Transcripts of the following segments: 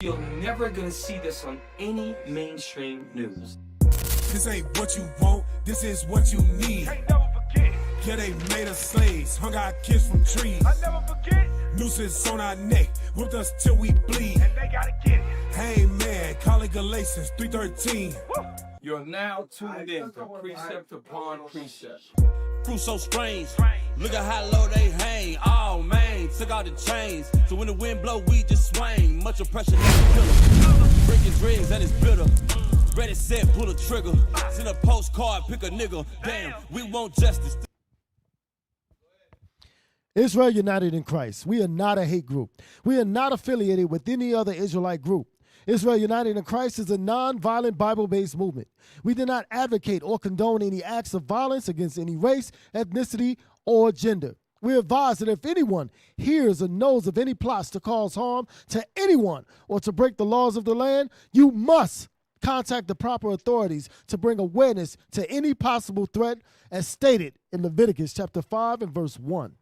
You're never gonna see this on any mainstream news. This ain't what you want, this is what you need. Ain't never forget. Yeah, they made us slaves, hung our kids from trees. I never forget. Nooses on our neck, whipped us till we bleed. And they gotta get it. Hey man, call it Galatians 3:13. Woo. You're now tuned in to Precept Upon Precept. Crew so strange. Look at how low they hang. Oh man, took out the chains. So when the wind blow, we just swing. Much oppression, never killer. Breaking dreams and it's bitter. Ready, set, pull a trigger. Send a postcard, pick a nigga. Damn, we want justice. Israel United in Christ. We are not a hate group. We are not affiliated with any other Israelite group. Israel United in Christ is a non-violent Bible-based movement. We do not advocate or condone any acts of violence against any race, ethnicity, or gender. We advise that if anyone hears or knows of any plots to cause harm to anyone or to break the laws of the land, you must contact the proper authorities to bring awareness to any possible threat as stated in Leviticus chapter 5 and verse 1.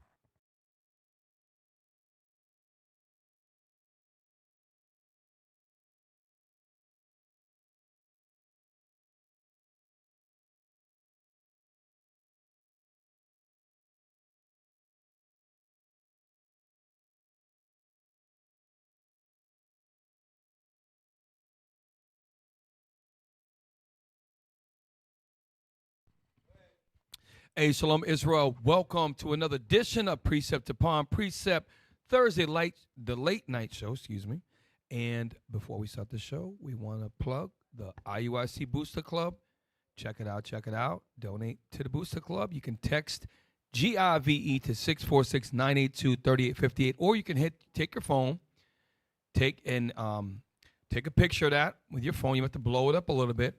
Hey, Shalom Israel. Welcome to another edition of Precept Upon Precept, Thursday the late night show, excuse me. And before we start the show, we want to plug the IUIC Booster Club. Check it out. Donate to the Booster Club. You can text GIVE to 646-982-3858, or you can take your phone, take a picture of that with your phone. You have to blow it up a little bit.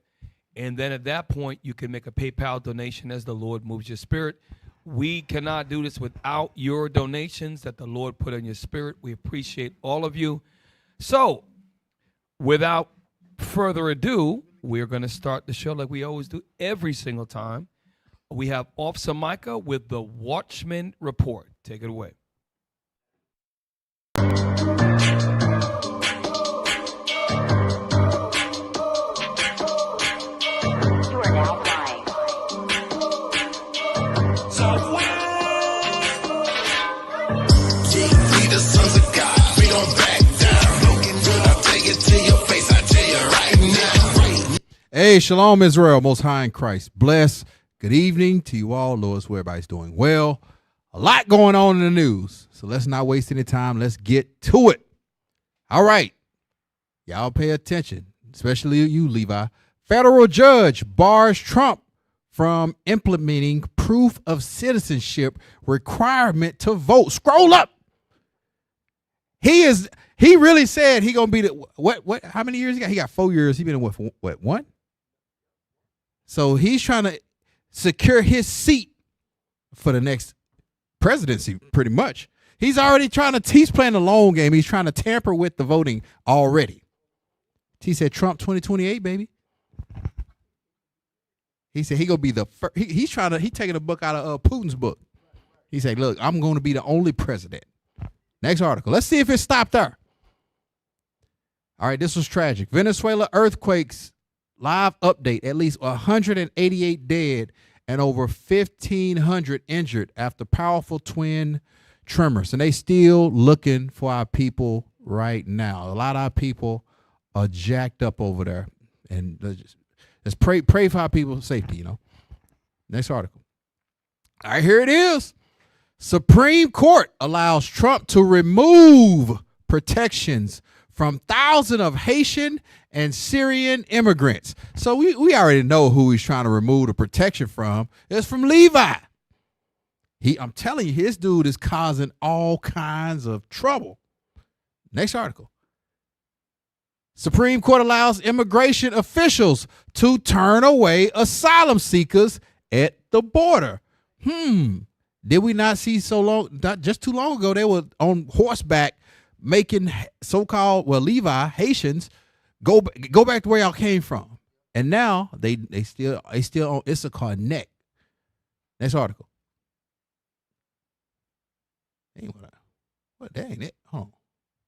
And then at that point, you can make a PayPal donation as the Lord moves your spirit. We cannot do this without your donations that the Lord put in your spirit. We appreciate all of you. So, without further ado, we're going to start the show like we always do every single time. We have Officer Micah with the Watchman Report. Take it away. Hey, Shalom Israel, Most High in Christ. Bless. Good evening to you all. Lord, where everybody's doing well. A lot going on in the news, so let's not waste any time. Let's get to it. All right. Y'all pay attention, especially you, Levi. Federal judge bars Trump from implementing proof of citizenship requirement to vote. Scroll up. He really said he gonna be the what? How many years he got? He got 4 years. He been in what, one? So he's trying to secure his seat for the next presidency, pretty much. He's playing a long game. He's trying to tamper with the voting already. He said Trump 2028, baby. He said he gonna be the first. He's taking a book out of Putin's book. He said, look, I'm going to be the only president. Next article. Let's see if it stopped there. All right, this was tragic. Venezuela earthquakes. Live update, at least 188 dead and over 1,500 injured after powerful twin tremors. And they still looking for our people right now. A lot of our people are jacked up over there. And let's pray for our people's safety, you know. Next article. All right, here it is. Supreme Court allows Trump to remove protections from thousands of Haitian and Syrian immigrants. So we already know who he's trying to remove the protection from. It's from Levi. I'm telling you, his dude is causing all kinds of trouble. Next article. Supreme Court allows immigration officials to turn away asylum seekers at the border. Did we not see not just too long ago, they were on horseback making so-called, Levi, Haitians, go back to where y'all came from. And now they still on Issachar neck. Next article. What that ain't it? Hold on.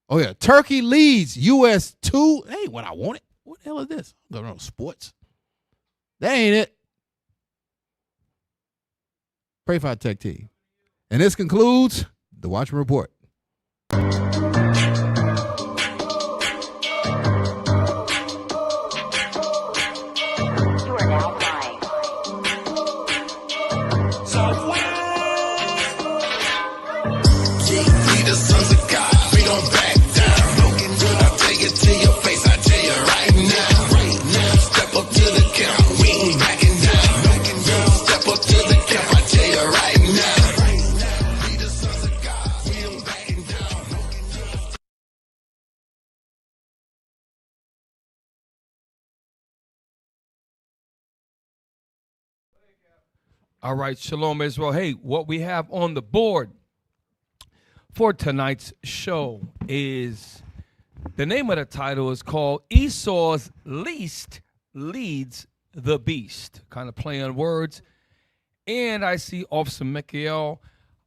Oh, yeah. Turkey leads U.S. 2. That ain't what I wanted. What the hell is this? I'm going on sports. That ain't it. Pray for our tech team. And this concludes the Watchman Report. All right, Shalom Israel. Hey, what we have on the board for tonight's show is, the name of the title is called Esau's Least Leads the Beast. Kind of play on words. And I see Officer Michael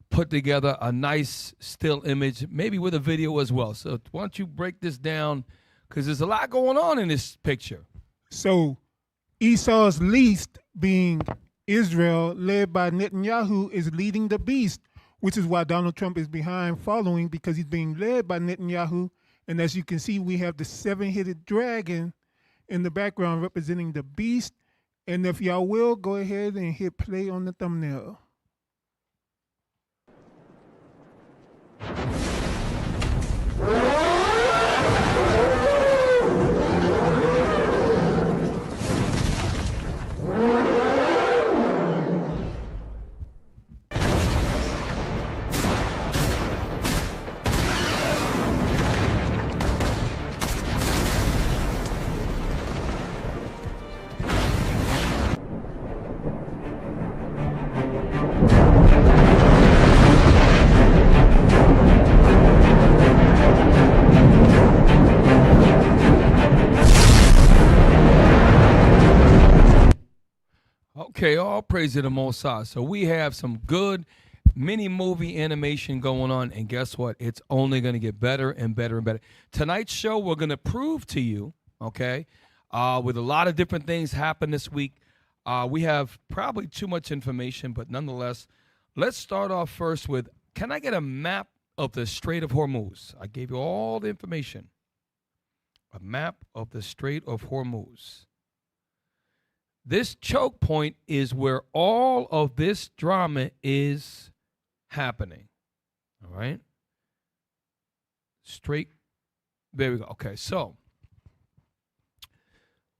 put together a nice still image, maybe with a video as well. So why don't you break this down, because there's a lot going on in this picture. So Esau's least, being Israel, led by Netanyahu, is leading the beast, which is why Donald Trump is behind following, because he's being led by Netanyahu. And as you can see, we have the seven-headed dragon in the background representing the beast. And if y'all will, go ahead and hit play on the thumbnail. Okay, all praise to the Most High. So we have some good mini movie animation going on, and guess what? It's only going to get better and better and better. Tonight's show, we're going to prove to you, okay, with a lot of different things happen this week. We have probably too much information, but nonetheless, let's start off first with, can I get a map of the Strait of Hormuz? I gave you all the information. A map of the Strait of Hormuz. This choke point is where all of this drama is happening. All right? Straight. There we go. Okay, so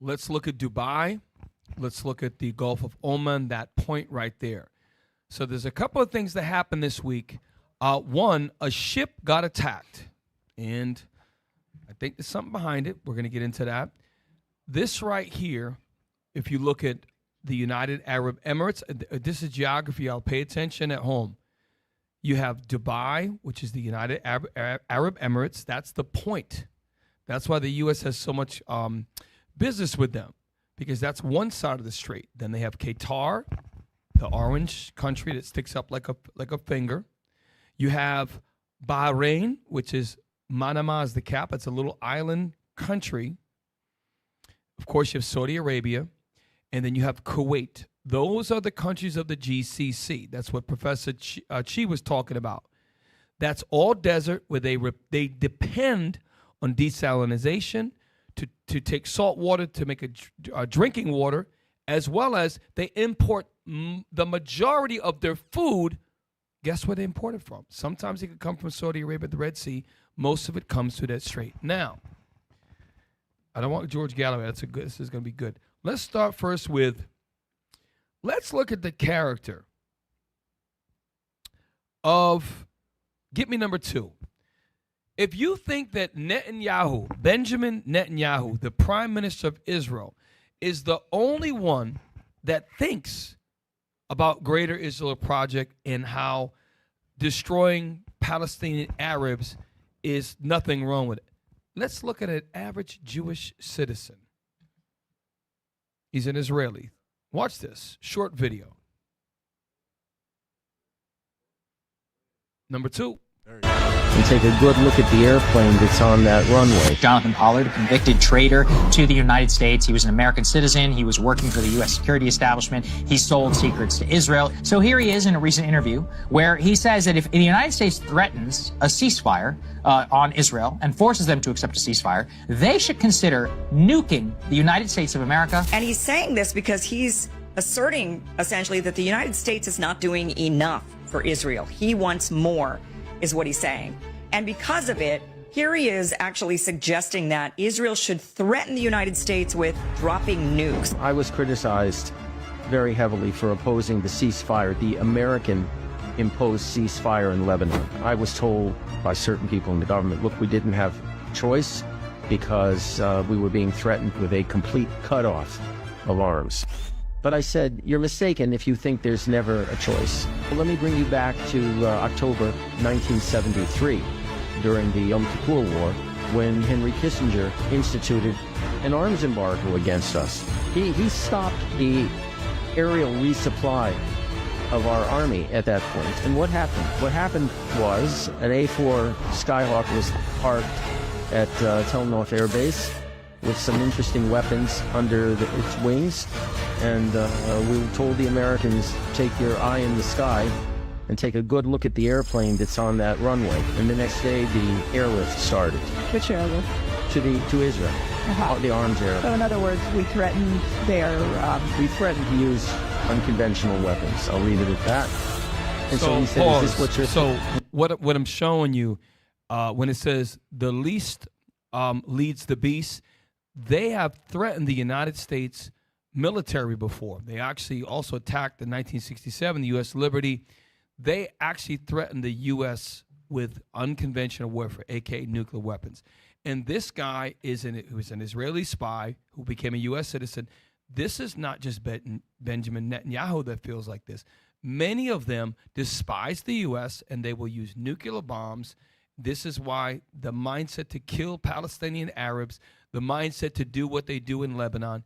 let's look at Dubai. Let's look at the Gulf of Oman, that point right there. So there's a couple of things that happened this week. One, a ship got attacked, and I think there's something behind it. We're going to get into that. This right here, if you look at the United Arab Emirates, this is geography. I'll pay attention at home. You have Dubai, which is the United Arab Emirates. That's the point. That's why the U.S. has so much business with them, because that's one side of the strait. Then they have Qatar, the orange country that sticks up like a finger. You have Bahrain, which is Manama is the cap. It's a little island country. Of course, you have Saudi Arabia. And then you have Kuwait. Those are the countries of the GCC. That's what Professor Chi was talking about. That's all desert where they depend on desalination to take salt water to make a drinking water, as well as they import the majority of their food. Guess where they import it from? Sometimes it could come from Saudi Arabia, the Red Sea. Most of it comes through that strait. Now, I don't want George Galloway. This is going to be good. Let's start first with, let's look at the character of, get me number 2. If you think that Netanyahu, Benjamin Netanyahu, the prime minister of Israel, is the only one that thinks about Greater Israel Project and how destroying Palestinian Arabs is nothing wrong with it, let's look at an average Jewish citizen. He's an Israeli. Watch this short video. Number 2. and take a good look at the airplane that's on that runway. Jonathan Pollard, a convicted traitor to the United States. He was an American citizen. He was working for the U.S. security establishment. He sold secrets to Israel. So here he is in a recent interview where he says that if the United States threatens a ceasefire on Israel and forces them to accept a ceasefire, they should consider nuking the United States of America. And he's saying this because he's asserting essentially that the United States is not doing enough for Israel. He wants more, is what he's saying. And because of it, here he is actually suggesting that Israel should threaten the United States with dropping nukes. I was criticized very heavily for opposing the ceasefire, the American imposed ceasefire in Lebanon. I was told by certain people in the government, look, we didn't have choice because we were being threatened with a complete cutoff of arms. But I said, you're mistaken if you think there's never a choice. Well, let me bring you back to October 1973, during the Yom Kippur War, when Henry Kissinger instituted an arms embargo against us. He stopped the aerial resupply of our army at that point. And what happened? What happened was an A-4 Skyhawk was parked at Tel Nof Air Base with some interesting weapons under its wings. And we told the Americans, take your eye in the sky and take a good look at the airplane that's on that runway. And the next day, the airlift started. Which airlift? To Israel, the arms airlift. So in other words, we threatened their... We threatened to use unconventional weapons. I'll leave it at that. And so he said, pause. is this what you're... So what I'm showing you, when it says the least leads the beast, they have threatened the United States military before. They actually also attacked in 1967 the U.S. Liberty. They actually threatened the U.S. with unconventional warfare, aka nuclear weapons. And this guy was an Israeli spy who became a U.S. citizen. This is not just Benjamin Netanyahu that feels like this. Many of them despise the U.S. and they will use nuclear bombs. This is why the mindset to kill Palestinian Arabs, the mindset to do what they do in Lebanon,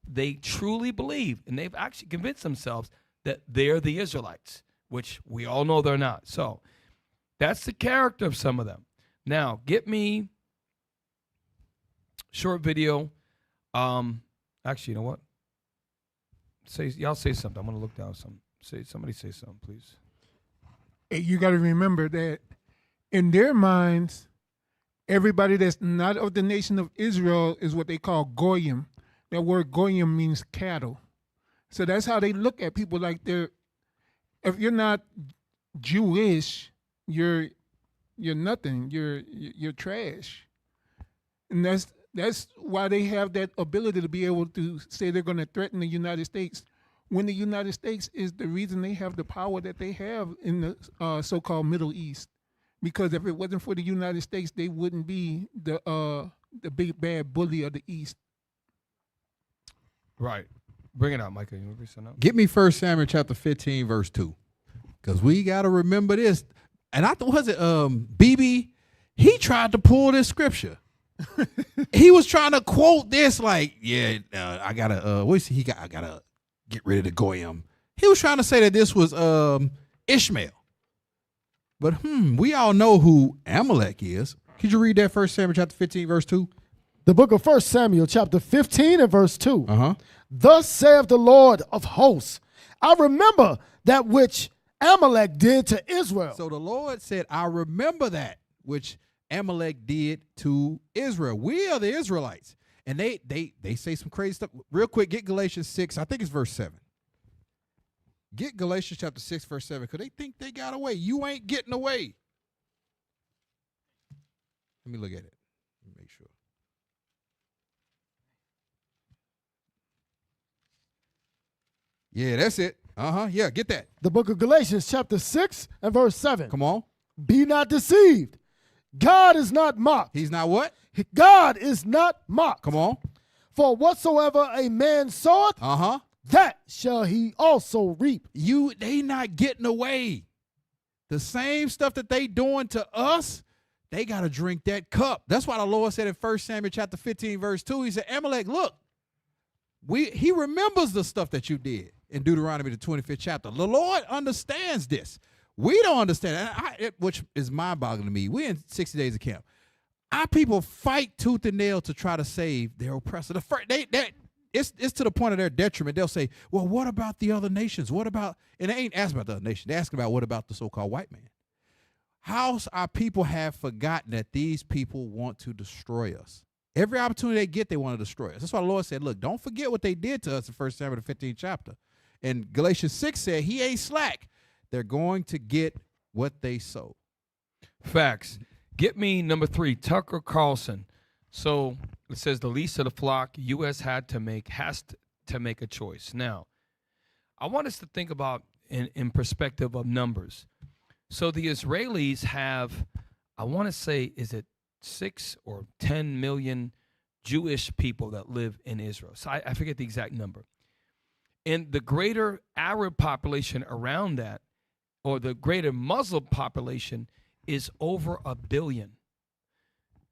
they truly believe, and they've actually convinced themselves that they're the Israelites, which we all know they're not. So that's the character of some of them. Now, get me short video. Actually, you know what? Y'all say something. I'm gonna look down some. Somebody say something, please. You got to remember that in their minds, everybody that's not of the nation of Israel is what they call goyim. That word goyim means cattle. So that's how they look at people, like they're. If you're not Jewish, you're nothing. You're trash, and that's why they have that ability to be able to say they're going to threaten the United States, when the United States is the reason they have the power that they have in the so-called Middle East. Because if it wasn't for the United States, they wouldn't be the big bad bully of the East. Right. Bring it out, Micah. You want to bring something out? Get me 1 Samuel chapter 15, verse 2. Because we got to remember this. And I thought, was it BB? He tried to pull this scripture. He was trying to quote this like, I got to, I got to get rid of the goyim. He was trying to say that this was Ishmael. But we all know who Amalek is. Could you read that 1 Samuel chapter 15, verse 2? The book of 1 Samuel chapter 15 and verse 2. Thus saith the Lord of hosts, I remember that which Amalek did to Israel. So the Lord said, I remember that which Amalek did to Israel. We are the Israelites. And they say some crazy stuff. Real quick, get Galatians 6. I think it's verse 7. Get Galatians chapter 6, verse 7, because they think they got away. You ain't getting away. Let me look at it. Let me make sure. Yeah, that's it. Yeah, get that. The book of Galatians chapter 6 and verse 7. Come on. Be not deceived. God is not mocked. He's not what? God is not mocked. Come on. For whatsoever a man soweth, that shall he also reap. They not getting away. The same stuff that they doing to us, they got to drink that cup. That's why the Lord said in 1 Samuel chapter 15, verse 2, he said, Amalek, look, he remembers the stuff that you did in Deuteronomy, the 25th chapter. The Lord understands this. We don't understand, which is mind-boggling to me. We're in 60 days of camp. Our people fight tooth and nail to try to save their oppressor. It's to the point of their detriment. They'll say, well, what about the other nations? What about, and they ain't asking about the other nation. They're asking about what about the so-called white man. How our people have forgotten that these people want to destroy us. Every opportunity they get, they want to destroy us. That's why the Lord said, look, don't forget what they did to us in 1 Samuel, the 15th chapter. And Galatians 6 said, he ain't slack. They're going to get what they sow. Facts. Get me number 3, Tucker Carlson. So it says the least of the flock, U.S. has to make a choice. Now, I want us to think about in perspective of numbers. So the Israelis have, I want to say, is it 6 or 10 million Jewish people that live in Israel. So I forget the exact number. And the greater Arab population around that, or the greater Muslim population, is over 1 billion.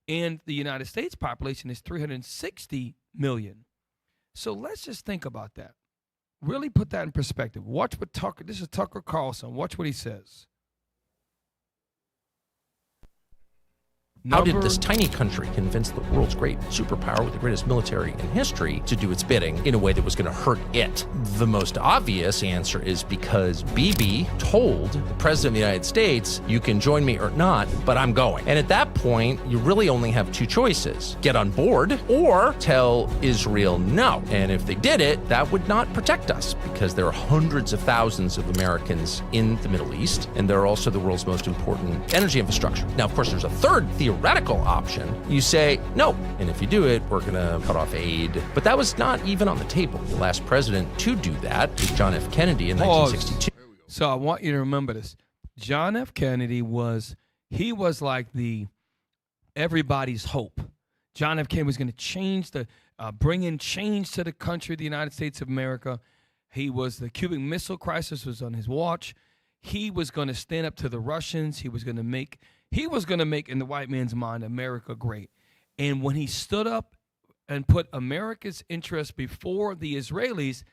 And the United States population is 360 million. So let's just think about that. Really put that in perspective. Watch what this is Tucker Carlson. Watch what he says. How did this tiny country convince the world's great superpower with the greatest military in history to do its bidding in a way that was going to hurt it? The most obvious answer is because Bibi told the President of the United States, you can join me or not, but I'm going. And at that point, you really only have 2 choices. Get on board or tell Israel no. And if they did it, that would not protect us because there are hundreds of thousands of Americans in the Middle East, and they're also the world's most important energy infrastructure. Now, of course, there's a third theoretical option. You say no, and if you do it, we're gonna cut off aid. But that was not even on the table. The last president to do that was John F. Kennedy in 1962. So I want you to remember this. John F. Kennedy was like the everybody's hope. John F. Kennedy was going to change bring in change to the country, the United States of America. He was, the Cuban Missile Crisis was on his watch. He was going to stand up to the Russians. He was going to make, in the white man's mind, America great. And when he stood up and put America's interests before the Israelis,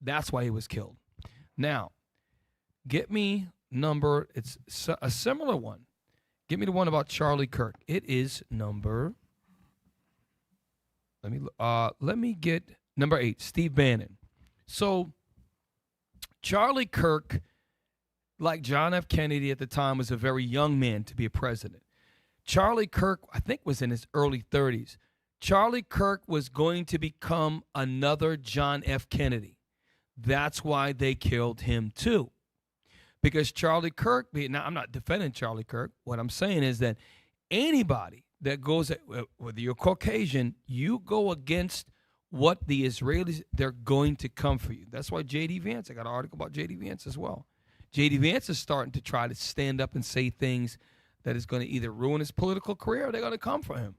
that's why he was killed. Now, get me it's a similar one. Give me the one about Charlie Kirk. It is number, let me get number 8, Steve Bannon. So Charlie Kirk, like John F. Kennedy at the time, was a very young man to be a president. Charlie Kirk, I think, was in his early 30s. Charlie Kirk was going to become another John F. Kennedy. That's why they killed him too. Because Charlie Kirk, now I'm not defending Charlie Kirk. What I'm saying is that anybody that goes, whether you're Caucasian, you go against what the Israelis, they're going to come for you. That's why J.D. Vance, I got an article about J.D. Vance as well. J.D. Vance is starting to try to stand up and say things that is going to either ruin his political career or they're going to come for him.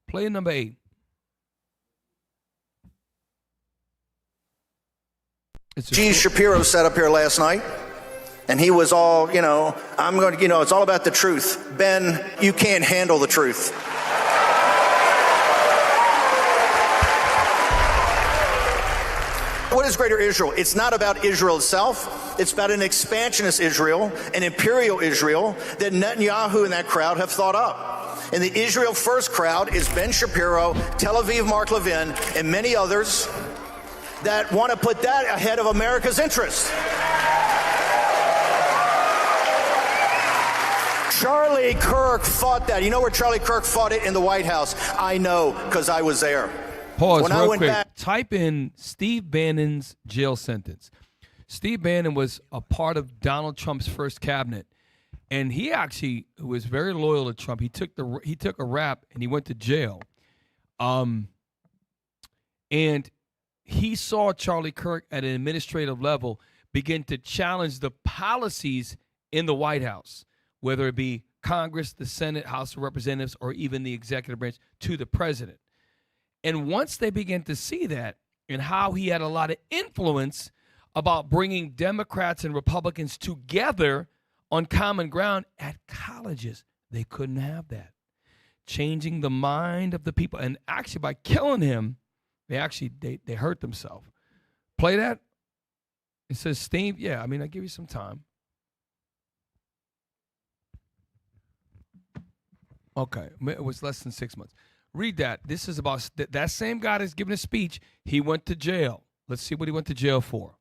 Player number 8. Gene Shapiro sat up here last night, and he was all, I'm going to, it's all about the truth. Ben, you can't handle the truth. What is Greater Israel? It's not about Israel itself. It's about an expansionist Israel, an imperial Israel that Netanyahu and that crowd have thought up. And the Israel First crowd is Ben Shapiro, Tel Aviv Mark Levin, and many others that want to put that ahead of America's interests. Charlie Kirk fought that. You know where Charlie Kirk fought it? In the White House. I know, because I was there. Pause real quick. Type in Steve Bannon's jail sentence. Steve Bannon was a part of Donald Trump's first cabinet, and he actually was very loyal to Trump. He took a rap and he went to jail, and he saw Charlie Kirk at an administrative level begin to challenge the policies in the White House, whether it be Congress, the Senate, House of Representatives, or even the executive branch, to the president. And once they began to see that and how he had a lot of influence about bringing Democrats and Republicans together on common ground at colleges, they couldn't have that. Changing the mind of the people. And actually, by killing him, they hurt themselves. Play that. It says, Steve, I give you some time. Okay, it was less than 6 months. Read that. This is about that same guy that's giving a speech. He went to jail. Let's see what he went to jail for.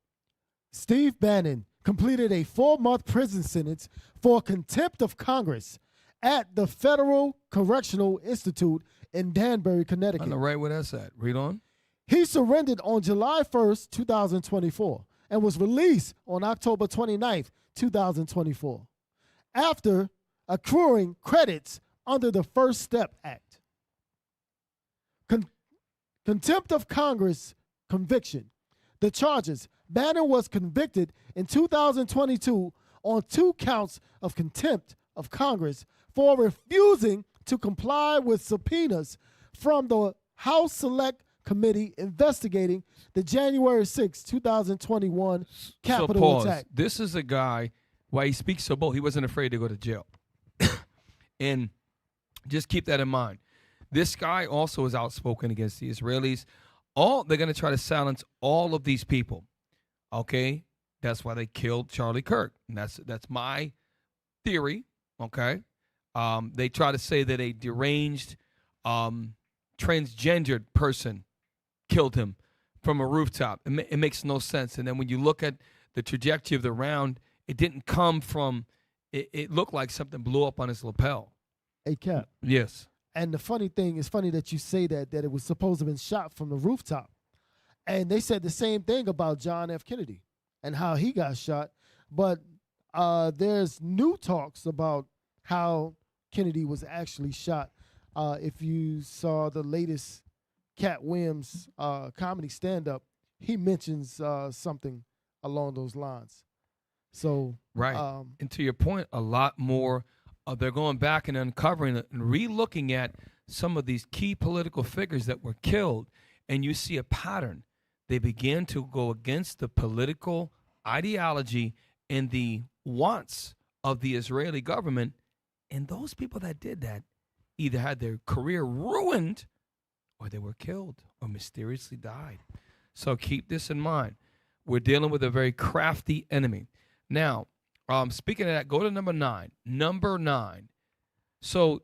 Steve Bannon completed a 4-month prison sentence for contempt of Congress at the Federal Correctional Institute in Danbury, Connecticut. I know right where that's at. Read on. He surrendered on July 1st, 2024, and was released on October 29th, 2024, after accruing credits under the First Step Act. Contempt of Congress conviction. The charges: Bannon was convicted in 2022 on 2 counts of contempt of Congress for refusing to comply with subpoenas from the House Select Committee investigating the January 6, 2021 Capitol attack. This is a guy, why he speaks so bold, he wasn't afraid to go to jail. And just keep that in mind. This guy also is outspoken against the Israelis. They're going to try to silence all of these people. Okay? That's why they killed Charlie Kirk. And that's my theory. Okay? They try to say that a deranged, transgendered person killed him from a rooftop. It makes no sense. And then when you look at the trajectory of the round, it didn't come from, it looked like something blew up on his lapel. Hey, Cap. Yes. And the funny thing, it's funny that you say that it was supposed to have been shot from the rooftop. And they said the same thing about John F. Kennedy and how he got shot. But there's new talks about how Kennedy was actually shot. If you saw the latest Cat Williams comedy stand-up, he mentions something along those lines. So right. And to your point, a lot more. They're going back and uncovering and re-looking at some of these key political figures that were killed, and you see a pattern. They began to go against the political ideology and the wants of the Israeli government, and those people that did that either had their career ruined or they were killed or mysteriously died. So keep this in mind. We're dealing with a very crafty enemy. Now, speaking of that, go to number 9. Number 9. So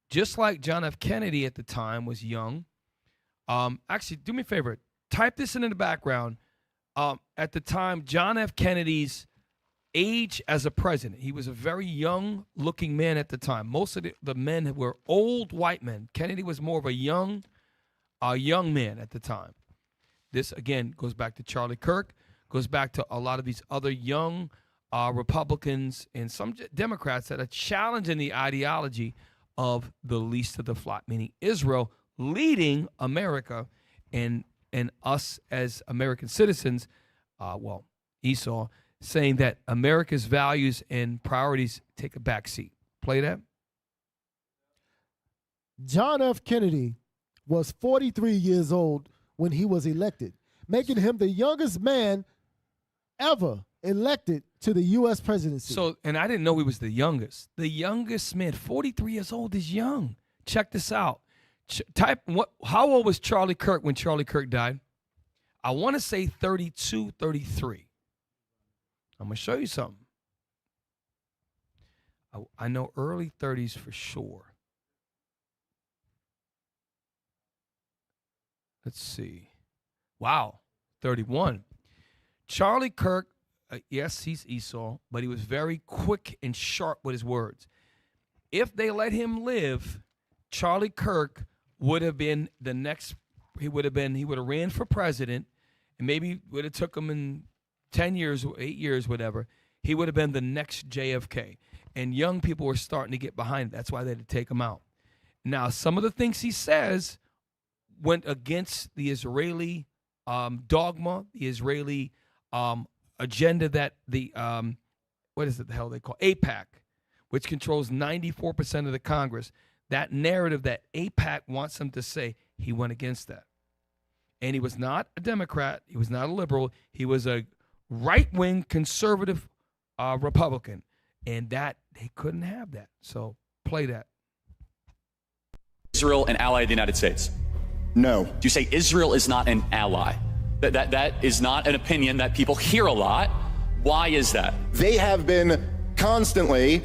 just like John F. Kennedy at the time was young, actually, do me a favor. Type this in the background. At the time, John F. Kennedy's age as a president, he was a very young-looking man at the time. Most of the men were old white men. Kennedy was more of a young man at the time. This, again, goes back to Charlie Kirk, goes back to a lot of these other young Republicans and some Democrats that are challenging the ideology of the least of the flock, meaning Israel leading America and us as American citizens, Esau, saying that America's values and priorities take a back seat. Play that. John F. Kennedy was 43 years old when he was elected, making him the youngest man ever elected to the U.S. presidency. So, and I didn't know he was the youngest. The youngest man, 43 years old, is young. Check this out. How old was Charlie Kirk when Charlie Kirk died? I want to say 32, 33. I'm going to show you something. I know early 30s for sure. Let's see. Wow, 31. Charlie Kirk, yes, he's Esau, but he was very quick and sharp with his words. If they let him live, Charlie Kirk would have been the next, he would have ran for president, and maybe would have took him in 10 years, 8 years, whatever. He would have been the next JFK. And young people were starting to get behind it. That's why they had to take him out. Now, some of the things he says went against the Israeli dogma, the Israeli agenda that the, what is it the hell they call, AIPAC, which controls 94% of the Congress. That narrative that AIPAC wants them to say, he went against that. And he was not a Democrat. He was not a liberal. He was a right-wing conservative Republican. And that, they couldn't have that. So play that. Israel an ally of the United States? No. Do you say Israel is not an ally? That is not an opinion that people hear a lot. Why is that? They have been constantly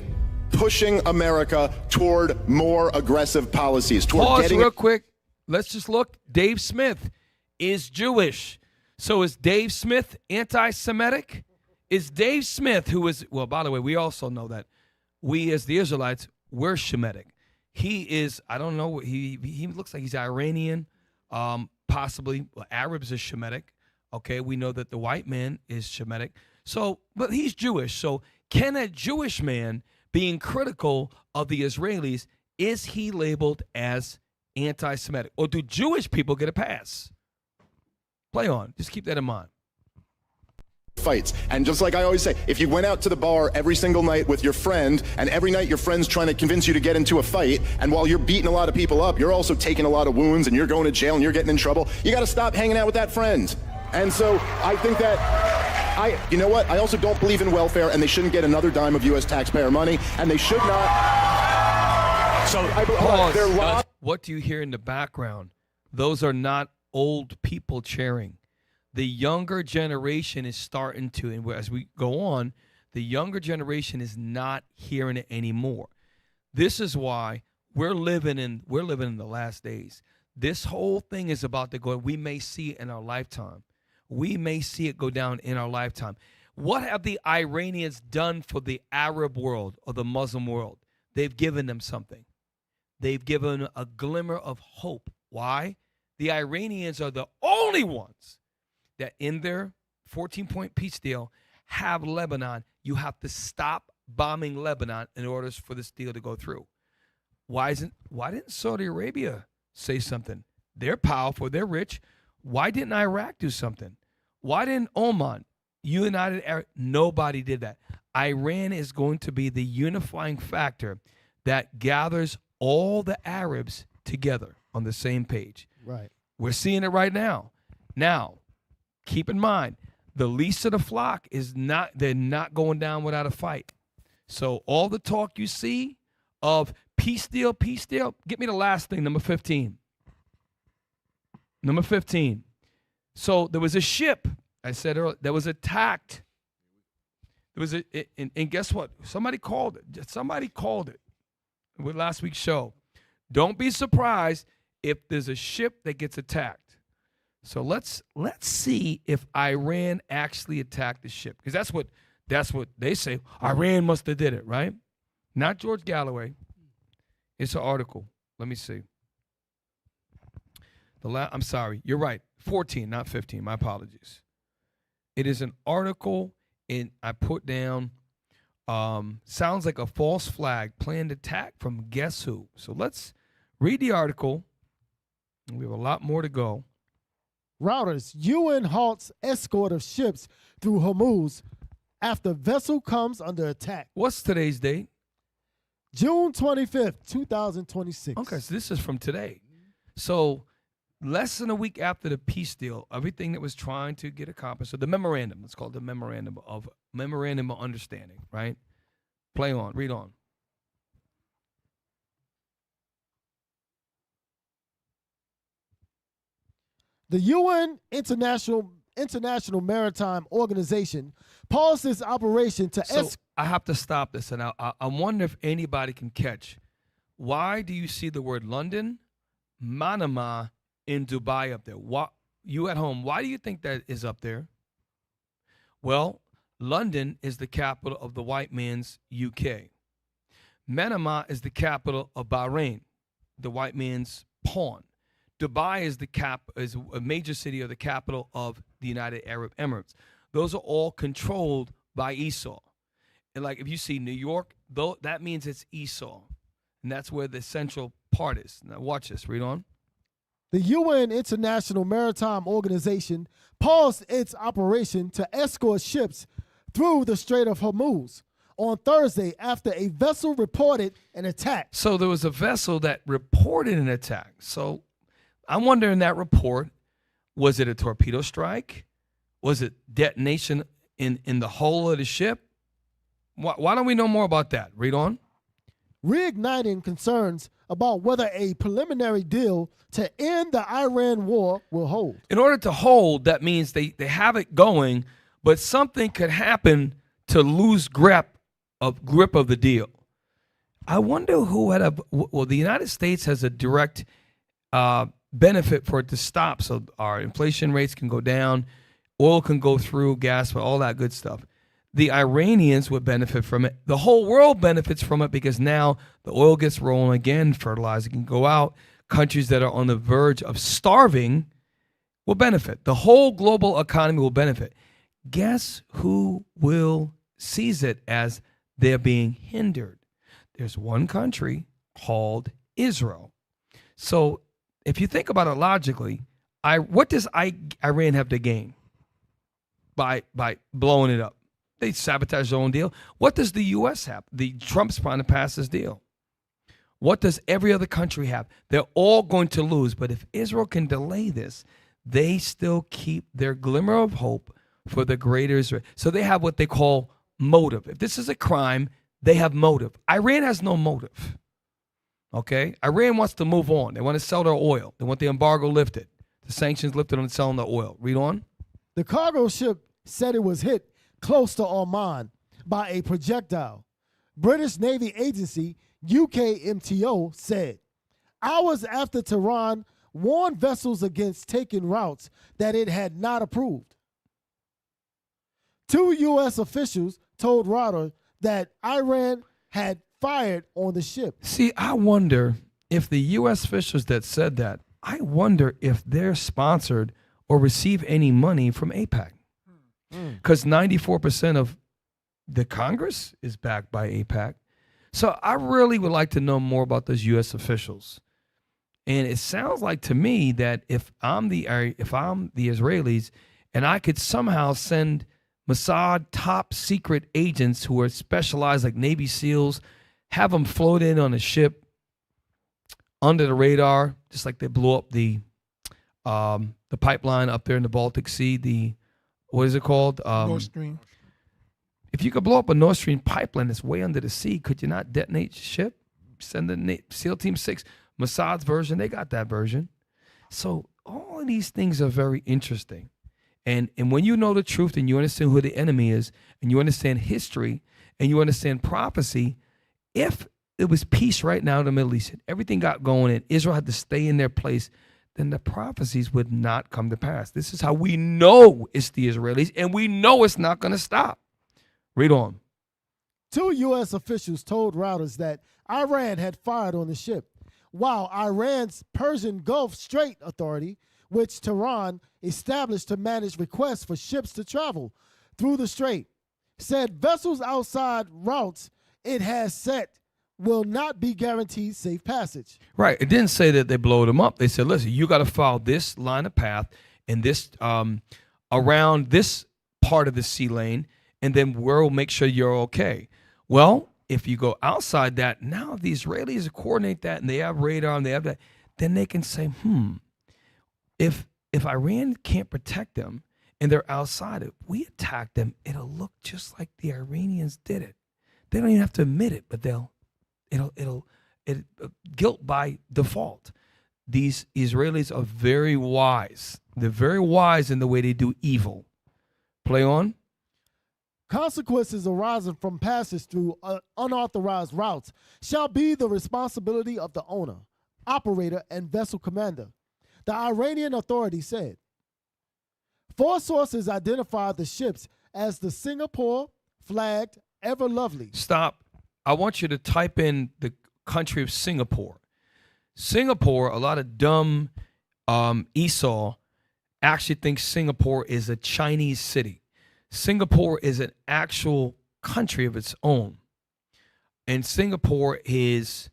pushing America toward more aggressive policies. Toward Pause getting real quick. Let's just look. Dave Smith is Jewish. So is Dave Smith anti-Semitic? Is Dave Smith, who is, well, by the way, we also know that we as the Israelites, we're Shemitic. He is, I don't know, he looks like he's Iranian, possibly Arabs are Shemitic. Okay, we know that the white man is Shemitic. So, but he's Jewish. So can a Jewish man being critical of the Israelis, is he labeled as anti-Semitic? Or do Jewish people get a pass? Play on. Just keep that in mind. Fights. And just like I always say, if you went out to the bar every single night with your friend, and every night your friend's trying to convince you to get into a fight, and while you're beating a lot of people up, you're also taking a lot of wounds, and you're going to jail, and you're getting in trouble, you got to stop hanging out with that friend. And so I think that you know what? I also don't believe in welfare, and they shouldn't get another dime of U.S. taxpayer money, and they should not. So Pause. What do you hear in the background? Those are not old people cheering. The younger generation is starting to, and as we go on, the younger generation is not hearing it anymore. This is why we're living in the last days. This whole thing is about to go. We may see it in our lifetime. We may see it go down in our lifetime. What have the Iranians done for the Arab world or the Muslim world? They've given them something. They've given a glimmer of hope. Why? The Iranians are the only ones that in their 14-point peace deal have Lebanon. You have to stop bombing Lebanon in order for this deal to go through. Why didn't Saudi Arabia say something? They're powerful. They're rich. Why didn't Iraq do something? Why didn't Oman, United Arab? Nobody did that. Iran is going to be the unifying factor that gathers all the Arabs together on the same page. Right. We're seeing it right now. Now, keep in mind, the least of the flock they're not going down without a fight. So all the talk you see of peace deal, get me the last thing, number 15. Number 15. So there was a ship, I said earlier, that was attacked. There was and guess what? Somebody called it with last week's show. Don't be surprised if there's a ship that gets attacked. So let's see if Iran actually attacked the ship, because that's what they say. Iran must have did it, right? Not George Galloway. It's an article. Let me see. I'm sorry. You're right. 14, not 15. My apologies. It is an article, and I put down, sounds like a false flag, planned attack from guess who. So let's read the article. We have a lot more to go. Routers, UN halts escort of ships through Hormuz after vessel comes under attack. What's today's date? June 25th, 2026. Okay, so this is from today. So less than a week after the peace deal, everything that was trying to get accomplished. So the memorandum, it's called the memorandum of understanding, right? Play on, read on. The UN International Maritime Organization paused its operation to I have to stop this, and I wonder if anybody can catch. Why do you see the word London, Manama, in Dubai up there? You at home, why do you think that is up there? Well, London is the capital of the white man's UK. Manama is the capital of Bahrain, the white man's pawn. Dubai is a major city or the capital of the United Arab Emirates. Those are all controlled by Esau. And like if you see New York, though, that means it's Esau. And that's where the central part is. Now watch this, read on. The UN International Maritime Organization paused its operation to escort ships through the Strait of Hormuz on Thursday after a vessel reported an attack. So there was a vessel that reported an attack. So I'm wondering, that report, was it a torpedo strike? Was it detonation in the hull of the ship? Why don't we know more about that? Read on. Reigniting concerns about whether a preliminary deal to end the Iran war will hold. In order to hold, that means they have it going, but something could happen to lose grip of the deal. I wonder who had the United States has a direct benefit for it to stop. So our inflation rates can go down, oil can go through, gas, all that good stuff. The Iranians would benefit from it. The whole world benefits from it because now the oil gets rolling again, fertilizer can go out. Countries that are on the verge of starving will benefit. The whole global economy will benefit. Guess who will seize it as they're being hindered? There's one country called Israel. So if you think about it logically, what does Iran have to gain by blowing it up? They sabotage their own deal. What does the U.S. have? Trump's trying to pass this deal. What does every other country have? They're all going to lose. But if Israel can delay this, they still keep their glimmer of hope for the greater Israel. So they have what they call motive. If this is a crime, they have motive. Iran has no motive. Okay? Iran wants to move on. They want to sell their oil. They want the embargo lifted. The sanctions lifted on selling the oil. Read on. The cargo ship said it was hit close to Oman by a projectile. British Navy agency UKMTO said, hours after Tehran warned vessels against taking routes that it had not approved. 2 U.S. officials told Reuters that Iran had fired on the ship. See, I wonder if the U.S. officials that said that, I wonder if they're sponsored or receive any money from AIPAC. Because 94% of the Congress is backed by AIPAC. So I really would like to know more about those U.S. officials. And it sounds like to me that if I'm the Israelis and I could somehow send Mossad top secret agents who are specialized like Navy SEALs, have them float in on a ship under the radar, just like they blew up the pipeline up there in the Baltic Sea, what is it called? Nord Stream. If you could blow up a Nord Stream pipeline that's way under the sea, could you not detonate the ship? Send the SEAL Team 6, Mossad's version, they got that version. So all of these things are very interesting. And when you know the truth and you understand who the enemy is and you understand history and you understand prophecy, if it was peace right now in the Middle East and everything got going and Israel had to stay in their place, then the prophecies would not come to pass. This is how we know it's the Israelis, and we know it's not going to stop. Read on. 2 U.S. officials told Reuters that Iran had fired on the ship, while Iran's Persian Gulf Strait Authority, which Tehran established to manage requests for ships to travel through the strait, said vessels outside routes it has set will not be guaranteed safe passage. Right. It didn't say that they blowed them up. They said, listen, you got to follow this line of path and this around this part of the sea lane, and then we'll make sure you're okay. Well, if you go outside that, now the Israelis coordinate that and they have radar and they have that, then they can say, if Iran can't protect them and they're outside it, we attack them, it'll look just like the Iranians did it. They don't even have to admit it, but it'll guilt by default. These Israelis are very wise. They're very wise in the way they do evil. Play on. Consequences arising from passage through unauthorized routes shall be the responsibility of the owner, operator, and vessel commander, the Iranian authority said. 4 sources identified the ships as the Singapore-flagged Ever Lovely. Stop. I want you to type in the country of Singapore. Singapore, a lot of dumb Esau actually thinks Singapore is a Chinese city. Singapore is an actual country of its own. And Singapore is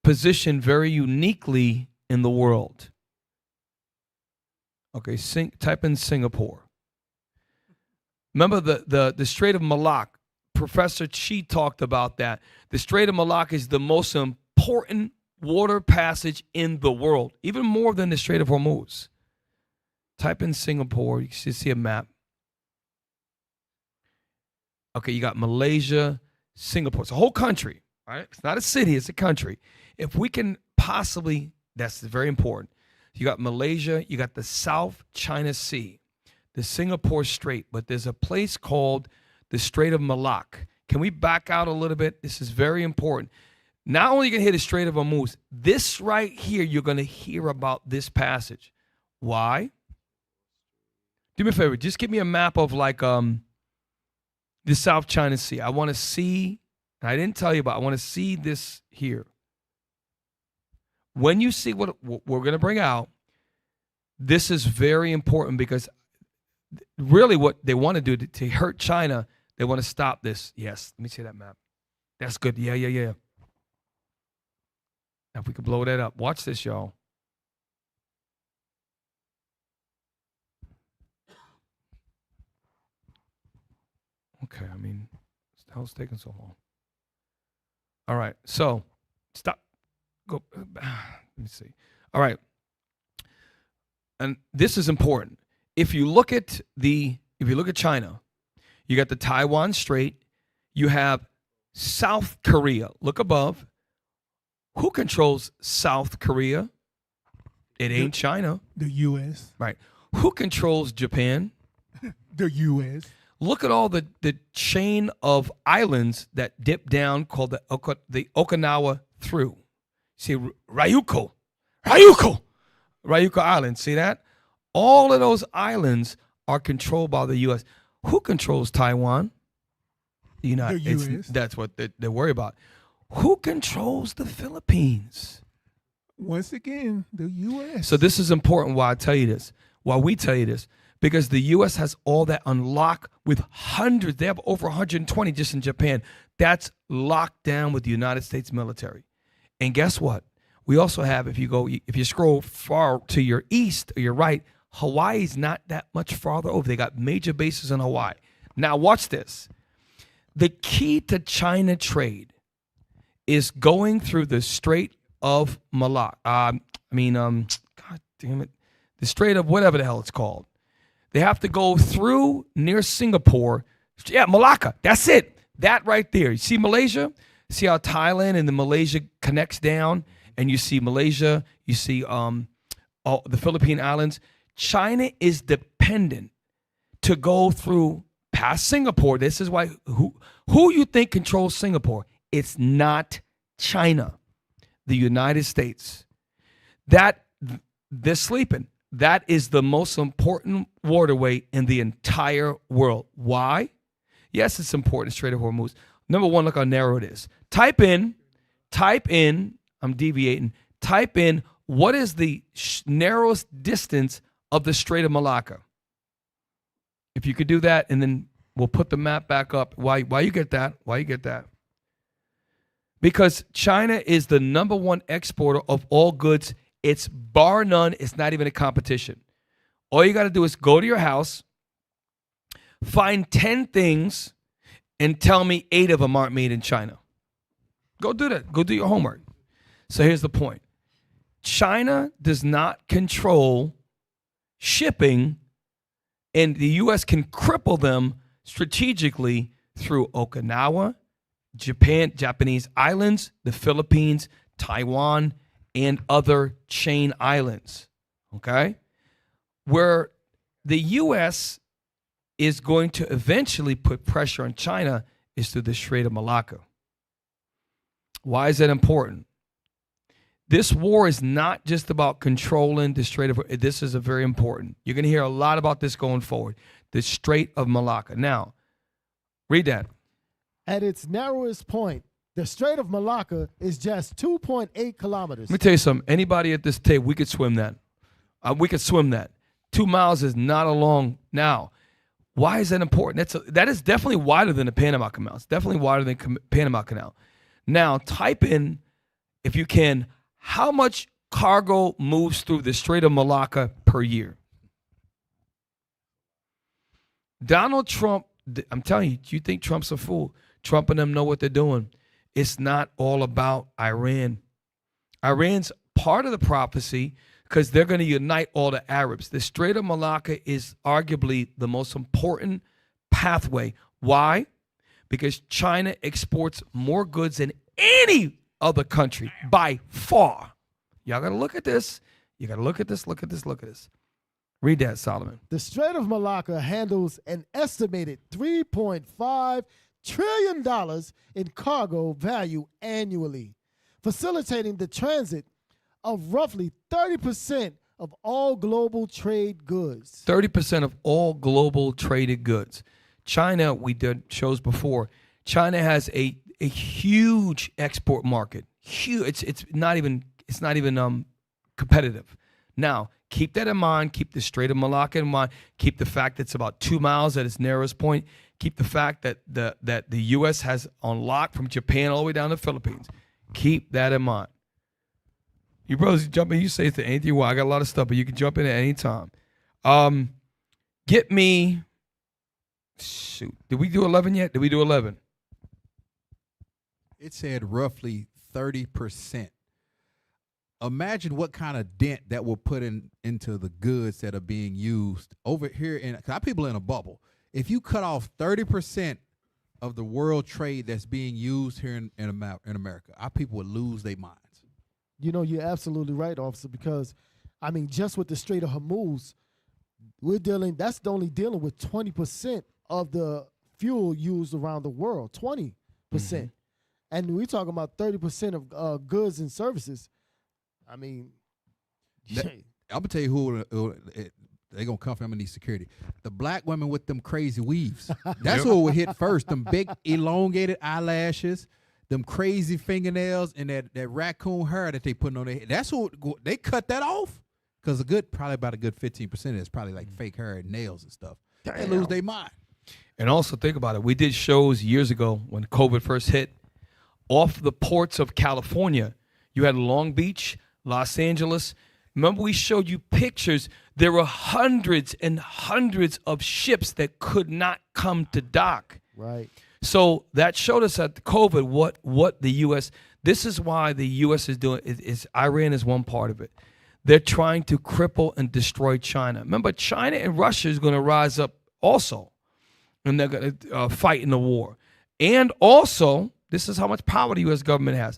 positioned very uniquely in the world. Okay, type in Singapore. Remember the Strait of Malacca. Professor Chi talked about that. The Strait of Malacca is the most important water passage in the world, even more than the Strait of Hormuz. Type in Singapore. You should see a map. Okay, you got Malaysia, Singapore. It's a whole country, right? It's not a city, it's a country. If we can possibly, that's very important. You got Malaysia, you got the South China Sea, the Singapore Strait, but there's a place called the Strait of Malacca. Can we back out a little bit? This is very important. Not only are you going to hear the Strait of Hormuz, this right here, you're going to hear about this passage. Why? Do me a favor. Just give me a map of like the South China Sea. I want to see, and I didn't tell you about, I want to see this here. When you see what we're going to bring out, this is very important because really what they want to do to hurt China, they want to stop this. Yes, let me see that map. That's good. Yeah. Now, if we could blow that up. Watch this, y'all. Okay, I mean, what the hell's taking so long? All right, so stop. Go. Let me see. All right, and this is important. If you look at China, you got the Taiwan Strait. You have South Korea. Look above. Who controls South Korea? It ain't China. The U.S. Right. Who controls Japan? The U.S. Look at all the chain of islands that dip down called the Okinawa through. See, Ryukyu Island. See that? All of those islands are controlled by the U.S. Who controls Taiwan? The United States. That's what they're worried about. Who controls the Philippines? Once again, the U.S. So this is important why we tell you this, because the U.S. has all that unlocked with hundreds. They have over 120 just in Japan. That's locked down with the United States military. And guess what? We also have, if you scroll far to your east or your right, Hawaii's not that much farther over. They got major bases in Hawaii. Now watch this. The key to China trade is going through the Strait of Malacca. God damn it. The Strait of whatever the hell it's called. They have to go through near Singapore. Yeah, Malacca. That's it. That right there. You see Malaysia? See how Thailand and then Malaysia connects down? And you see Malaysia. You see the Philippine Islands. China is dependent to go through past Singapore. This is why who you think controls Singapore? It's not China. The United States. That they're sleeping. That is the most important waterway in the entire world. Why? Yes, it's important. Strait of Hormuz. Number one, look how narrow it is. Type in, I'm deviating. Type in, what is the narrowest distance of the Strait of Malacca? If you could do that, and then we'll put the map back up. Why you get that? Why you get that? Because China is the number one exporter of all goods. It's bar none. It's not even a competition. All you got to do is go to your house, find 10 things, and tell me 8 of them aren't made in China. Go do that. Go do your homework. So here's the point. China does not control shipping, and the U.S. can cripple them strategically through Okinawa, Japanese islands, the Philippines, Taiwan, and other chain islands, okay? Where the U.S. is going to eventually put pressure on China is through the Strait of Malacca. Why is that important? This war is not just about controlling the Strait of, this is very important. You're going to hear a lot about this going forward. The Strait of Malacca. Now, read that. At its narrowest point, the Strait of Malacca is just 2.8 kilometers. Let me tell you something. Anybody at this tape, we could swim that. We could swim that. 2 miles is not a long. Now, why is that important? That is definitely wider than the Panama Canal. It's definitely wider than Panama Canal. Now, type in, if you can, how much cargo moves through the Strait of Malacca per year? Donald Trump, I'm telling you, you think Trump's a fool. Trump and them know what they're doing. It's not all about Iran. Iran's part of the prophecy because they're going to unite all the Arabs. The Strait of Malacca is arguably the most important pathway. Why? Because China exports more goods than any other country by far. Y'all got to look at this. You got to look at this, look at this, look at this. Read that, Solomon. The Strait of Malacca handles an estimated $3.5 trillion in cargo value annually. facilitating the transit of roughly 30% of all global trade goods. 30% of all global traded goods. China, we did shows before. China has a huge export market. Huge. It's not even competitive. Now, keep that in mind. Keep the Strait of Malacca in mind. Keep the fact that it's about 2 miles at its narrowest point. Keep the fact that the U.S. has on lock from Japan all the way down to the Philippines. Keep that in mind. You brothers jump in. You say to anything you want. I got a lot of stuff, but you can jump in at any time. Get me. Shoot. Did we do 11 yet? Did we do 11? It said roughly 30%. Imagine what kind of dent that will put into the goods that are being used over here. Cause our people are in a bubble. If you cut off 30% of the world trade that's being used here in America, our people would lose their minds. You know, you're absolutely right, officer, because, I mean, just with the Strait of Hormuz, that's only dealing with 20% of the fuel used around the world, 20%. Mm-hmm. And we're talking about 30% of goods and services. I mean, I'm going to tell you who they're going to come from and need security. The black women with them crazy weaves. That's who would hit first. Them big elongated eyelashes, them crazy fingernails, and that raccoon hair that they put on their head. That's who they cut that off. Because probably about a good 15% is probably like fake hair and nails and stuff. They lose their mind. And also think about it. We did shows years ago when COVID first hit. Off the ports of California, you had Long Beach, Los Angeles. Remember we showed you pictures. There were hundreds and hundreds of ships that could not come to dock. Right. So that showed us at COVID what the U.S. This is why the U.S. is doing. Is Iran is one part of it. They're trying to cripple and destroy China. Remember, China and Russia is going to rise up also, and they're going to fight in the war. And also, this is how much power the U.S. government has.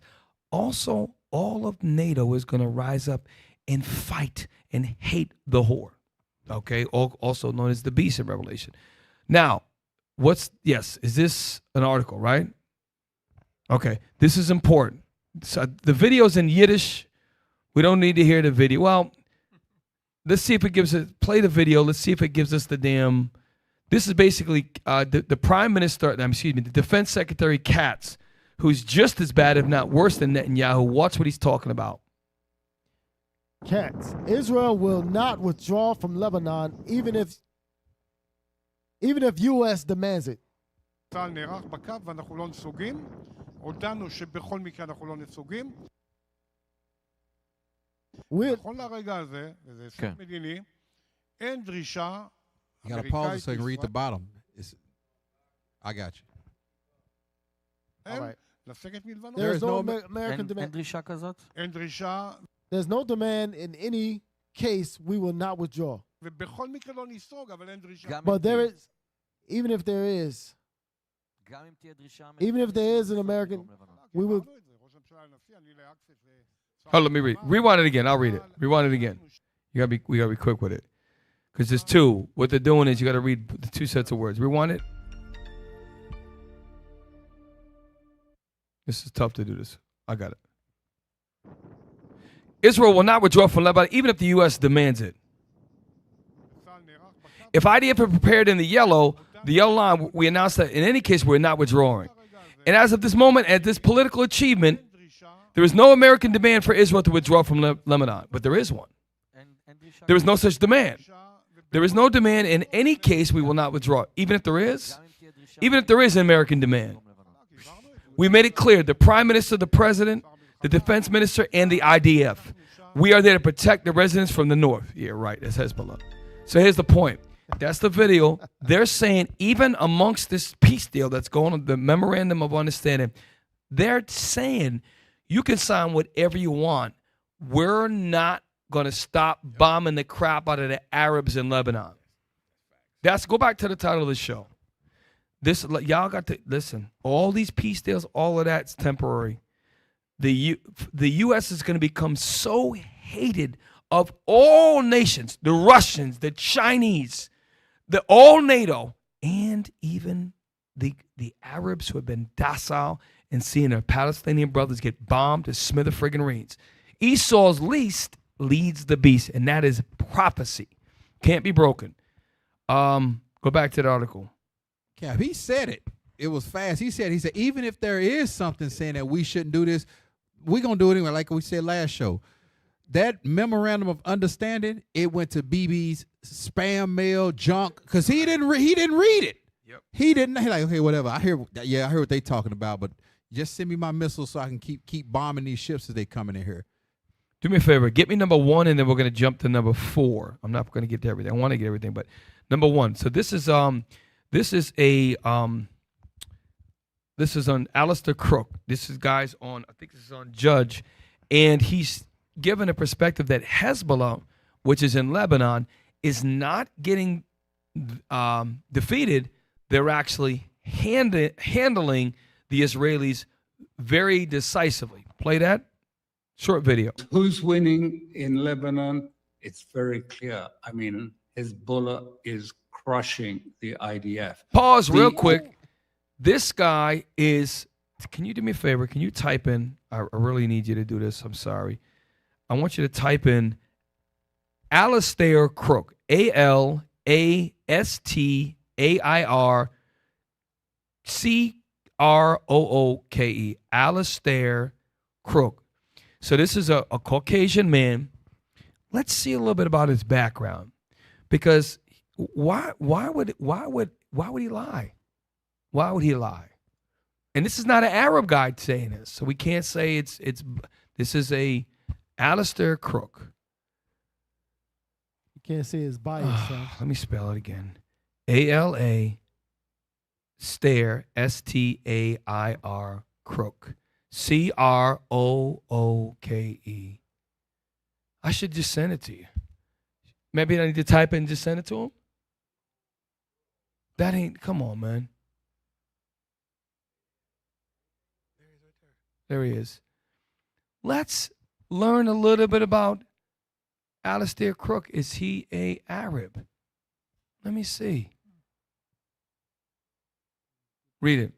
Also, all of NATO is going to rise up and fight and hate the whore, okay? Also known as the beast in Revelation. Now, is this an article, right? Okay, this is important. So the video's in Yiddish. We don't need to hear the video. Well, let's see if it gives us, play the video. Let's see if it gives us the damn, this is basically the Prime Minister, the Defense Secretary Katz, who's just as bad, if not worse than Netanyahu. Watch what he's talking about. Katz, Israel will not withdraw from Lebanon even if U.S. demands it. צה"ל נערך בקו ואנחנו לא נסוגים. הודענו שבכל מקרה אנחנו לא נסוגים. נכון לרגע הזה, וזה הישג מדיני, אין דרישה אמריקאית so you can read the bottom. I got you. אין לסגת מלבנון. There's no American demand. אין דרישה כזאת? אין דרישה. There's no demand in any case we will not withdraw. ובכל מקרה לא נסוג, אבל אין דרישה. But there is, even if there is an American, we will. Oh, let me read. Rewind it again. I'll read it. Rewind it again. We gotta be quick with it, because there's two. What they're doing is you gotta read the two sets of words. Rewind it. This is tough to do this. I got it. Israel will not withdraw from Lebanon, even if the U.S. demands it. If IDF are prepared in the yellow line, we announced that in any case we're not withdrawing. And as of this moment, at this political achievement, there is no American demand for Israel to withdraw from Lebanon, but there is one. There is no such demand. There is no demand in any case we will not withdraw, even if there is an American demand. We made it clear, the Prime Minister, the President, the Defense Minister, and the IDF. We are there to protect the residents from the north. Yeah, right, that's Hezbollah. So here's the point. That's the video. They're saying, even amongst this peace deal that's going on, the Memorandum of Understanding, they're saying you can sign whatever you want. We're not going to stop bombing the crap out of the Arabs in Lebanon. Go back to the title of the show. Y'all got to listen. All these peace deals, all of that's temporary. The U.S. is going to become so hated of all nations, the Russians, the Chinese, all NATO, and even the Arabs who have been docile and seeing their Palestinian brothers get bombed to smithereens. Esau's least leads the beast, and that is prophecy. Can't be broken. Go back to the article. Yeah, he said it. It was fast. He said, even if there is something saying that we shouldn't do this, we're going to do it anyway, like we said last show. That memorandum of understanding, it went to BB's spam mail, junk, because he didn't read it. Yep. He didn't. He like, okay, whatever. I heard what they talking about, but just send me my missiles so I can keep bombing these ships as they coming in here. Do me a favor. Get me number 1, and then we're going to jump to number 4. I'm not going to get to everything. I want to get everything, but number 1. So this is on Alistair Crook. This is guys on, I think this is on Judge, and he's given a perspective that Hezbollah, which is in Lebanon, is not getting defeated. They're actually handling the Israelis very decisively. Play that short video. Who's winning in Lebanon? It's very clear. I mean, Hezbollah is crushing the IDF. Pause real quick. This guy is, can you do me a favor? Can you type in, I really need you to do this. I'm sorry. I want you to type in Alistair Crook, ALASTAIRCROOKE, Alistair Crook. So this is a Caucasian man. Let's see a little bit about his background, because why would he lie? Why would he lie? And this is not an Arab guy saying this, so we can't say this is a Alistair Crook. You can't say his bias. Let me spell it again. ALA Stair STAIR Crook. CROOKE. I should just send it to you. Maybe I need to type in and just send it to him. That ain't, come on, man. There he is. Let's learn a little bit about Alistair Crook. Is he a Arab? Let me see. Read it.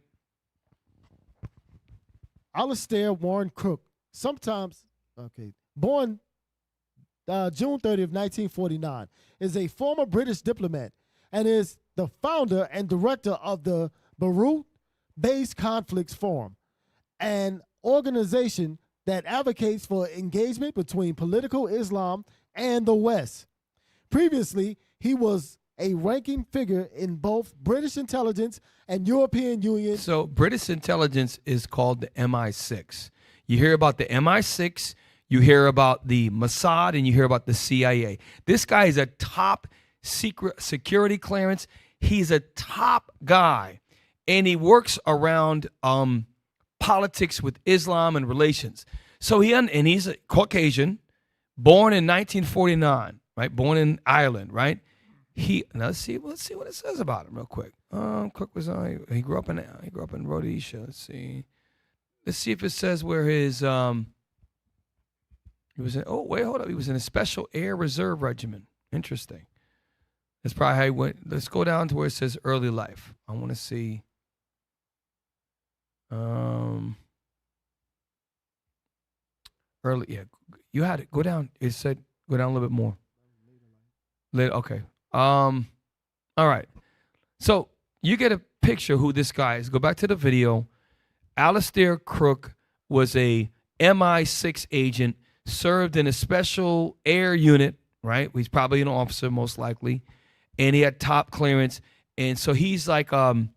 Alistair Warren Crook, born June 30th, 1949, is a former British diplomat and is the founder and director of the Beirut-based Conflicts Forum, an organization that advocates for engagement between political Islam and the West. Previously, he was a ranking figure in both British intelligence and European Union. So British intelligence is called the MI6. You hear about the MI6, you hear about the Mossad, and you hear about the CIA. This guy is a top secret security clearance. He's a top guy, and he works around politics with Islam and relations. So he's a Caucasian, born in 1949, right? Born in Ireland, right? Let's see what it says about him real quick. Cook was he grew up in Rhodesia. Let's see if it says where his he was in. Oh wait, hold up. He was in a Special Air Reserve Regiment. Interesting. That's probably how he went. Let's go down to where it says early life. I want to see. Early, yeah. You had it. Go down. It said go down a little bit more. Okay. All right. So you get a picture who this guy is. Go back to the video. Alistair Crook was a MI6 agent, served in a special air unit, right? He's probably an officer, most likely. And he had top clearance. And so he's like a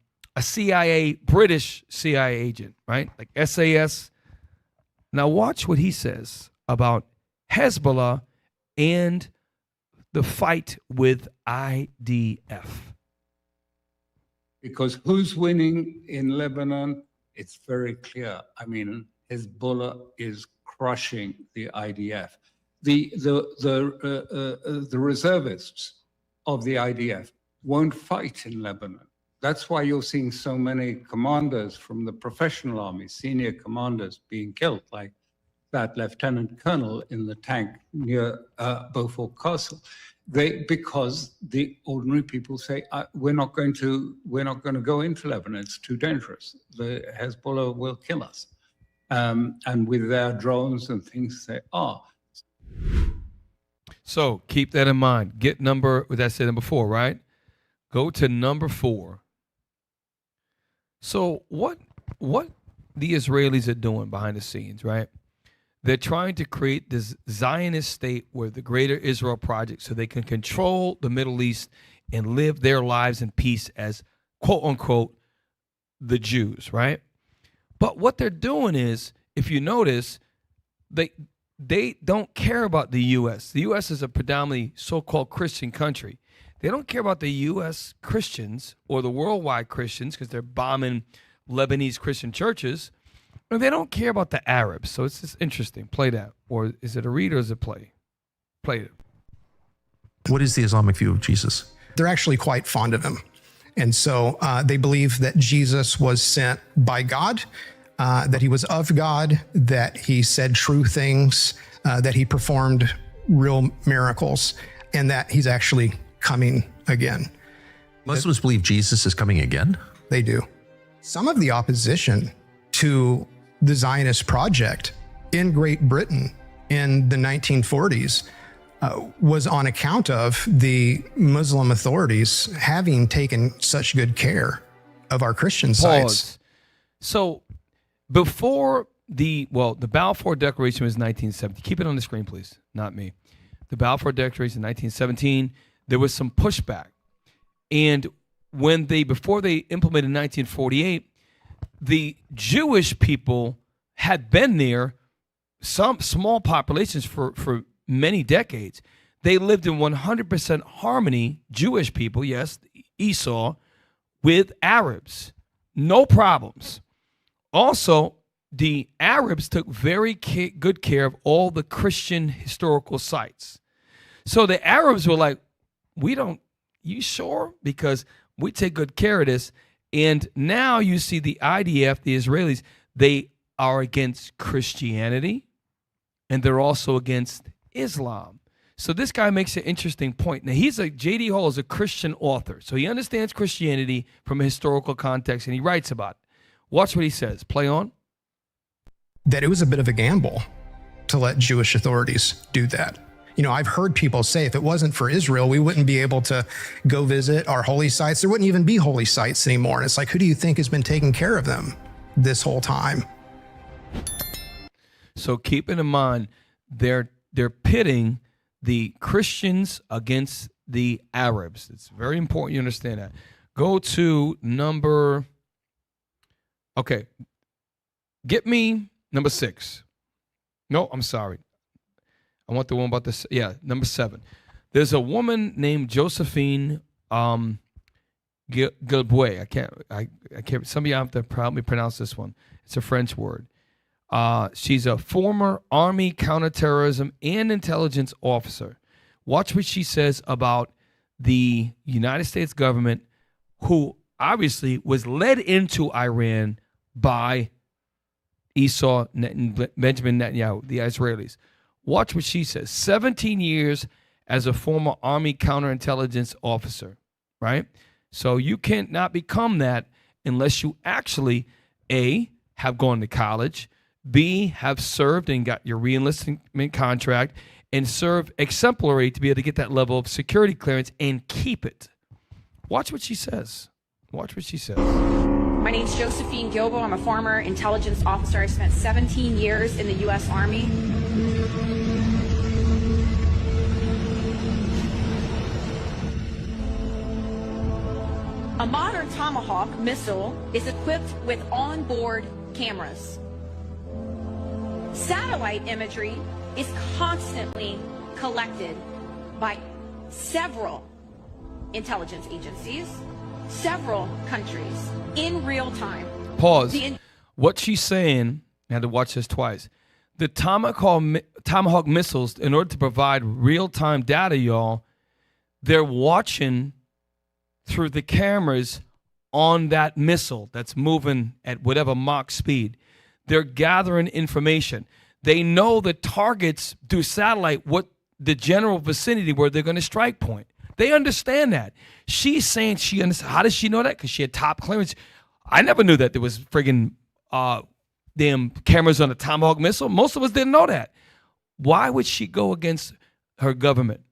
British CIA agent, right? Like SAS. Now watch what he says about Hezbollah and the fight with IDF. Because who's winning in Lebanon? It's very clear. I mean, Hezbollah is crushing the IDF. The reservists of the IDF won't fight in Lebanon. That's why you're seeing so many commanders from the professional army, senior commanders, being killed, like that lieutenant colonel in the tank near Beaufort Castle. Because the ordinary people say, we're not going to go into Lebanon. It's too dangerous. The Hezbollah will kill us. And with their drones and things, they are. So keep that in mind. Get number 4, right? Go to number 4. So what the Israelis are doing behind the scenes, right? They're trying to create this Zionist state where the Greater Israel Project, so they can control the Middle East and live their lives in peace as, quote unquote, the Jews, right? But what they're doing is, if you notice, they don't care about the U.S. The U.S. is a predominantly so-called Christian country. They don't care about the U.S. Christians or the worldwide Christians because they're bombing Lebanese Christian churches. And they don't care about the Arabs. So it's just interesting. Play that. Or is it a read or is it play? Play it. What is the Islamic view of Jesus? They're actually quite fond of him. And so they believe that Jesus was sent by God, that he was of God, that he said true things, that he performed real miracles, and that he's actually coming again. Muslims believe Jesus is coming again? They do. Some of the opposition to the Zionist project in Great Britain in the 1940s was on account of the Muslim authorities having taken such good care of our Christian sites. So before the Balfour Declaration was 1970. Keep it on the screen, please. Not me. The Balfour Declaration in 1917, there was some pushback. And before they implemented in 1948, the Jewish people had been there, some small populations for many decades. They lived in 100% harmony, Jewish people, yes, Esau, with Arabs. No problems. Also, the Arabs took very good care of all the Christian historical sites. So the Arabs were like, you sure? Because we take good care of this. And now you see the IDF, the Israelis, they are against Christianity and they're also against Islam. So this guy makes an interesting point. Now J.D. Hall is a Christian author, so he understands Christianity from a historical context and he writes about it. Watch what he says. Play on. That it was a bit of a gamble to let Jewish authorities do that. You know, I've heard people say if it wasn't for Israel, we wouldn't be able to go visit our holy sites. There wouldn't even be holy sites anymore. And it's like, who do you think has been taking care of them this whole time? So keeping in mind, they're pitting the Christians against the Arabs. It's very important you understand that. Go to get me number 6. No, I'm sorry. I want the one about this. Yeah, number 7. There's a woman named Josephine Gilboy. I can't. Some of you have to probably pronounce this one. It's a French word. She's a former Army counterterrorism and intelligence officer. Watch what she says about the United States government, who obviously was led into Iran by Benjamin Netanyahu, the Israelis. Watch what she says. 17 years as a former Army counterintelligence officer, right? So you can't not become that unless you actually, A, have gone to college, B, have served and got your reenlistment contract, and serve exemplary to be able to get that level of security clearance and keep it. Watch what she says. Watch what she says. My name's Josephine Gilbo. I'm a former intelligence officer. I spent 17 years in the U.S. Army. A modern Tomahawk missile is equipped with onboard cameras. Satellite imagery is constantly collected by several intelligence agencies, several countries, in real time. Pause. What she's saying, I had to watch this twice. The Tomahawk missiles, in order to provide real-time data, y'all, they're watching through the cameras on that missile that's moving at whatever Mach speed. They're gathering information. They know the targets through satellite, what the general vicinity where they're going to strike point. They understand that. She's saying she understands. How does she know that? Because she had top clearance. I never knew that there was friggin' damn cameras on a Tomahawk missile. Most of us didn't know that. Why would she go against her government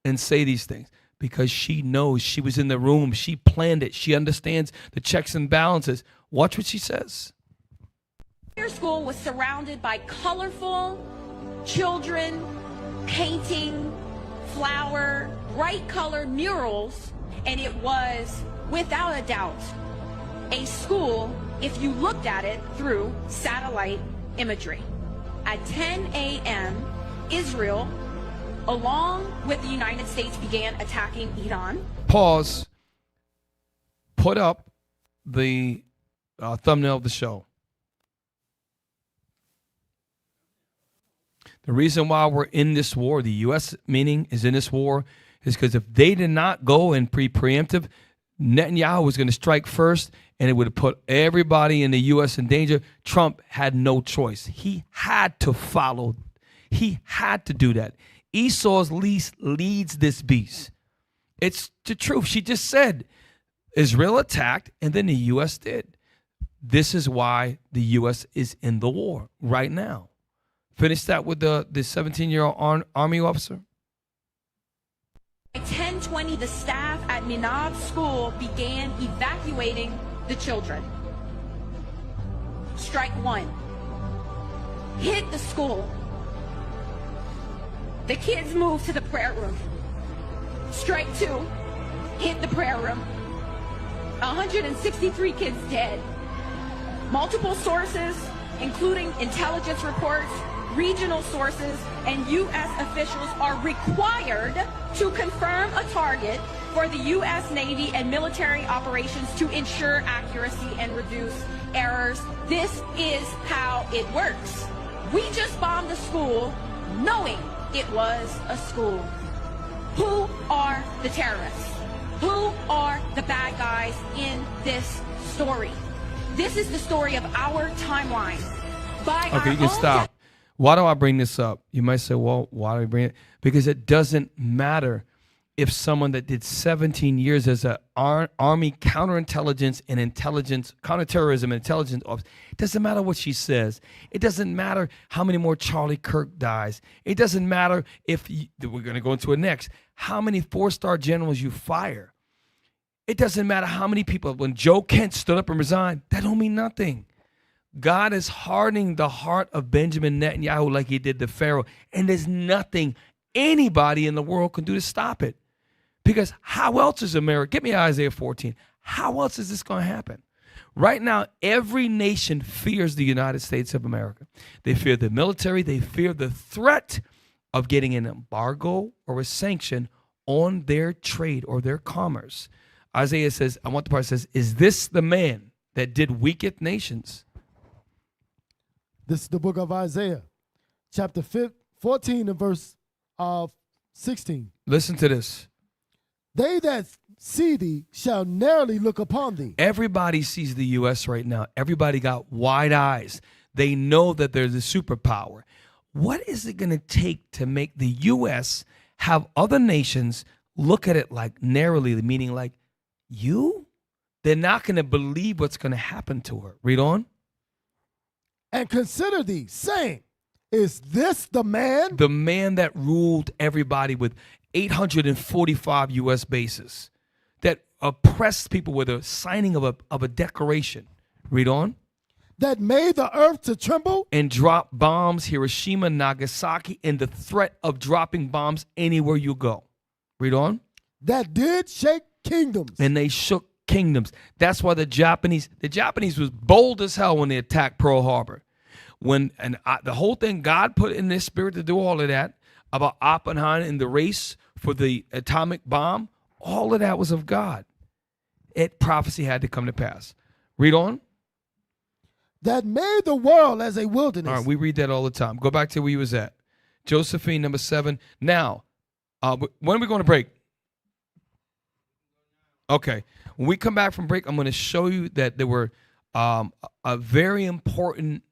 and say these things? Because she knows. She was in the room. She planned it. She understands the checks and balances. Watch what she says. Your school was surrounded by colorful children painting flower, bright colored murals, and it was, without a doubt, a school if you looked at it through satellite imagery. At 10 a.m., Israel, along with the United States, began attacking Iran. Pause. Put up the thumbnail of the show. The reason why we're in this war, the U.S. meaning is in this war, is because if they did not go and preemptive, Netanyahu was going to strike first, and it would have put everybody in the U.S. in danger. Trump had no choice. He had to follow. He had to do that. Esau'S leads this beast. It's the truth. She just said Israel attacked, and then the U.S. did. This is why the U.S. is in the war right now. Finish that with the 17-year-old Army officer. By 10:20, the staff at Minab School began evacuating the children. Strike one. Hit the school. The kids moved to the prayer room. Strike two. Hit the prayer room. 163 kids dead. Multiple sources, including intelligence reports, regional sources, and U.S. officials are required to confirm a target for the U.S. Navy and military operations to ensure accuracy and reduce errors. This is how it works. We just bombed a school knowing it was a school. Who are the terrorists? Who are the bad guys in this story? This is the story of our timeline. Okay, you can stop. Why do I bring this up? You might say, well, why do I bring it? Because it doesn't matter if someone that did 17 years as an Army counterintelligence and intelligence, counterterrorism and intelligence officer, it doesn't matter what she says. It doesn't matter how many more Charlie Kirk dies. It doesn't matter if, we're going to go into it next, how many 4-star generals you fire. It doesn't matter how many people, when Joe Kent stood up and resigned, that don't mean nothing. God is hardening the heart of Benjamin Netanyahu like he did the Pharaoh. And there's nothing anybody in the world can do to stop it. Because how else is America? Get me Isaiah 14. How else is this going to happen? Right now, every nation fears the United States of America. They fear the military. They fear the threat of getting an embargo or a sanction on their trade or their commerce. Isaiah says, I want the part that says, is this the man that did weaketh nations? This is the book of Isaiah, chapter 14 and verse 16. Listen to this. They that see thee shall narrowly look upon thee. Everybody sees the U.S. right now. Everybody got wide eyes. They know that there's a superpower. What is it going to take to make the U.S. have other nations look at it like narrowly, meaning like, you? They're not going to believe what's going to happen to her. Read on. And consider thee, saying, is this the man? The man that ruled everybody with 845 U.S. bases, that oppressed people with a signing of a declaration. Read on. That made the earth to tremble. And dropped bombs, Hiroshima, Nagasaki, and the threat of dropping bombs anywhere you go. Read on. That did shake kingdoms. And they shook kingdoms. That's why the Japanese was bold as hell when they attacked Pearl Harbor. The whole thing God put in their spirit to do all of that about Oppenheimer and the race for the atomic bomb, all of that was of God. Prophecy had to come to pass. Read on. That made the world as a wilderness. All right, we read that all the time. Go back to where you was at. Josephine, number 7. Now, when are we going to break? Okay. When we come back from break, I'm going to show you that there were a very important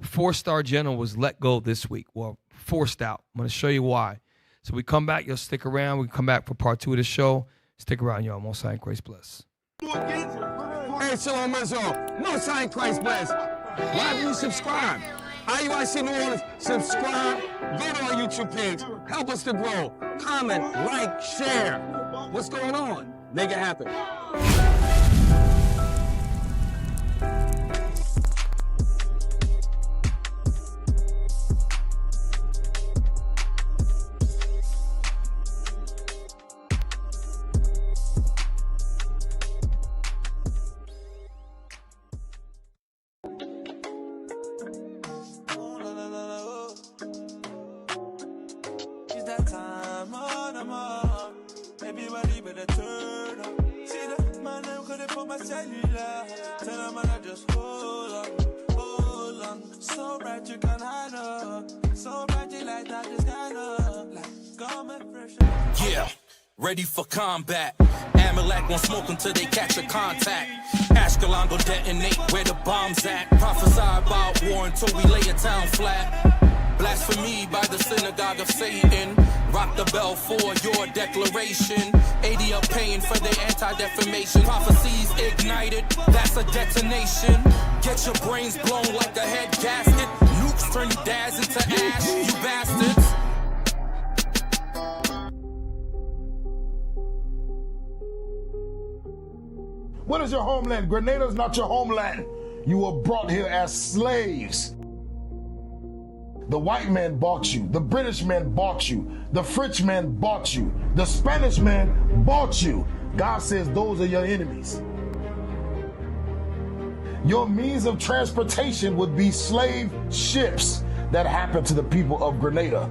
4-star general was let go this week. Well, forced out. I'm going to show you why. So we come back. You'll stick around. We come back for part 2 of the show. Stick around, y'all. Most High and Grace bless. Hey, Shalom Israel. Most High and Christ bless. Why do you subscribe? IUIC New Orleans, subscribe. Go to our YouTube page. Help us to grow. Comment, like, share. What's going on? Make it happen. Everybody better turn up. See that man, I'm gonna put my cellular. Tell them I just hold on. So bright you can hide up. So bright you like that, just kind of like garment fresh. Yeah, ready for combat. Amalek won't smoke until they catch a contact. Ashkelon go detonate where the bombs at. Prophesy about war until we lay a town flat. Blasphemy by the synagogue of Satan. Rock the bell for your declaration. 80 are paying for their anti-defamation. Prophecies ignited, that's a detonation. Get your brains blown like a head gasket. Nukes turn you dads into ash, you bastards. What is your homeland? Grenada is not your homeland. You were brought here as slaves. The white man bought you. The British man bought you. The French man bought you. The Spanish man bought you. God says those are your enemies. Your means of transportation would be slave ships. That happened to the people of Grenada.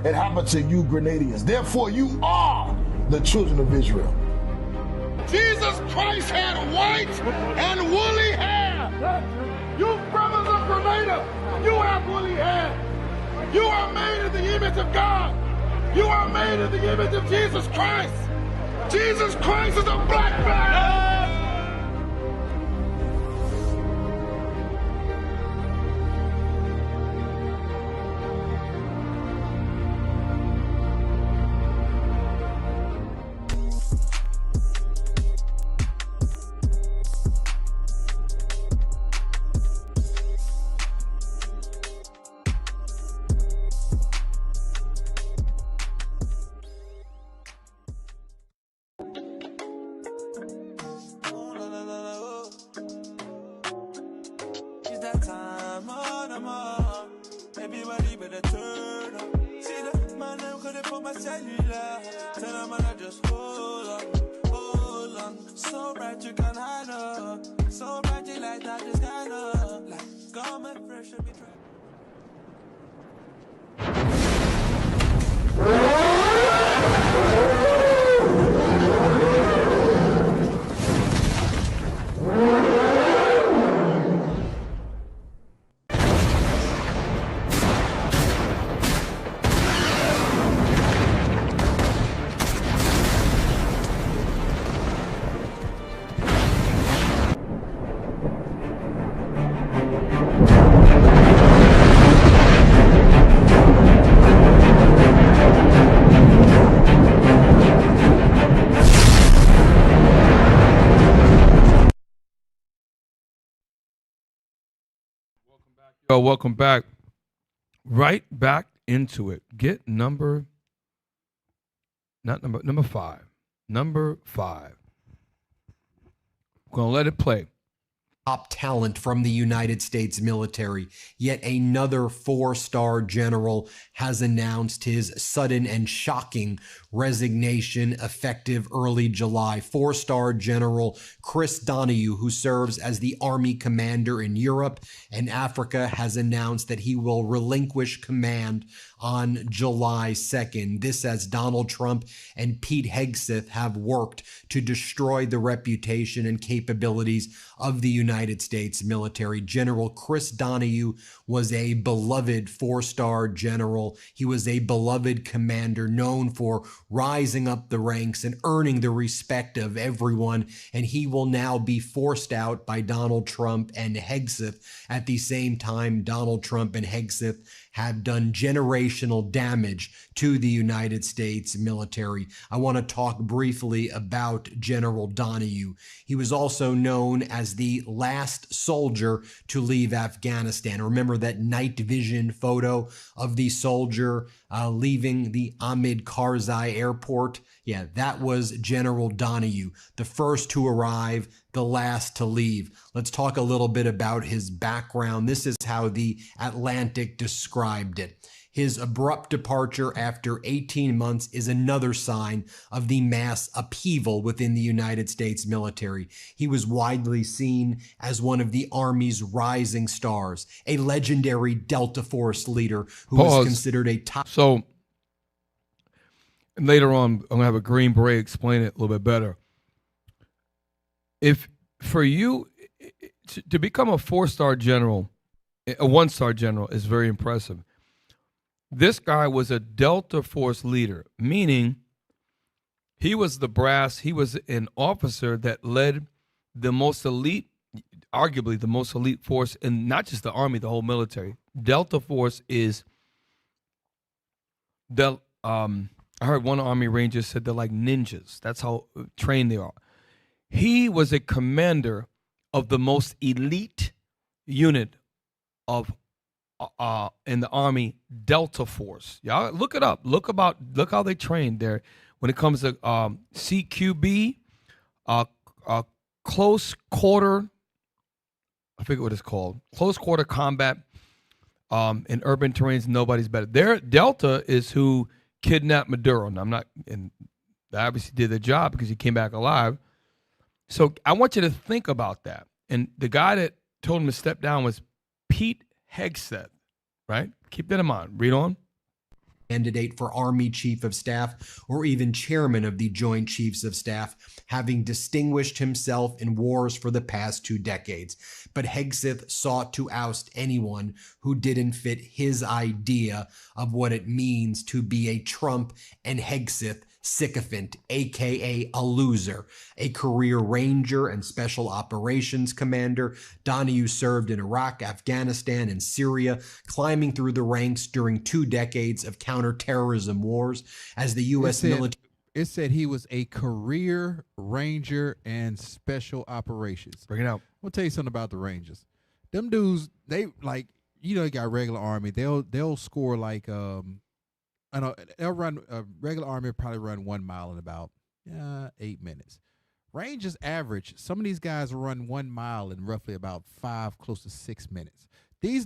It happened to you Grenadians. Therefore, you are the children of Israel. Jesus Christ had white and woolly hair. You brothers of Grenada, you have woolly hair. You are made in the image of God. You are made in the image of Jesus Christ. Jesus Christ is a black man. Everybody better turn up. See that man, I'm gonna put my cellular. Tell them I just hold on. So bright you can hide up. So bright you like that, just kind of like garment fresh and be dry. Yo, welcome back. Right back into it. Get number 5. Number 5. We're going to let it play. Top talent from the United States military. Yet another 4-star general has announced his sudden and shocking resignation effective early July. 4-star General Chris Donahue, who serves as the Army commander in Europe and Africa, has announced that he will relinquish command on July 2nd. This as Donald Trump and Pete Hegseth have worked to destroy the reputation and capabilities of the United States military. General Chris Donahue was a beloved 4-star general. He was a beloved commander known for rising up the ranks and earning the respect of everyone, and he will now be forced out by Donald Trump and Hegseth. At the same time, Donald Trump and Hegseth have done generational damage to the United States military. I want to talk briefly about General Donahue. He was also known as the last soldier to leave Afghanistan. Remember that night vision photo of the soldier leaving the Ahmed Karzai airport? Yeah, that was General Donahue, the first to arrive, the last to leave. Let's talk a little bit about his background. This is how the Atlantic described it. His abrupt departure after 18 months is another sign of the mass upheaval within the United States military. He was widely seen as one of the Army's rising stars, a legendary Delta Force leader who was considered a top. So later on, I'm going to have a Green Beret explain it a little bit better. If for you to become a 4-star general, a 1-star general is very impressive. This guy was a Delta Force leader, meaning he was the brass, he was an officer that led the most elite, arguably the most elite force in not just the Army, the whole military. Delta Force is I heard one Army Ranger said they're like ninjas. That's how trained they are. He was a commander of the most elite unit of in the Army, Delta Force. Y'all look it up. Look how they train there when it comes to CQB, close quarter. I forget what it's called. Close quarter combat in urban terrains. Nobody's better. Their Delta is who kidnapped Maduro. Now, and they obviously did their job because he came back alive. So I want you to think about that. And the guy that told him to step down was Pete Hegseth, right? Keep that in mind. Read on. Candidate for Army Chief of Staff or even Chairman of the Joint Chiefs of Staff, having distinguished himself in wars for the past 2 decades. But Hegseth sought to oust anyone who didn't fit his idea of what it means to be a Trump and Hegseth sycophant, aka a loser. A career ranger and special operations commander, Donahue served in Iraq, Afghanistan, and Syria, climbing through the ranks during 2 decades of counterterrorism wars as the U.S. military. It said he was a career ranger and special operations. Bring it out. I'll tell you something about the Rangers. Them dudes, they like, they got regular Army. They'll score like I know they'll run a regular Army will probably run 1 mile in about 8 minutes. Rangers average, some of these guys run 1 mile in roughly about 5, close to 6 minutes. These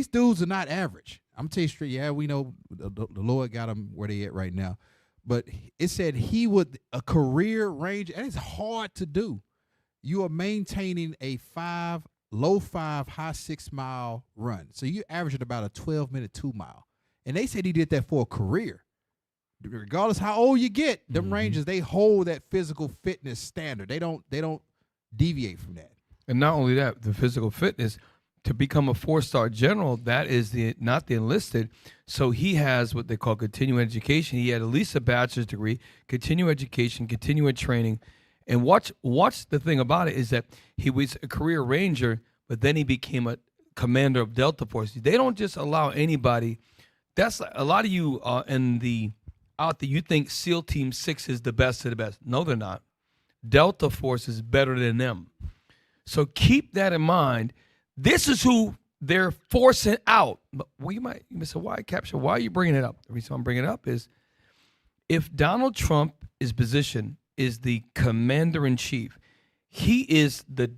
dudes are not average. I'm telling you straight. Yeah, we know the Lord got them where they at right now, but it said he would a career ranger, and it's hard to do. You are maintaining a low 5, high 6 mile run, so you average at about a 12-minute 2 mile. And they said he did that for a career. Regardless how old you get, them Rangers, they hold that physical fitness standard. They don't deviate from that. And not only that, the physical fitness, to become a 4-star general, that is not the enlisted. So he has what they call continuing education. He had at least a bachelor's degree, continuing education, continuing training. And watch the thing about it is that he was a career ranger, but then he became a commander of Delta Force. They don't just allow anybody. That's a lot of you out there. You think SEAL Team 6 is the best of the best. No, they're not. Delta Force is better than them. So keep that in mind. This is who they're forcing out. But you might say, why capture? Why are you bringing it up? The reason I'm bringing it up is if Donald Trump is positioned is the commander in chief, he is the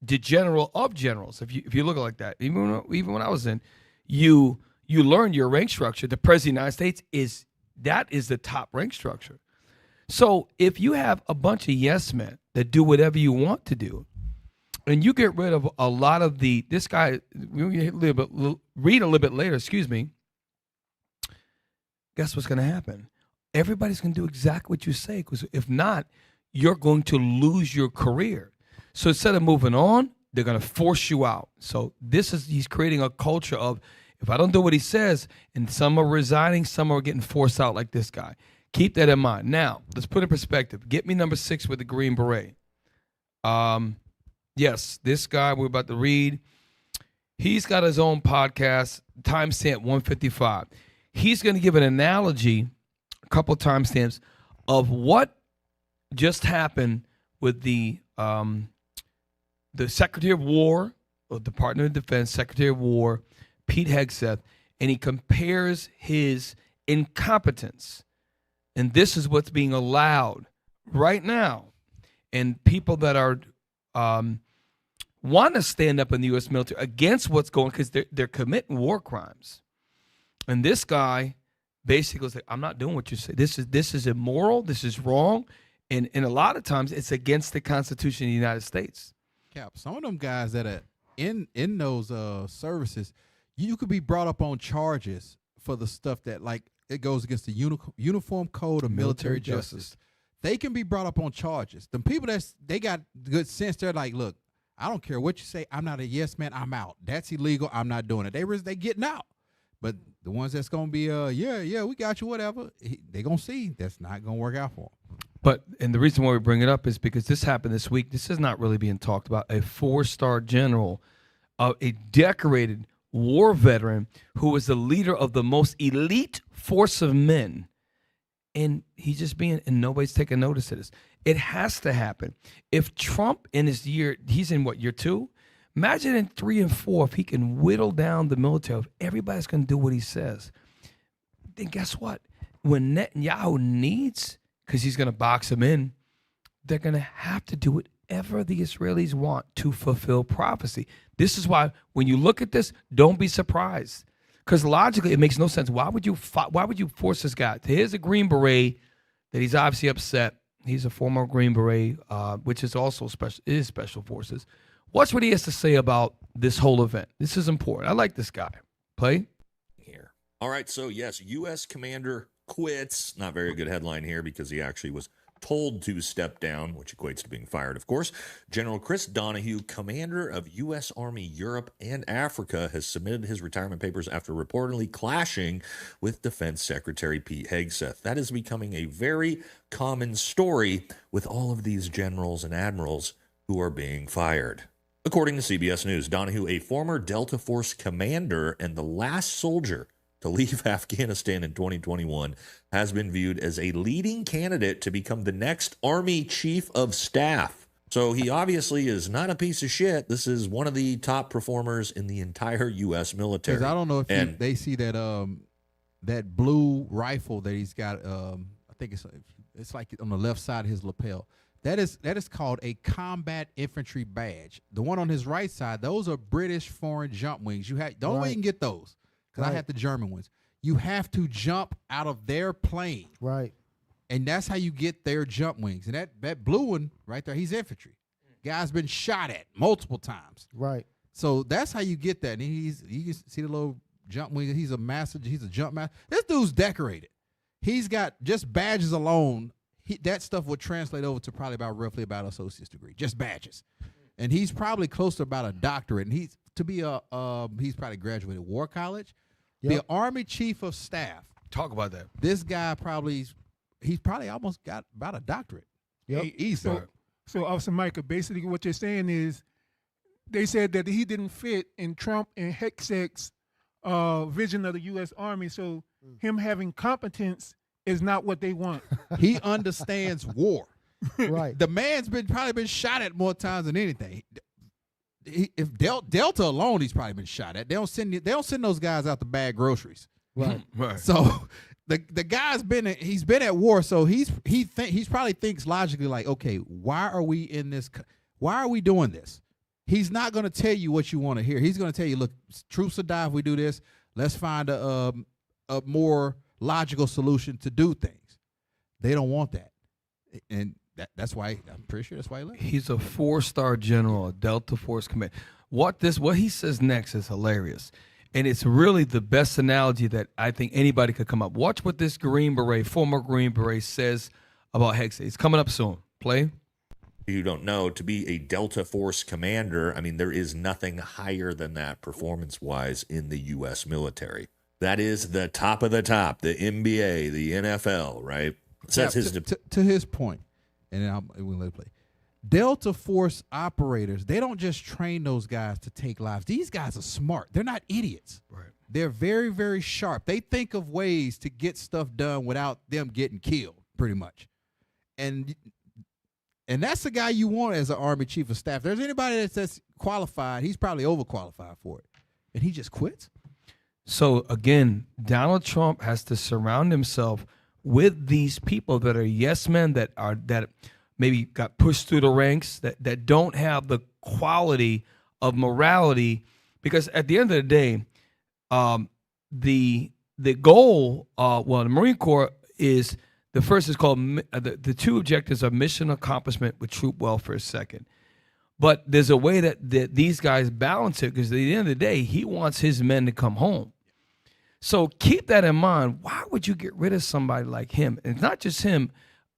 general of generals. If you look at it like that, even when I was in, you learn your rank structure. The President of the United States is the top rank structure. So if you have a bunch of yes men that do whatever you want to do, and you get rid of a lot of this guy, read a little bit later, guess what's going to happen? Everybody's going to do exactly what you say, because if not, you're going to lose your career. So instead of moving on, they're going to force you out. So he's creating a culture of, if I don't do what he says, and some are resigning, some are getting forced out like this guy. Keep that in mind. Now, let's put it in perspective. Get me number 6 with the Green Beret. Yes, this guy we're about to read, He's got his own podcast, timestamp 155. He's going to give an analogy, a couple timestamps, of what just happened with the Secretary of War, or Department of Defense, Secretary of War, Pete Hegseth, and he compares his incompetence. And this is what's being allowed right now. And people that are want to stand up in the U.S. military against what's going, because they're committing war crimes. And this guy basically was like, I'm not doing what you say. This is immoral. This is wrong. And a lot of times it's against the Constitution of the United States. Cap, some of them guys that are in those services, you could be brought up on charges for the stuff that, like, it goes against the Uniform Code of Military Justice. They can be brought up on charges. The people they got good sense, they're like, look, I don't care what you say. I'm not a yes man. I'm out. That's illegal. I'm not doing it. They getting out. But the ones that's going to be, yeah, we got you, whatever, they going to see that's not going to work out for them. But, and the reason why we bring it up is because this happened this week. This is not really being talked about. A 4-star general, a decorated war veteran who was the leader of the most elite force of men. And he's just and nobody's taking notice of this. It has to happen. If Trump in his he's in what, year 2? Imagine in 3 and 4, if he can whittle down the military, if everybody's going to do what he says, then guess what? When Netanyahu needs, because he's going to box him in, they're going to have to do whatever the Israelis want to fulfill prophecy. This is why when you look at this, don't be surprised. Because logically, it makes no sense. Why would you force this guy? Here's a Green Beret that he's obviously upset. He's a former Green Beret, which is also special forces. Watch what he has to say about this whole event. This is important. I like this guy. Play. Here. All right, so yes, U.S. commander quits. Not very good headline here because he actually was told to step down, which equates to being fired, of course. General Chris Donahue, commander of U.S. Army Europe and Africa, has submitted his retirement papers after reportedly clashing with Defense Secretary Pete Hegseth. That is becoming a very common story with all of these generals and admirals who are being fired. According to CBS News, Donahue, a former Delta Force commander and the last soldier to leave Afghanistan in 2021, has been viewed as a leading candidate to become the next Army Chief of Staff. So he obviously is not a piece of shit. This is one of the top performers in the entire U.S. military. I don't know if they see that that blue rifle that he's got. I think it's like on the left side of his lapel. That is called a combat infantry badge. The one on his right side, those are British foreign jump wings. The only way you can get those, because I had the German ones, you have to jump out of their plane. Right. And that's how you get their jump wings. And that blue one right there, he's infantry. Guy's been shot at multiple times. Right. So that's how you get that. And you can see the little jump wing. He's a master. He's a jump master. This dude's decorated. He's got just badges alone. That stuff would translate over to probably roughly about an associate's degree, just badges. And he's probably close to about a doctorate. And he's probably graduated War College. Yep. The Army Chief of Staff. Talk about that. This guy he's probably almost got about a doctorate. Yep. So Officer Micah, basically what you're saying is they said that he didn't fit in Trump and Hegseth's vision of the U.S. Army. So him having competence is not what they want. He understands war. Right. The man's probably been shot at more times than anything. If Delta alone, he's probably been shot at. They don't send those guys out to bag groceries. Right. Right. So the guy's been at war. So he probably thinks logically like, okay, why are we in this? Why are we doing this? He's not going to tell you what you want to hear. He's going to tell you, look, troops will die if we do this. Let's find a more logical solution to do things. They don't want that, and that's why I'm pretty sure that's why he left. He's a 4-star general, a Delta Force commander. What he says next is hilarious, and it's really the best analogy that I think anybody could come up. Watch what this former Green Beret, says about Hegseth. It's coming up soon. Play. You don't know, to be a Delta Force commander, I mean, there is nothing higher than that performance-wise in the U.S. military. That is the top of the top, the NBA, the NFL, right? To his point, and then we'll let it play. Delta Force operators, they don't just train those guys to take lives. These guys are smart. They're not idiots. Right. They're very, very sharp. They think of ways to get stuff done without them getting killed, pretty much. And that's the guy you want as an Army Chief of Staff. If there's anybody that's qualified, he's probably overqualified for it. And he just quits. So again, Donald Trump has to surround himself with these people that are yes men, that maybe got pushed through the ranks, that don't have the quality of morality. Because at the end of the day, the goal, the Marine Corps is, the first is called, the two objectives are mission accomplishment with troop welfare second. But there's a way that these guys balance it, because at the end of the day, he wants his men to come home. So keep that in mind. Why would you get rid of somebody like him? And it's not just him.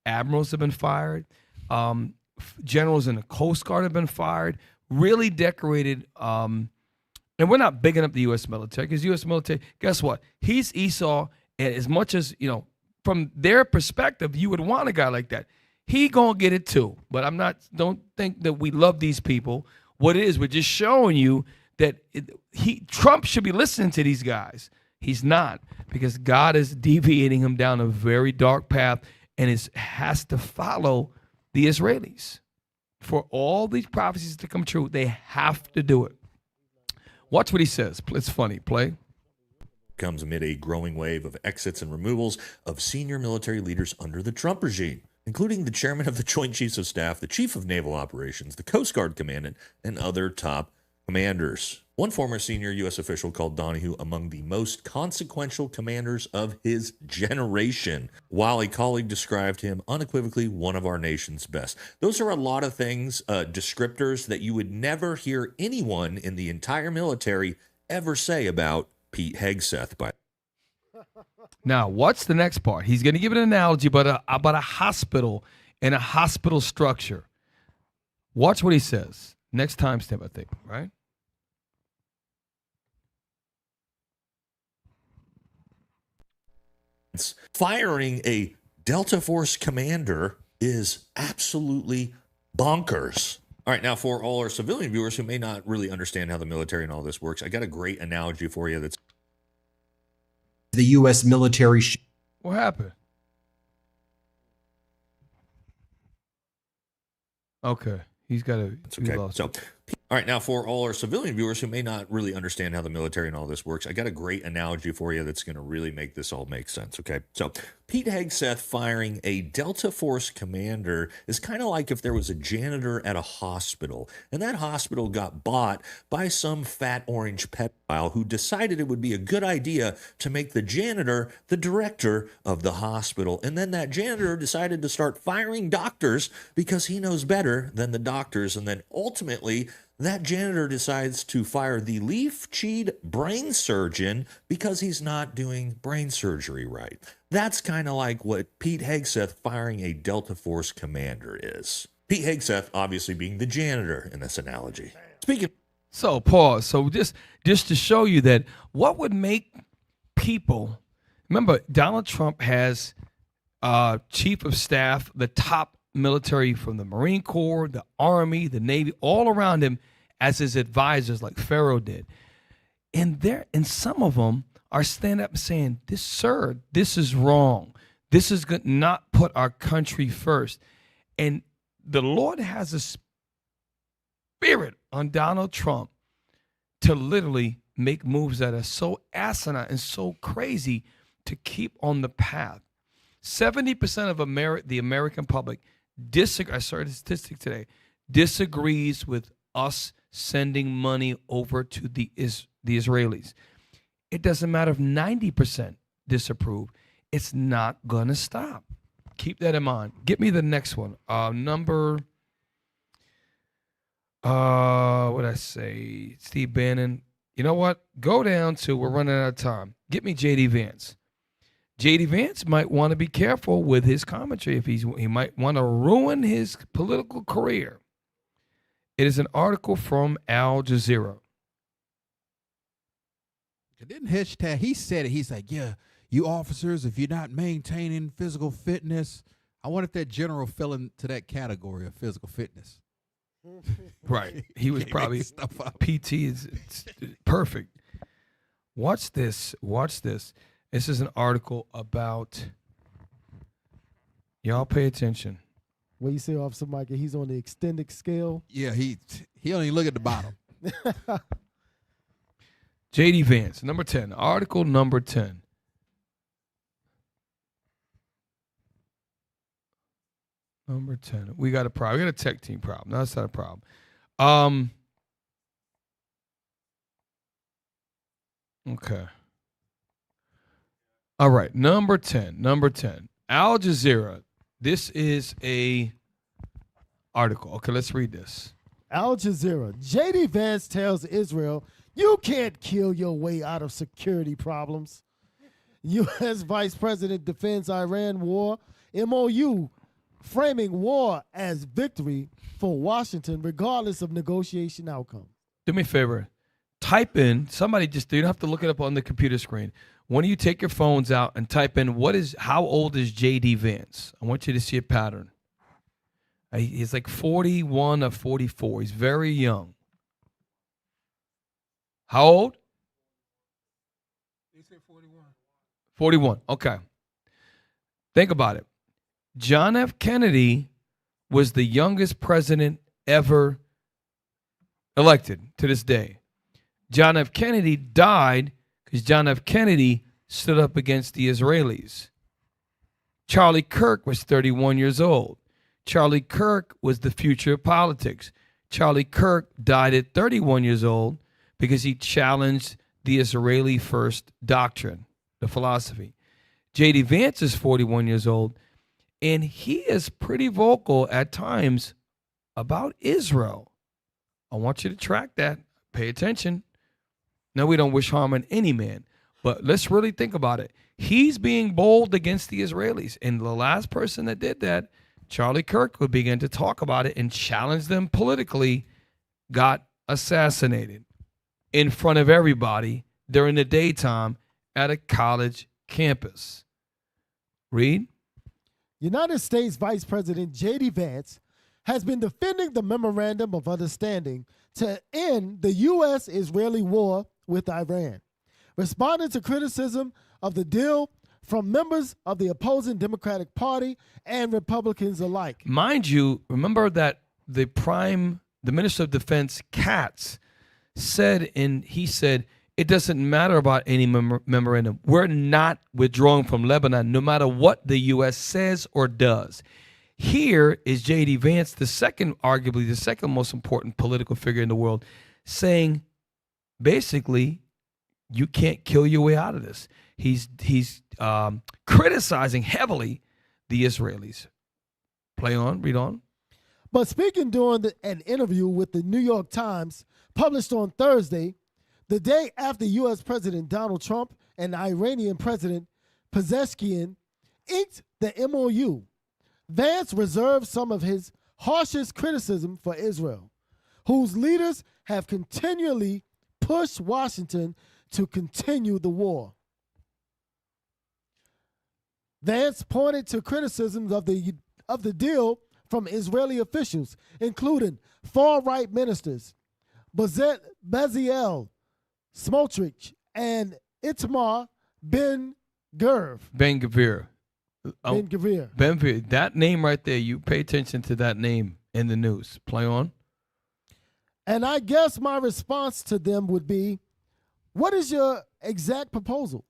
Admirals have been fired. Generals in the Coast Guard have been fired. Really decorated. And we're not bigging up the U.S. military, because U.S. military, guess what? He's Esau. And as much as, from their perspective, you would want a guy like that. He gonna get it too. But don't think that we love these people. What it is, we're just showing you that Trump should be listening to these guys. He's not, because God is deviating him down a very dark path, and has to follow the Israelis. For all these prophecies to come true, they have to do it. Watch what he says. It's funny. Play. Comes amid a growing wave of exits and removals of senior military leaders under the Trump regime, including the chairman of the Joint Chiefs of Staff, the chief of naval operations, the Coast Guard commandant, and other top commanders. One former senior U.S. official called Donahue among the most consequential commanders of his generation, while a colleague described him unequivocally one of our nation's best. Those are a lot of things, descriptors that you would never hear anyone in the entire military ever say about Pete Hegseth. Now, what's the next part? He's going to give an analogy about a hospital and a hospital structure. Watch what he says. Next timestamp, I think, right? Firing a Delta Force commander is absolutely bonkers. All right, now for all our civilian viewers who may not really understand how the military and all this works, I got a great analogy for you. That's the U.S. military. What happened? Okay, he's got to. It's okay. So, all right, now for all our civilian viewers who may not really understand how the military and all this works, I got a great analogy for you that's going to really make this all make sense, okay? So Pete Hegseth firing a Delta Force commander is kind of like if there was a janitor at a hospital, and that hospital got bought by some fat orange pedophile who decided it would be a good idea to make the janitor the director of the hospital. And then that janitor decided to start firing doctors because he knows better than the doctors. And then ultimately, that janitor decides to fire the leaf-cheed brain surgeon because he's not doing brain surgery right. That's kind of like what Pete Hegseth firing a Delta Force commander is. Pete Hegseth obviously being the janitor in this analogy. Speaking. So pause. So just to show you that what would make people, remember Donald Trump has chief of staff, the top military from the Marine Corps, the Army, the Navy, all around him as his advisors, like Pharaoh did. And some of them are standing up and saying, this is wrong. This is going to not put our country first. And the Lord has a spirit on Donald Trump to literally make moves that are so asinine and so crazy to keep on the path. 70% of the American public I saw a statistic today, disagrees with us sending money over to the Israelis. It doesn't matter if 90% disapprove. It's not going to stop. Keep that in mind. Get me the next one. Number, what I say? Steve Bannon. You know what? Go down to, we're running out of time. Get me J.D. Vance. J.D. Vance might want to be careful with his commentary if he might want to ruin his political career. It is an article from Al Jazeera. It didn't hashtag. He said it. He's like, yeah, you officers, if you're not maintaining physical fitness, I wonder if that general fell into that category of physical fitness. Right. He was Can't probably make stuff up. PT is perfect. Watch this. Watch this. This is an article about. Y'all pay attention. What you say, Officer Mike? He's on the extended scale. Yeah, he don't even look at the bottom. J.D. Vance, number 10. Article number 10. Number 10. We got a problem. We got a tech team problem. No, that's not a problem. Okay. All right. Number 10. Number 10. Al Jazeera. This is a article. Okay, let's read this. Al Jazeera. J.D. Vance tells Israel, you can't kill your way out of security problems. U.S. Vice President defends Iran war. MOU framing war as victory for Washington regardless of negotiation outcome. Do me a favor. Type in, somebody just, you don't have to look it up on the computer screen. When you take your phones out and type in, how old is J.D. Vance? I want you to see a pattern. He's like 41 or 44. He's very young. How old? They said 41. 41. Okay. Think about it. John F. Kennedy was the youngest president ever elected to this day. John F. Kennedy died because John F. Kennedy stood up against the Israelis. Charlie Kirk was 31 years old. Charlie Kirk was the future of politics. Charlie Kirk died at 31 years old because he challenged the Israeli first doctrine, the philosophy. J.D. Vance is 41 years old, and he is pretty vocal at times about Israel. I want you to track that. Pay attention. No, we don't wish harm on any man, but let's really think about it. He's being bold against the Israelis, and the last person that did that, Charlie Kirk, would begin to talk about it and challenge them politically, got assassinated in front of everybody during the daytime at a college campus. Read. United States Vice President J.D. Vance has been defending the Memorandum of Understanding to end the U.S.-Israeli war with Iran, responding to criticism of the deal from members of the opposing Democratic Party and Republicans alike. Mind you, remember that the Minister of Defense, Katz, said, it doesn't matter about any memorandum. We're not withdrawing from Lebanon, no matter what the U.S. says or does. Here is J.D. Vance, arguably the second most important political figure in the world, saying, basically, you can't kill your way out of this. He's criticizing heavily the Israelis. Play on, read on. But speaking during an interview with the New York Times, published on Thursday, the day after U.S. President Donald Trump and Iranian President Pezeshkian inked the MOU, Vance reserved some of his harshest criticism for Israel, whose leaders have continually pushed Washington to continue the war. Vance pointed to criticisms of the deal from Israeli officials, including far-right ministers Bezalel Smotrich and Itamar Ben-Gvir. Ben-Gvir. Ben-Gvir. That name right there, you pay attention to that name in the news. Play on. And I guess my response to them would be, what is your exact proposal?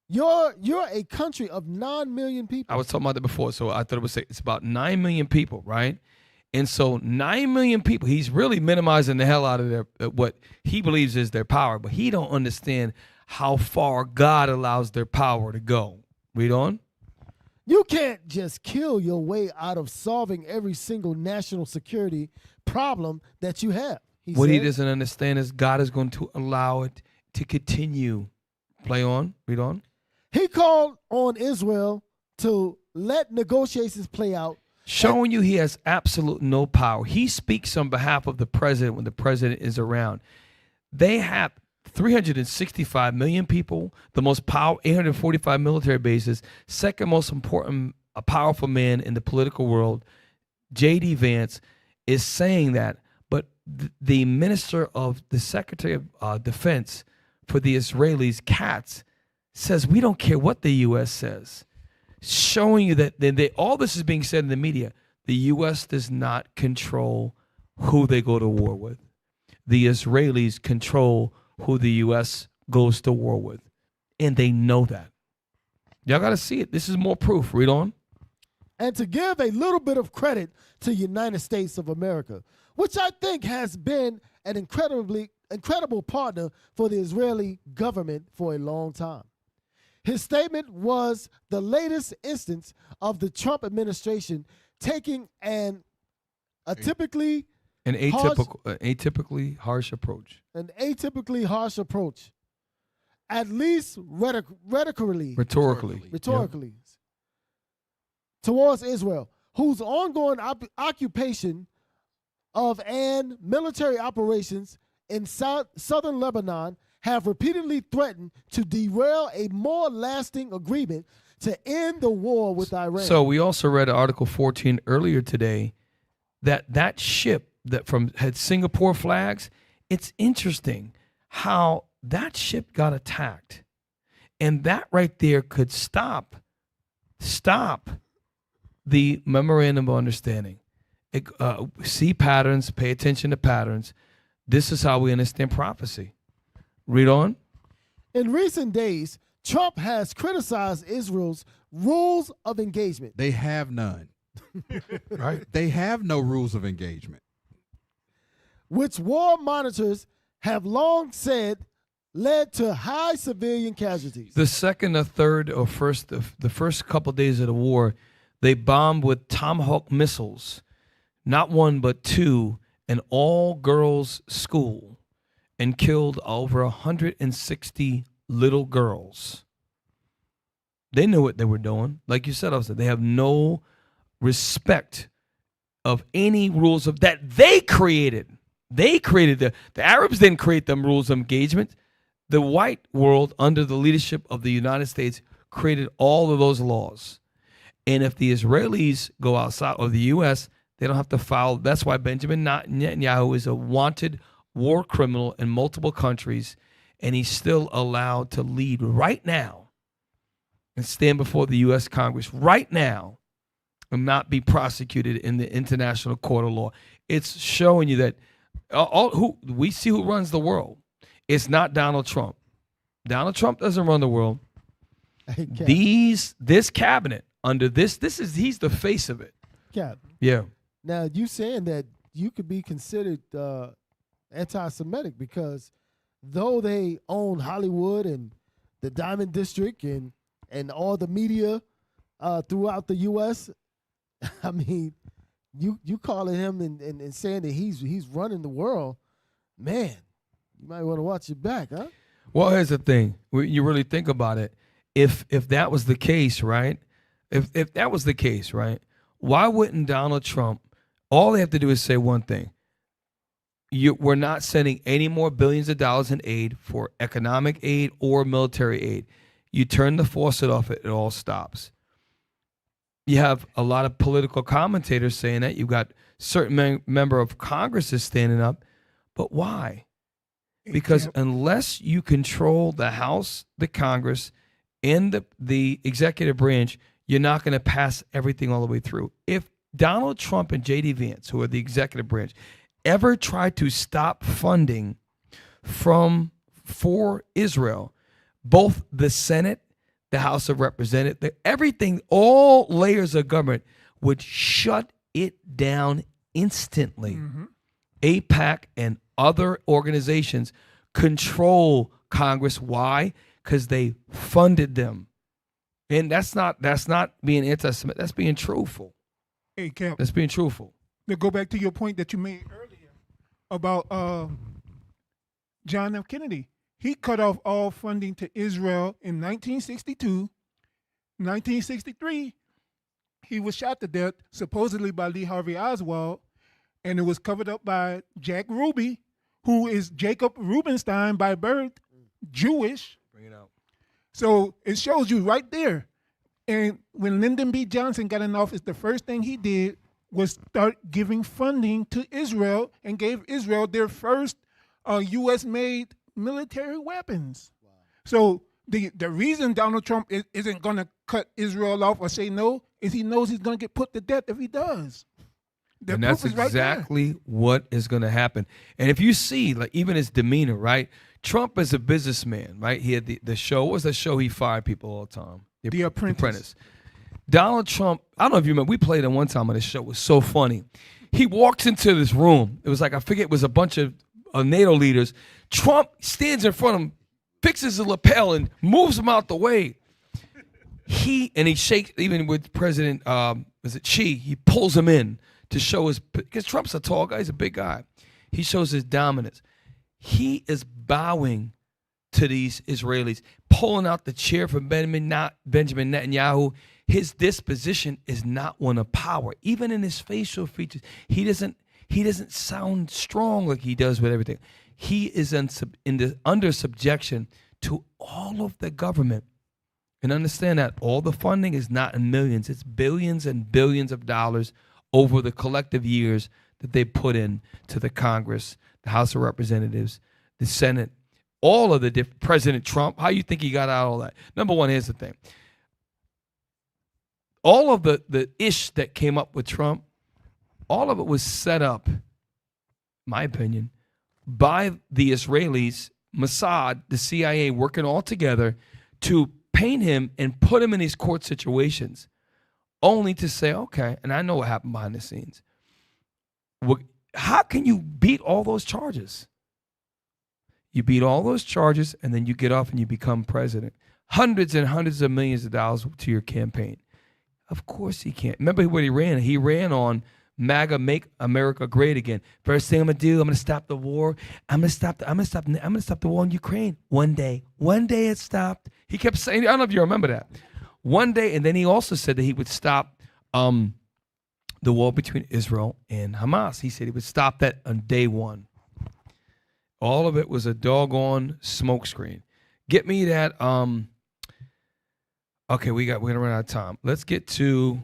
You're a country of 9 million people. I was talking about that before, so I thought it would say it's about 9 million people, right? And so 9 million people, he's really minimizing the hell out of what he believes is their power, but he don't understand how far God allows their power to go. Read on. You can't just kill your way out of solving every single national security problem that you have. What he doesn't understand is God is going to allow it to continue. Play on. Read on. He called on Israel to let negotiations play out. Showing you he has absolute no power. He speaks on behalf of the president when the president is around. They have 365 million people, the most powerful, 845 military bases, second most important a powerful man in the political world, J.D. Vance, is saying that. But the minister of the Secretary of Defense for the Israelis, Katz, says we don't care what the U.S. says, showing you that all this is being said in the media. The U.S. does not control who they go to war with. The Israelis control who the U.S. goes to war with. And they know that. Y'all got to see it. This is more proof. Read on. And to give a little bit of credit to United States of America, which I think has been an incredible partner for the Israeli government for a long time. His statement was the latest instance of the Trump administration taking an atypically harsh approach. An atypically harsh approach, at least rhetorically, Yep. towards Israel, whose ongoing occupation of and military operations in southern Lebanon have repeatedly threatened to derail a more lasting agreement to end the war with Iran. So we also read Article 14 earlier today that ship that had Singapore flags. It's interesting how that ship got attacked, and that right there could stop the memorandum of understanding. See patterns, pay attention to patterns. This is how we understand prophecy. Read on. In recent days, Trump has criticized Israel's rules of engagement. They have none. Right? They have no rules of engagement, which war monitors have long said led to high civilian casualties. The second or third or the first couple days of the war, they bombed with Tomahawk missiles, not one but two, an all-girls school, and killed over 160 little girls. They knew what they were doing. Like you said, they have no respect of any rules of that they created. They created the Arabs didn't create them rules of engagement. The white world, under the leadership of the United States, created all of those laws. And if the Israelis go outside of the U.S., they don't have to follow. That's why Benjamin Netanyahu is a wanted war criminal in multiple countries, and he's still allowed to lead right now and stand before the U.S. Congress right now and not be prosecuted in the International Court of Law. It's showing you that we see who runs the world. It's not Donald Trump. Donald Trump doesn't run the world. This cabinet under he's the face of it. Cap. Yeah. Now you saying that you could be considered anti-Semitic because though they own Hollywood and the Diamond District and all the media throughout the U.S., I mean, you calling him and saying that he's running the world, man, you might want to watch your back, huh? Well, here's the thing. When you really think about it, if that was the case, right? If that was the case, right? Why wouldn't Donald Trump? All they have to do is say one thing. We're not sending any more billions of dollars in aid for economic aid or military aid. You turn the faucet off, it all stops. You have a lot of political commentators saying that. You've got certain member of Congress is standing up. But why? Because unless you control the House, the Congress, and the executive branch, you're not going to pass everything all the way through. If Donald Trump and J.D. Vance, who are the executive branch, ever try to stop funding for Israel, both the Senate, the House of Representatives, everything, all layers of government would shut it down instantly. Mm-hmm. AIPAC and other organizations control Congress. Why? Because they funded them. And that's not being anti-Semitic. That's being truthful. Hey, Cap. That's being truthful. To go back to your point that you made earlier about John F. Kennedy. He cut off all funding to Israel in 1962. 1963, he was shot to death, supposedly by Lee Harvey Oswald, and it was covered up by Jack Ruby, who is Jacob Rubenstein by birth, Jewish. Bring it out. So it shows you right there. And when Lyndon B. Johnson got in office, the first thing he did was start giving funding to Israel and gave Israel their first U.S.-made military weapons. Wow. So the reason Donald Trump isn't going to cut Israel off or say no is he knows he's going to get put to death if he does. And that's exactly what is going to happen. And if you see, like, even his demeanor, right? Trump is a businessman, right? He had the show. What was the show he fired people all the time? The Apprentice. Donald Trump, I don't know if you remember, we played it one time on this show. It was so funny. He walks into this room. It was like, I forget, it was a bunch of NATO leaders. Trump stands in front of him, fixes the lapel, and moves him out the way. He shakes, even with President, Xi, he pulls him in to show his, because Trump's a tall guy, he's a big guy. He shows his dominance. He is bowing to these Israelis, pulling out the chair for Benjamin Netanyahu. His disposition is not one of power. Even in his facial features, he doesn't sound strong like he does with everything. He is under subjection to all of the government. And understand that all the funding is not in millions. It's billions and billions of dollars over the collective years that they put in to the Congress, the House of Representatives, the Senate, all of the President Trump. How you think he got out of all that? Number one, here's the thing. All of the ish that came up with Trump, all of it was set up, in my opinion, by the Israelis, Mossad, the CIA, working all together to paint him and put him in these court situations, only to say, okay, and I know what happened behind the scenes. How can you beat all those charges? You beat all those charges, and then you get off and you become president. Hundreds and hundreds of millions of dollars to your campaign. Of course he can't. Remember what he ran? He ran on MAGA, make America great again. First thing I'm gonna do, I'm gonna stop the war. I'm gonna stop the war in Ukraine. One day it stopped. He kept saying, I don't know if you remember that. One day, and then he also said that he would stop the war between Israel and Hamas. He said he would stop that on day one. All of it was a doggone smokescreen. Get me that. Okay, we're gonna run out of time. Let's get to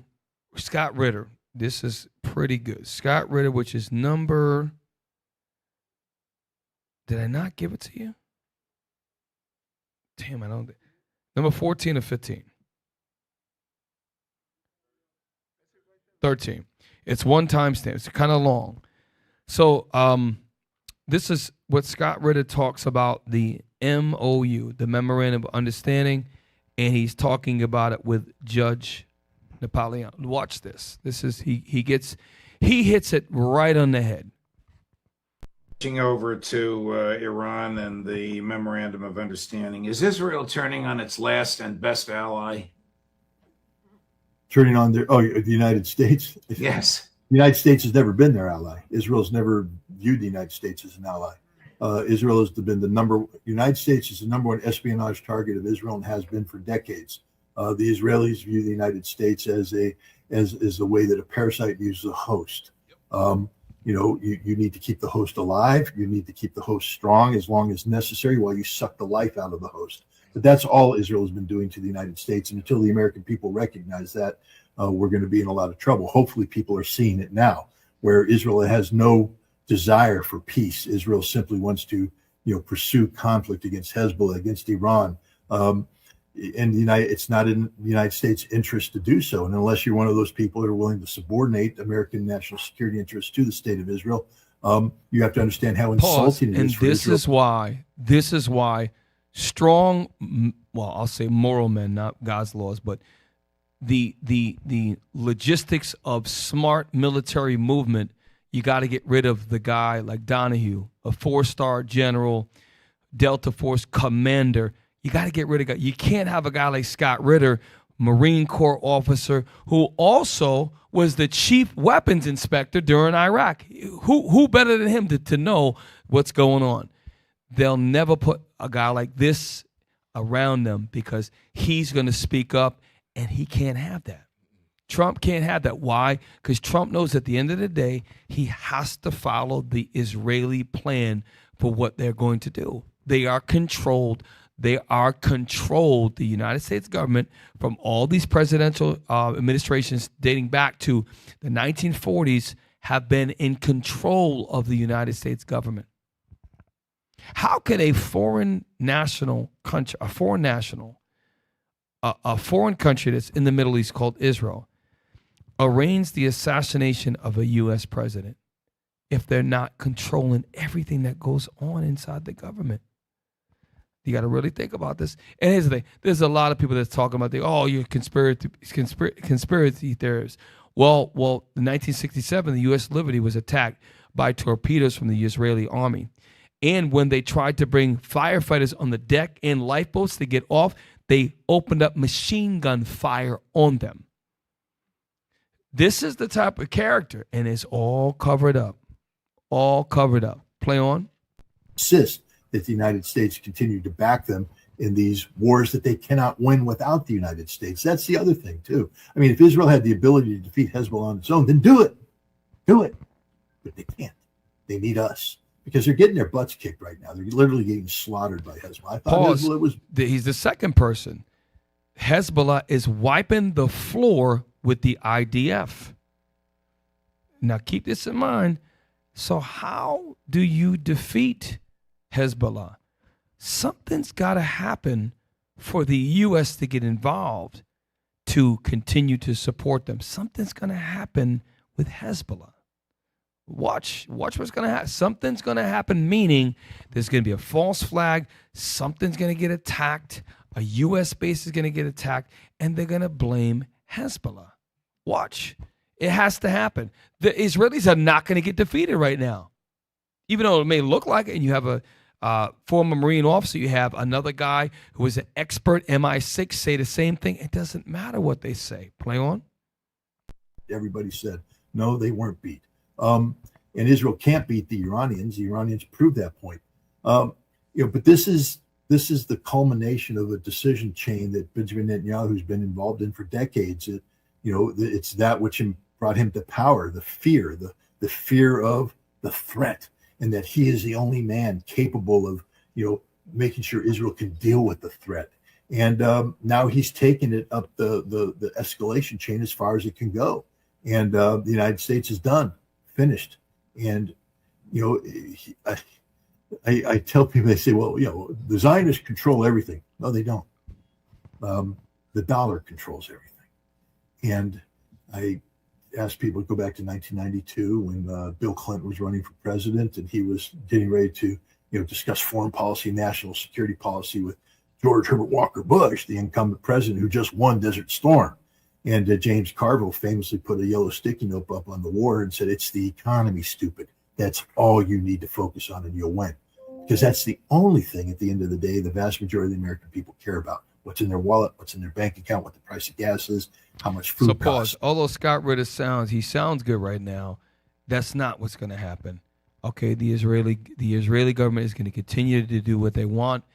Scott Ritter. This is pretty good. Scott Ritter, which is number. Did I not give it to you? Damn, I don't. Number 14 or 15. 13. It's one timestamp. It's kind of long. So this is what Scott Ritter talks about, the MOU, the Memorandum of Understanding, and he's talking about it with Judge Napoleon. Watch this. This is he hits it right on the head. Over to Iran and the Memorandum of Understanding. Is Israel turning on its last and best ally? Turning on the United States? Yes. The United States has never been their ally. Israel's never viewed the United States as an ally. Israel has been United States is the number one espionage target of Israel and has been for decades. The Israelis view the United States as a way that a parasite views a host. You need to keep the host alive. You need to keep the host strong as long as necessary while you suck the life out of the host. But that's all Israel has been doing to the United States. And until the American people recognize that, we're going to be in a lot of trouble. Hopefully people are seeing it now, where Israel has no desire for peace. Israel simply wants to, pursue conflict against Hezbollah, against Iran. It's not in the United States' interest to do so. And unless you're one of those people that are willing to subordinate American national security interests to the state of Israel, you have to understand how insulting it is for Israel. This is why strong, well, I'll say moral men, not God's laws, but the logistics of smart military movement, you got to get rid of the guy like Donahue, a 4-star general, Delta Force commander. You got to get rid of guys. You can't have a guy like Scott Ritter, Marine Corps officer, who also was the chief weapons inspector during Iraq. Who better than him to know what's going on? They'll never put a guy like this around them because he's going to speak up, and he can't have that. Trump can't have that. Why? Because Trump knows at the end of the day, he has to follow the Israeli plan for what they're going to do. They are controlled. They are controlled, the United States government, from all these presidential administrations dating back to the 1940s, have been in control of the United States government. How can a foreign national country, a foreign country that's in the Middle East called Israel, arrange the assassination of a U.S. president if they're not controlling everything that goes on inside the government? You got to really think about this. And here's the thing. There's a lot of people that's talking about, you're conspiracy theorists. Well, in 1967, the U.S. Liberty was attacked by torpedoes from the Israeli army. And when they tried to bring firefighters on the deck and lifeboats to get off, they opened up machine gun fire on them. This is the type of character, and it's all covered up. All covered up. Play on. Insist that the United States continue to back them in these wars that they cannot win without the United States. That's the other thing, too. I mean, if Israel had the ability to defeat Hezbollah on its own, then do it. Do it. But they can't. They need us because they're getting their butts kicked right now. They're literally getting slaughtered by Hezbollah. I thought Hezbollah was... He's the second person. Hezbollah is wiping the floor with the IDF. Now, keep this in mind. So how do you defeat Hezbollah? Something's got to happen for the U.S. to get involved to continue to support them. Something's going to happen with Hezbollah. Watch what's going to happen. Something's going to happen, meaning there's going to be a false flag. Something's going to get attacked. A U.S. base is going to get attacked, and they're going to blame Hezbollah. Watch. It has to happen. The Israelis are not going to get defeated right now. Even though it may look like it, and you have a former Marine officer, you have another guy who is an expert MI6 say the same thing. It doesn't matter what they say. Play on. Everybody said, no, they weren't beat. And Israel can't beat the Iranians. The Iranians proved that point. But this is the culmination of a decision chain that Benjamin Netanyahu's been involved in for decades. It's that which brought him to power, the fear of the threat, and that he is the only man capable of, making sure Israel can deal with the threat. And now he's taken it up the escalation chain as far as it can go. And the United States is done, finished. And, I tell people, they say, well, the Zionists control everything. No, they don't. The dollar controls everything. And I asked people to go back to 1992 when Bill Clinton was running for president, and he was getting ready to, discuss foreign policy, national security policy with George Herbert Walker Bush, the incumbent president who just won Desert Storm. And James Carville famously put a yellow sticky note up on the war and said, "It's the economy, stupid. That's all you need to focus on, and you'll win." Because that's the only thing at the end of the day the vast majority of the American people care about. What's in their wallet, what's in their bank account, what the price of gas is, how much food costs. Although Scott Ritter sounds good right now, that's not what's going to happen. Okay, the Israeli government is going to continue to do what they want.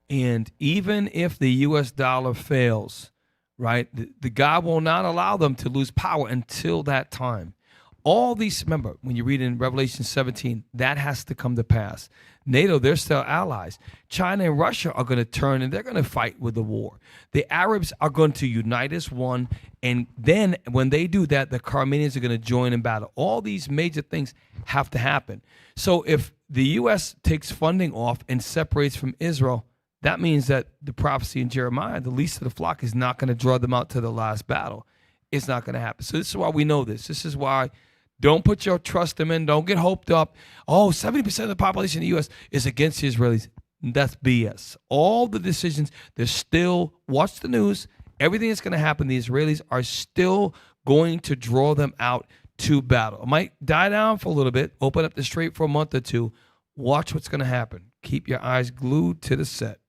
And even if the U.S. dollar fails, right, the God will not allow them to lose power until that time. All these, remember, when you read in Revelation 17, that has to come to pass. NATO, they're still allies. China and Russia are going to turn and they're going to fight with the war. The Arabs are going to unite as one. And then when they do that, the Armenians are going to join in battle. All these major things have to happen. So if the U.S. takes funding off and separates from Israel, that means that the prophecy in Jeremiah, the least of the flock, is not going to draw them out to the last battle. It's not going to happen. So this is why we know this. This is why don't put your trust in them. Don't get hoped up. 70% of the population in the U.S. is against the Israelis. That's BS. All the decisions, they're still, watch the news. Everything that's going to happen, the Israelis are still going to draw them out to battle. It might die down for a little bit, open up the strait for a month or two. Watch what's going to happen. Keep your eyes glued to the set.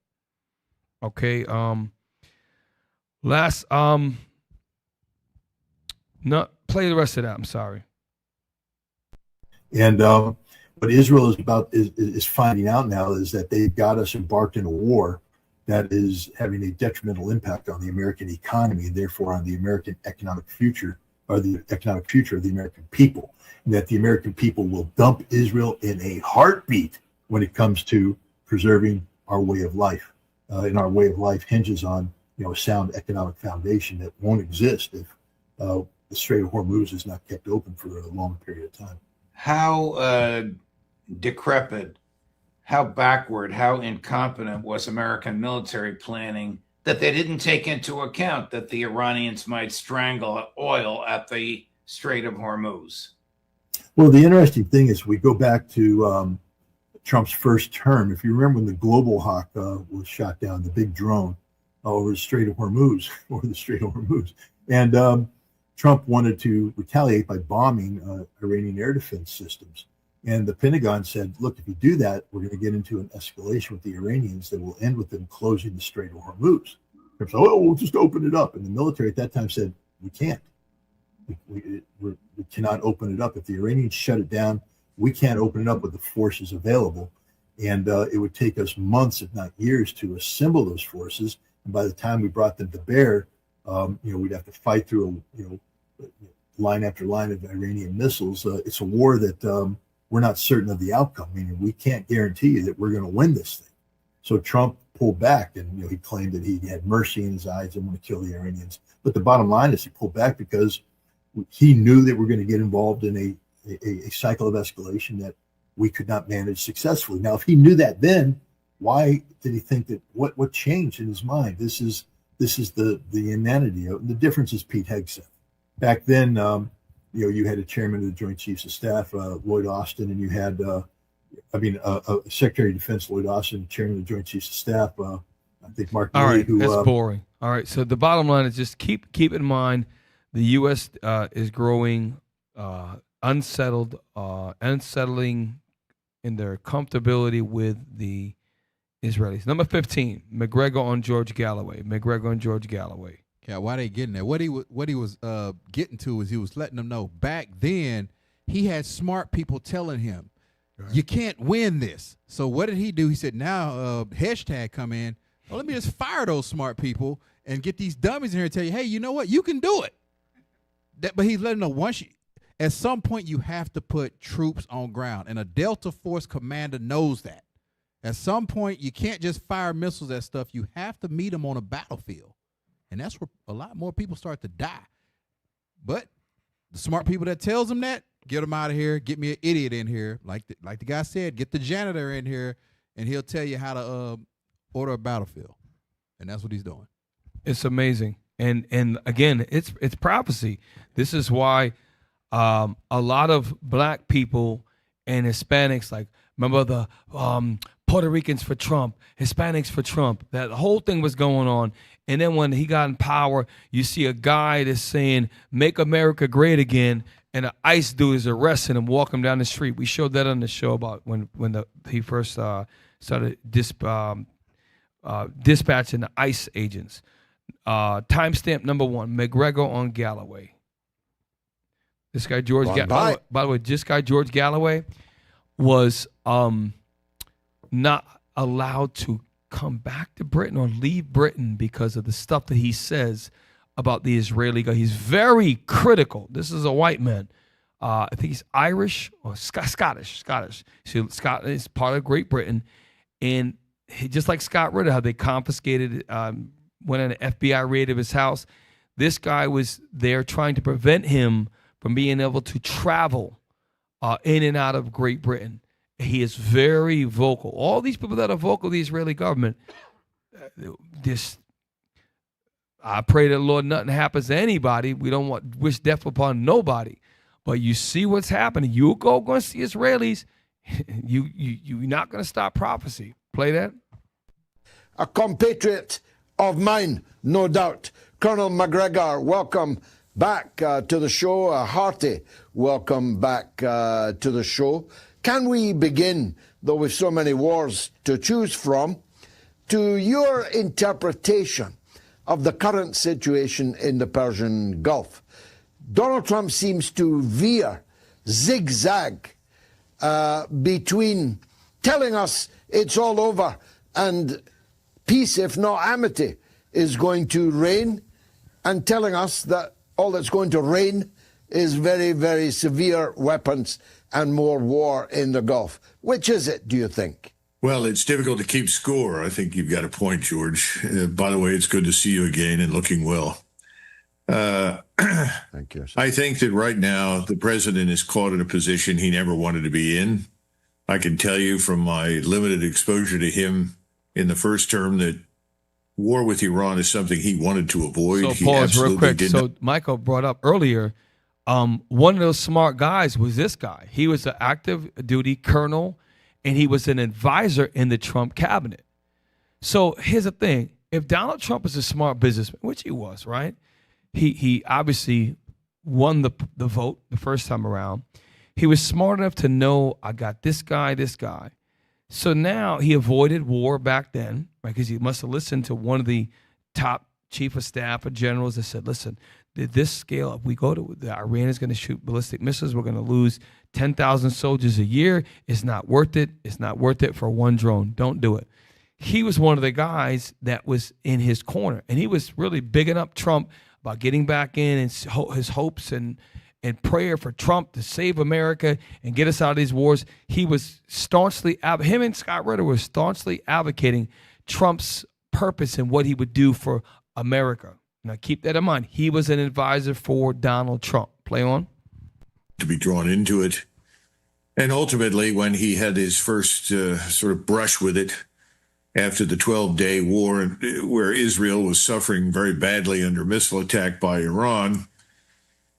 Okay. No, play the rest of that. I'm sorry. And what Israel is finding out now is that they've got us embarked in a war that is having a detrimental impact on the American economy and therefore on the American economic future, or the economic future of the American people, and that the American people will dump Israel in a heartbeat when it comes to preserving our way of life. in our way of life hinges on, a sound economic foundation that won't exist if the Strait of Hormuz is not kept open for a long period of time. How decrepit, how backward, how incompetent was American military planning that they didn't take into account that the Iranians might strangle oil at the Strait of Hormuz? Well, the interesting thing is we go back to Trump's first term. If you remember when the Global Hawk was shot down, the big drone over the Strait of Hormuz, and Trump wanted to retaliate by bombing Iranian air defense systems. And the Pentagon said, look, if you do that, we're going to get into an escalation with the Iranians that will end with them closing the Strait of Hormuz. Trump said, oh, we'll just open it up. And the military at that time said, we can't. We cannot open it up. If the Iranians shut it down, we can't open it up with the forces available. And it would take us months, if not years, to assemble those forces. And by the time we brought them to bear, we'd have to fight through, line after line of Iranian missiles. It's a war that we're not certain of the outcome, meaning we can't guarantee you that we're going to win this thing. So Trump pulled back, and he claimed that he had mercy in his eyes and want to kill the Iranians. But the bottom line is he pulled back because he knew that we're going to get involved in a cycle of escalation that we could not manage successfully. Now, if he knew that then, why did he think that what changed in his mind? This is the inanity of the difference is Pete Hegseth. Back then, you had a chairman of the Joint Chiefs of Staff, Lloyd Austin, and you had, Secretary of Defense Lloyd Austin, chairman of the Joint Chiefs of Staff. I think Mark. All right, who, that's boring. All right, so the bottom line is just keep in mind the U.S. Is growing unsettling in their comfortability with the Israelis. Number 15, McGregor on George Galloway. Yeah, why they getting there? What he was getting to is he was letting them know back then he had smart people telling him, you can't win this. So what did he do? He said, now hashtag come in. Well, let me just fire those smart people and get these dummies in here and tell you, hey, you know what? You can do it. But he's letting them know at some point you have to put troops on ground, and a Delta Force commander knows that. At some point you can't just fire missiles at stuff. You have to meet them on a battlefield. And that's where a lot more people start to die. But the smart people that tells them that, get them out of here. Get me an idiot in here. Like the guy said, get the janitor in here, and he'll tell you how to order a battlefield. And that's what he's doing. It's amazing. And again, it's prophecy. This is why a lot of black people and Hispanics, like, remember the Puerto Ricans for Trump, Hispanics for Trump, that whole thing was going on. And then when he got in power, you see a guy that's saying, make America great again, and an ICE dude is arresting him, walking him down the street. We showed that on the show about when he first started dispatching the ICE agents. Timestamp number 1, McGregor on Galloway. This guy, George Galloway, by the way, George Galloway was not allowed to come back to Britain or leave Britain because of the stuff that he says about the Israeli guy. He's very critical. This is a white man. I think he's Irish or Scottish. So Scotland is part of Great Britain. And he, just like Scott Ritter, how they confiscated, went on an FBI raid of his house. This guy was there trying to prevent him from being able to travel in and out of Great Britain. He is very vocal. All these people that are vocal, the Israeli government, I pray to the Lord nothing happens to anybody. We don't wish death upon nobody. But you see what's happening. You go and see Israelis. You're not going to stop prophecy. Play that. A compatriot of mine, no doubt. Colonel McGregor, welcome back to the show. A hearty welcome back to the show. Can we begin, though with so many wars to choose from, to your interpretation of the current situation in the Persian Gulf? Donald Trump seems to zigzag between telling us it's all over and peace, if not amity, is going to reign, and telling us that all that's going to reign is very, very severe weapons and more war in the Gulf. Which is it, do you think? Well, it's difficult to keep score. I think you've got a point, George. By the way, it's good to see you again and looking well. Thank you. I think that right now the president is caught in a position he never wanted to be in. I can tell you from my limited exposure to him in the first term that war with Iran is something he wanted to avoid. So He pause real absolutely quick. did So not. Michael brought up earlier, one of those smart guys was this guy. He was an active duty colonel, and he was an advisor in the Trump cabinet. So here's the thing. If Donald Trump is a smart businessman, which he was, right? He obviously won the vote the first time around. He was smart enough to know, I got this guy. So now he avoided war back then, right? Because he must have listened to one of the top chief of staff or generals that said, listen, this scale, if we go to Iran is going to shoot ballistic missiles, we're going to lose 10,000 soldiers a year. It's not worth it. It's not worth it for one drone. Don't do it. He was one of the guys that was in his corner, and he was really bigging up Trump about getting back in and his hopes and prayer for Trump to save America and get us out of these wars. He was staunchly, him and Scott Ritter were staunchly advocating Trump's purpose and what he would do for America. Now, keep that in mind. He was an advisor for Donald Trump. Play on. To be drawn into it. And ultimately, when he had his first sort of brush with it after the 12-day war, where Israel was suffering very badly under missile attack by Iran,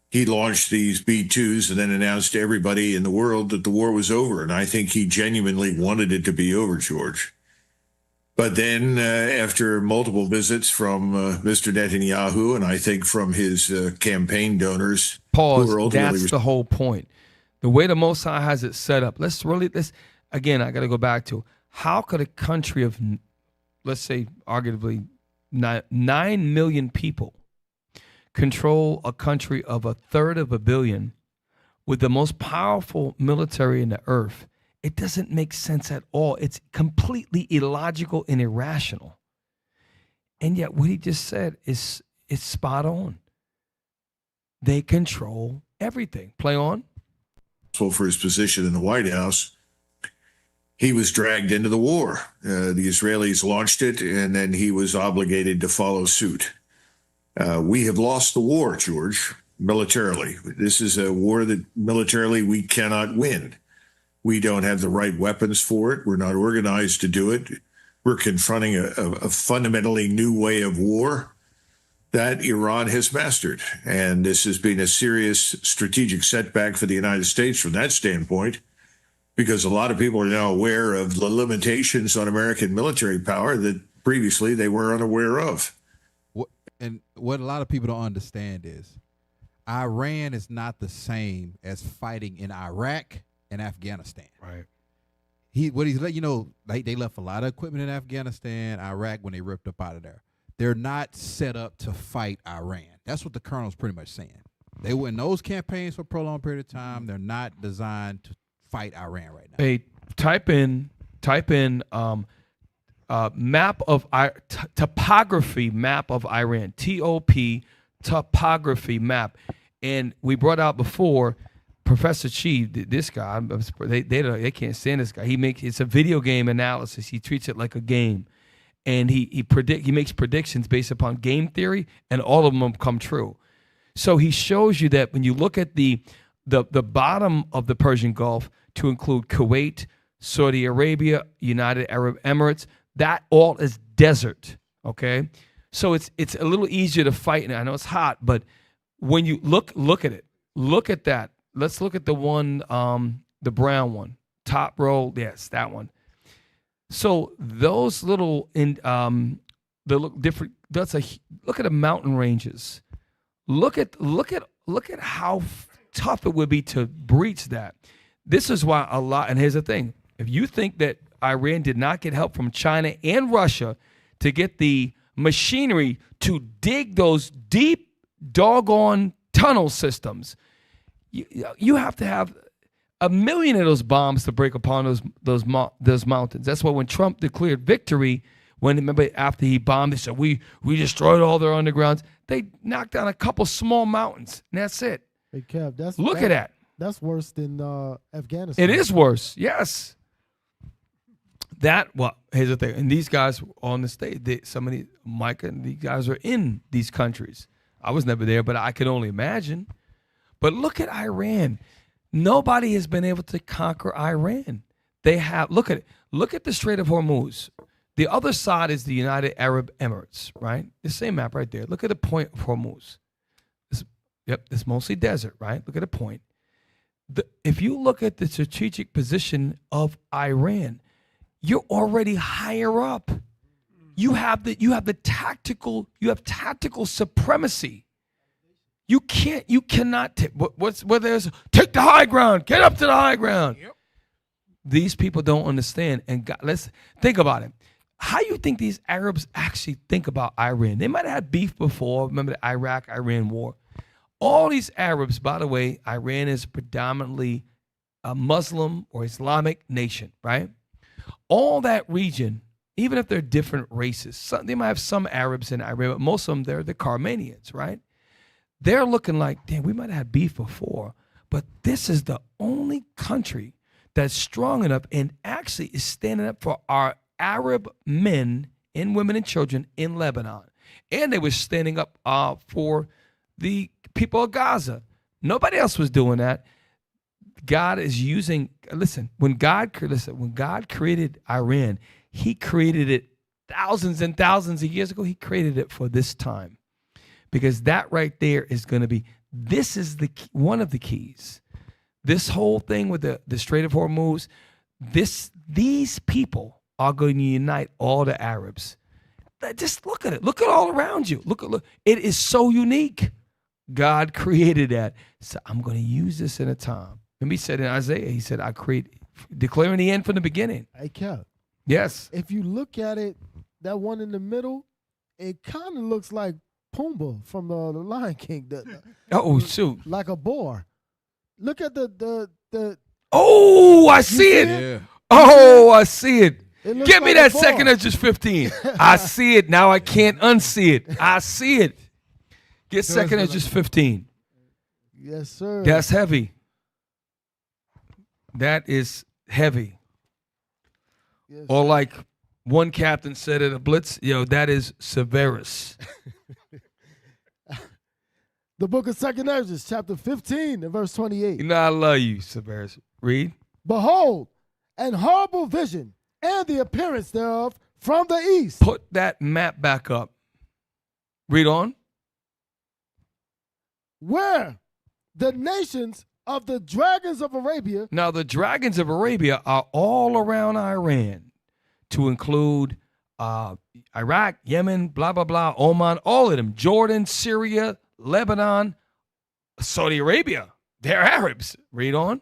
he launched these B-2s and then announced to everybody in the world that the war was over. And I think he genuinely wanted it to be over, George. But then after multiple visits from Mr. Netanyahu, and I think from his campaign donors, who were ultimately That's the whole point. The way the Most High has it set up. Let's again, I got to go back to how could a country of, let's say, arguably 9 million people control a country of 1/3 of a billion with the most powerful military in the earth? It doesn't make sense at all. It's completely illogical and irrational. And yet what he just said is spot on. They control everything. Play on. For his position in the White House, he was dragged into the war. The Israelis launched it, and then he was obligated to follow suit. We have lost the war, George, militarily. This is a war that militarily we cannot win. We don't have the right weapons for it. We're not organized to do it. We're confronting a fundamentally new way of war that Iran has mastered. And this has been a serious strategic setback for the United States from that standpoint, because a lot of people are now aware of the limitations on American military power that previously they were unaware of. And what a lot of people don't understand is Iran is not the same as fighting in Iraq and Afghanistan. Right. He's let you know, they left a lot of equipment in Afghanistan, Iraq when they ripped up out of there. They're not set up to fight Iran. That's what the colonel's pretty much saying. They were in those campaigns for a prolonged period of time. They're not designed to fight Iran right now. Hey, type in map of topography map of Iran. TOP topography map. And we brought out before Professor Chi, this guy. They can't stand this guy. It's a video game analysis. He treats it like a game, and he makes predictions based upon game theory, and all of them come true. So he shows you that when you look at the bottom of the Persian Gulf, to include Kuwait, Saudi Arabia, United Arab Emirates, that all is desert. Okay, so it's a little easier to fight. And I know it's hot, but when you look at it, look at that. Let's look at the one, the brown one, top row. Yes, that one. So those little they look different. Look at the mountain ranges. Look at how tough it would be to breach that. This is why and here's the thing. If you think that Iran did not get help from China and Russia to get the machinery to dig those deep doggone tunnel systems, you have to have 1 million of those bombs to break upon those mountains. That's why when Trump declared victory, remember after he bombed, they said we destroyed all their undergrounds. They knocked down a couple small mountains, and that's it. Hey, Kev, look at that. That's worse than Afghanistan. It is worse, yes. Here's the thing. And these guys on the stage, Micah and these guys are in these countries. I was never there, but I can only imagine. But look at Iran. Nobody has been able to conquer Iran. They have, look at it. Look at the Strait of Hormuz. The other side is the United Arab Emirates, right? The same map right there. Look at the point of Hormuz. It's mostly desert, right? Look at the point. If you look at the strategic position of Iran, you're already higher up. You have tactical supremacy. You cannot take take the high ground, get up to the high ground. Yep. These people don't understand. And God, let's think about it. How you think these Arabs actually think about Iran? They might have had beef before. Remember the Iraq-Iran war? All these Arabs, by the way, Iran is predominantly a Muslim or Islamic nation, right? All that region, even if they're different races, they might have some Arabs in Iran, but most of them, they're the Armenians, right? They're looking like, damn, we might have had beef before, but this is the only country that's strong enough and actually is standing up for our Arab men and women and children in Lebanon. And they were standing up for the people of Gaza. Nobody else was doing that. God is using, when God created Iran, he created it thousands and thousands of years ago. He created it for this time. Because that right there is going to be, this is one of the keys. This whole thing with the Strait of Hormuz, these people are going to unite all the Arabs. Just look at it. Look at all around you. Look. It is so unique. God created that. So I'm going to use this in a time. And he said in Isaiah, he said, declaring the end from the beginning. Hey, Kev. Yes. If you look at it, that one in the middle, it kind of looks like Pumbaa from the Lion King. Shoot. Like a boar. Look at the Oh, I see it. Yeah. Oh, I see it. Give me that second Esdras 15. I see it. Now I can't unsee it. I see it. Get second Esdras 15. Yes, sir. That's heavy. That is heavy. Yes, or like one captain said at a blitz, that is Severus. The book of 2nd Esdras, chapter 15 and verse 28. I love you, Severus. Read. Behold, an horrible vision and the appearance thereof from the east. Put that map back up. Read on. Where the nations of the dragons of Arabia. Now, the dragons of Arabia are all around Iran, to include Iraq, Yemen, blah, blah, blah, Oman, all of them, Jordan, Syria, Lebanon, Saudi Arabia. They're Arabs. Read on.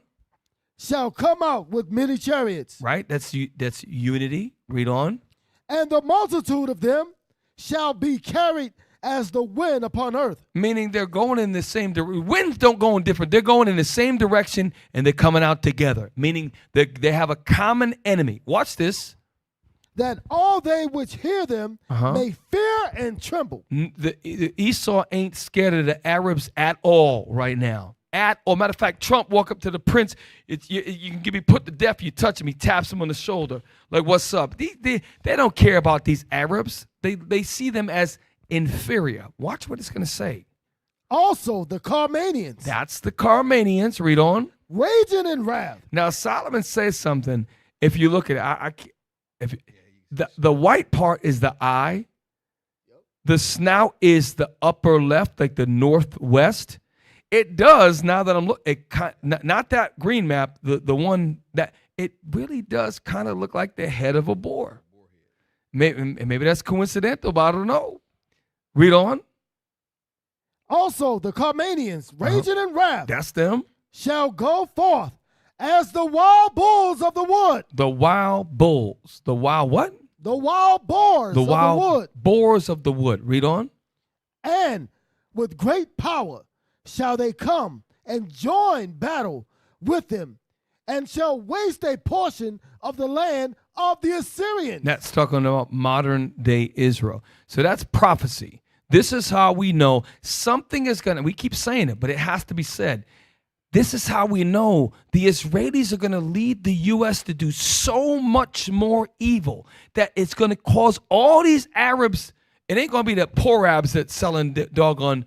Shall come out with many chariots. Right? That's unity. Read on. And the multitude of them shall be carried as the wind upon earth. Meaning they're going in the same direction. Winds don't go in different. They're going in the same direction and they're coming out together. Meaning they have a common enemy. Watch this. That all they which hear them may fear and tremble. The Esau ain't scared of the Arabs at all right now. Matter of fact, Trump walk up to the prince. You can get me put to death. You touch him. He taps him on the shoulder. Like, what's up? They don't care about these Arabs. They see them as inferior. Watch what it's going to say. Also, the Carmanians. That's the Carmanians. Read on. Raging in wrath. Now, Solomon says something. If you look at it, the white part is the eye. The snout is the upper left, like the northwest. It does, now that I'm looking, not that green map, the one that, it really does kind of look like the head of a boar. Maybe that's coincidental, but I don't know. Read on. Also, the Carmanians, raging in wrath. That's them. Shall go forth as the wild bulls of the wood. The wild bulls. The wild what? The wild boars of the wood. Boars of the wood. Read on. And with great power shall they come and join battle with them, and shall waste a portion of the land of the Assyrians. That's talking about modern day Israel. So that's prophecy. This is how we know something is going to, we keep saying it, but it has to be said. This is how we know the Israelis are going to lead the U.S. to do so much more evil that it's going to cause all these Arabs. It ain't going to be the poor Arabs that's selling doggone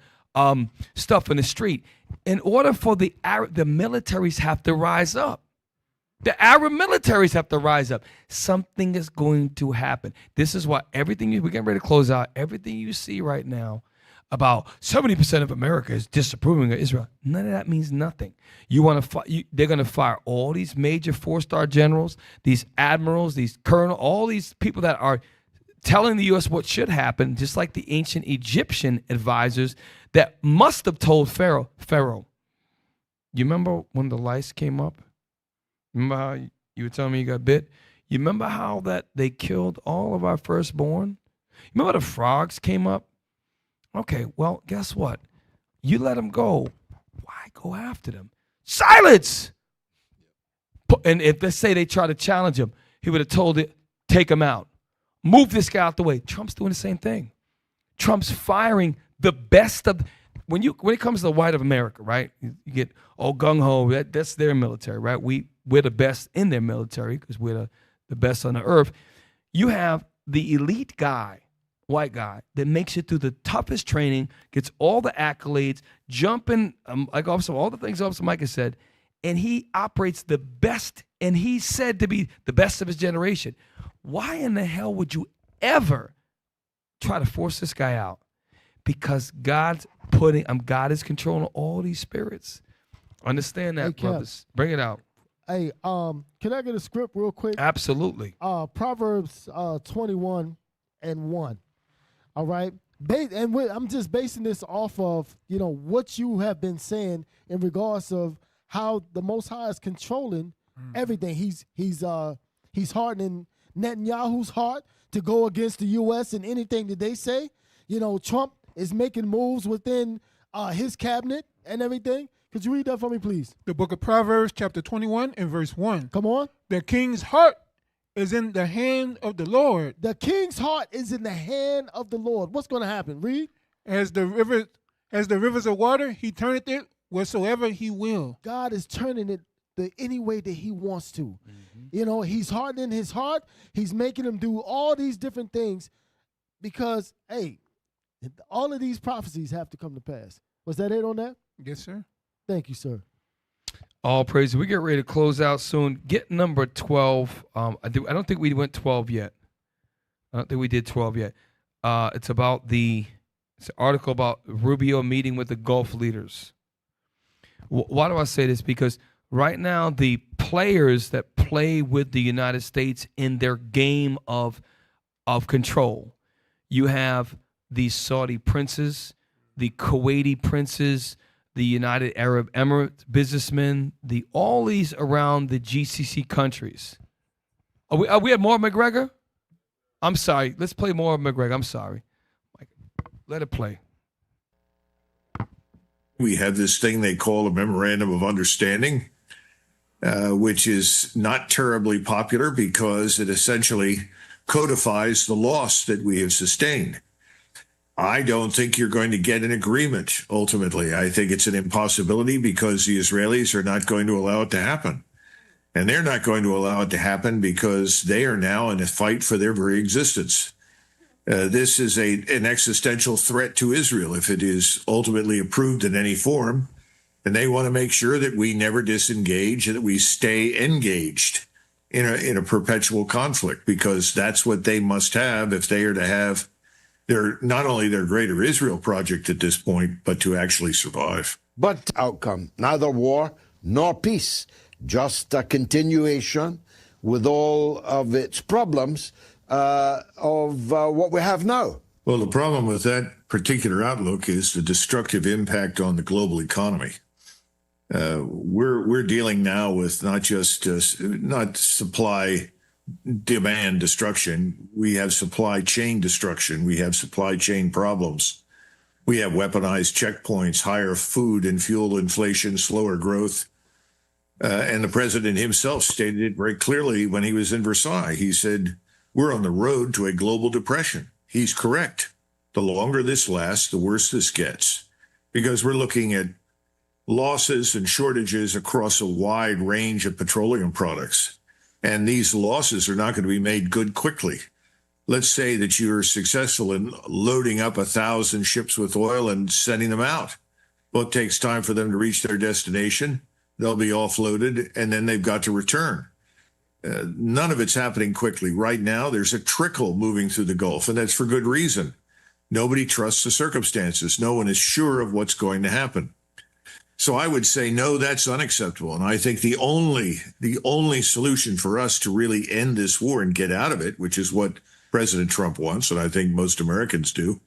stuff in the street. In order for the militaries have to rise up. The Arab militaries have to rise up. Something is going to happen. This is why we're getting ready to close out. Everything you see right now about 70% of America is disapproving of Israel. None of that means nothing. They're going to fire all these major 4-star generals, these admirals, these colonels, all these people that are telling the U.S. what should happen, just like the ancient Egyptian advisors that must have told Pharaoh, you remember when the lice came up? Remember how you were telling me you got bit? You remember how that they killed all of our firstborn? You remember the frogs came up? Okay, well, guess what? You let them go. Why go after them? Silence! And if let's say they try to challenge him, he would have told it, take him out. Move this guy out the way. Trump's doing the same thing. Trump's firing the best of when it comes to the white of America, right? You get all gung-ho, that's their military, right? We're the best in their military because we're the best on the earth. You have the elite guy, white guy, that makes it through the toughest training, gets all the accolades, jumping, like Officer, all the things Officer Mike has said, and he operates the best, and he's said to be the best of his generation. Why in the hell would you ever try to force this guy out? Because God is controlling all these spirits. Understand that, brothers. Bring it out. Hey, can I get a script real quick? Absolutely. Proverbs 21:1. All right. I'm just basing this off of, what you have been saying in regards of how the Most High is controlling everything. He's hardening Netanyahu's heart to go against the U.S. and anything that they say. Trump is making moves within his cabinet and everything. Could you read that for me, please? The book of Proverbs, chapter 21 and verse 1. Come on. The king's heart is in the hand of the Lord. The king's heart is in the hand of the Lord. What's going to happen? Read. As the rivers of water, he turneth it whatsoever he will. God is turning it any way that he wants to. Mm-hmm. He's hardening his heart. He's making him do all these different things because, hey, all of these prophecies have to come to pass. Was that it on that? Yes, sir. Thank you, sir. All praise. We get ready to close out soon. Get number 12. I don't think we went 12 yet. I don't think we did 12 yet. It's an article about Rubio meeting with the Gulf leaders. Why do I say this? Because right now the players that play with the United States in their game of control, you have the Saudi princes, the Kuwaiti princes, the United Arab Emirates businessmen, all these around the GCC countries. Are we at more McGregor? I'm sorry. Let's play more of McGregor. I'm sorry. Let it play. We have this thing they call a memorandum of understanding, which is not terribly popular because it essentially codifies the loss that we have sustained. I don't think you're going to get an agreement, ultimately. I think it's an impossibility because the Israelis are not going to allow it to happen. And they're not going to allow it to happen because they are now in a fight for their very existence. This is an existential threat to Israel if it is ultimately approved in any form. And they want to make sure that we never disengage and that we stay engaged in a perpetual conflict, because that's what they must have if they are to have not only their greater Israel project at this point, but to actually survive. But outcome, neither war nor peace, just a continuation with all of its problems of what we have now. Well, the problem with that particular outlook is the destructive impact on the global economy. We're dealing now with not just not supply demand destruction. We have supply chain destruction. We have supply chain problems. We have weaponized checkpoints, higher food and fuel inflation, slower growth. And the president himself stated it very clearly when he was in Versailles. He said, we're on the road to a global depression. He's correct. The longer this lasts, the worse this gets, because we're looking at losses and shortages across a wide range of petroleum products. And these losses are not going to be made good quickly. Let's say that you're successful in loading up 1,000 ships with oil and sending them out. Well, it takes time for them to reach their destination. They'll be offloaded, and then they've got to return. None of it's happening quickly. Right now, there's a trickle moving through the Gulf, and that's for good reason. Nobody trusts the circumstances. No one is sure of what's going to happen. So I would say, no, that's unacceptable. And I think the only solution for us to really end this war and get out of it, which is what President Trump wants, and I think most Americans do,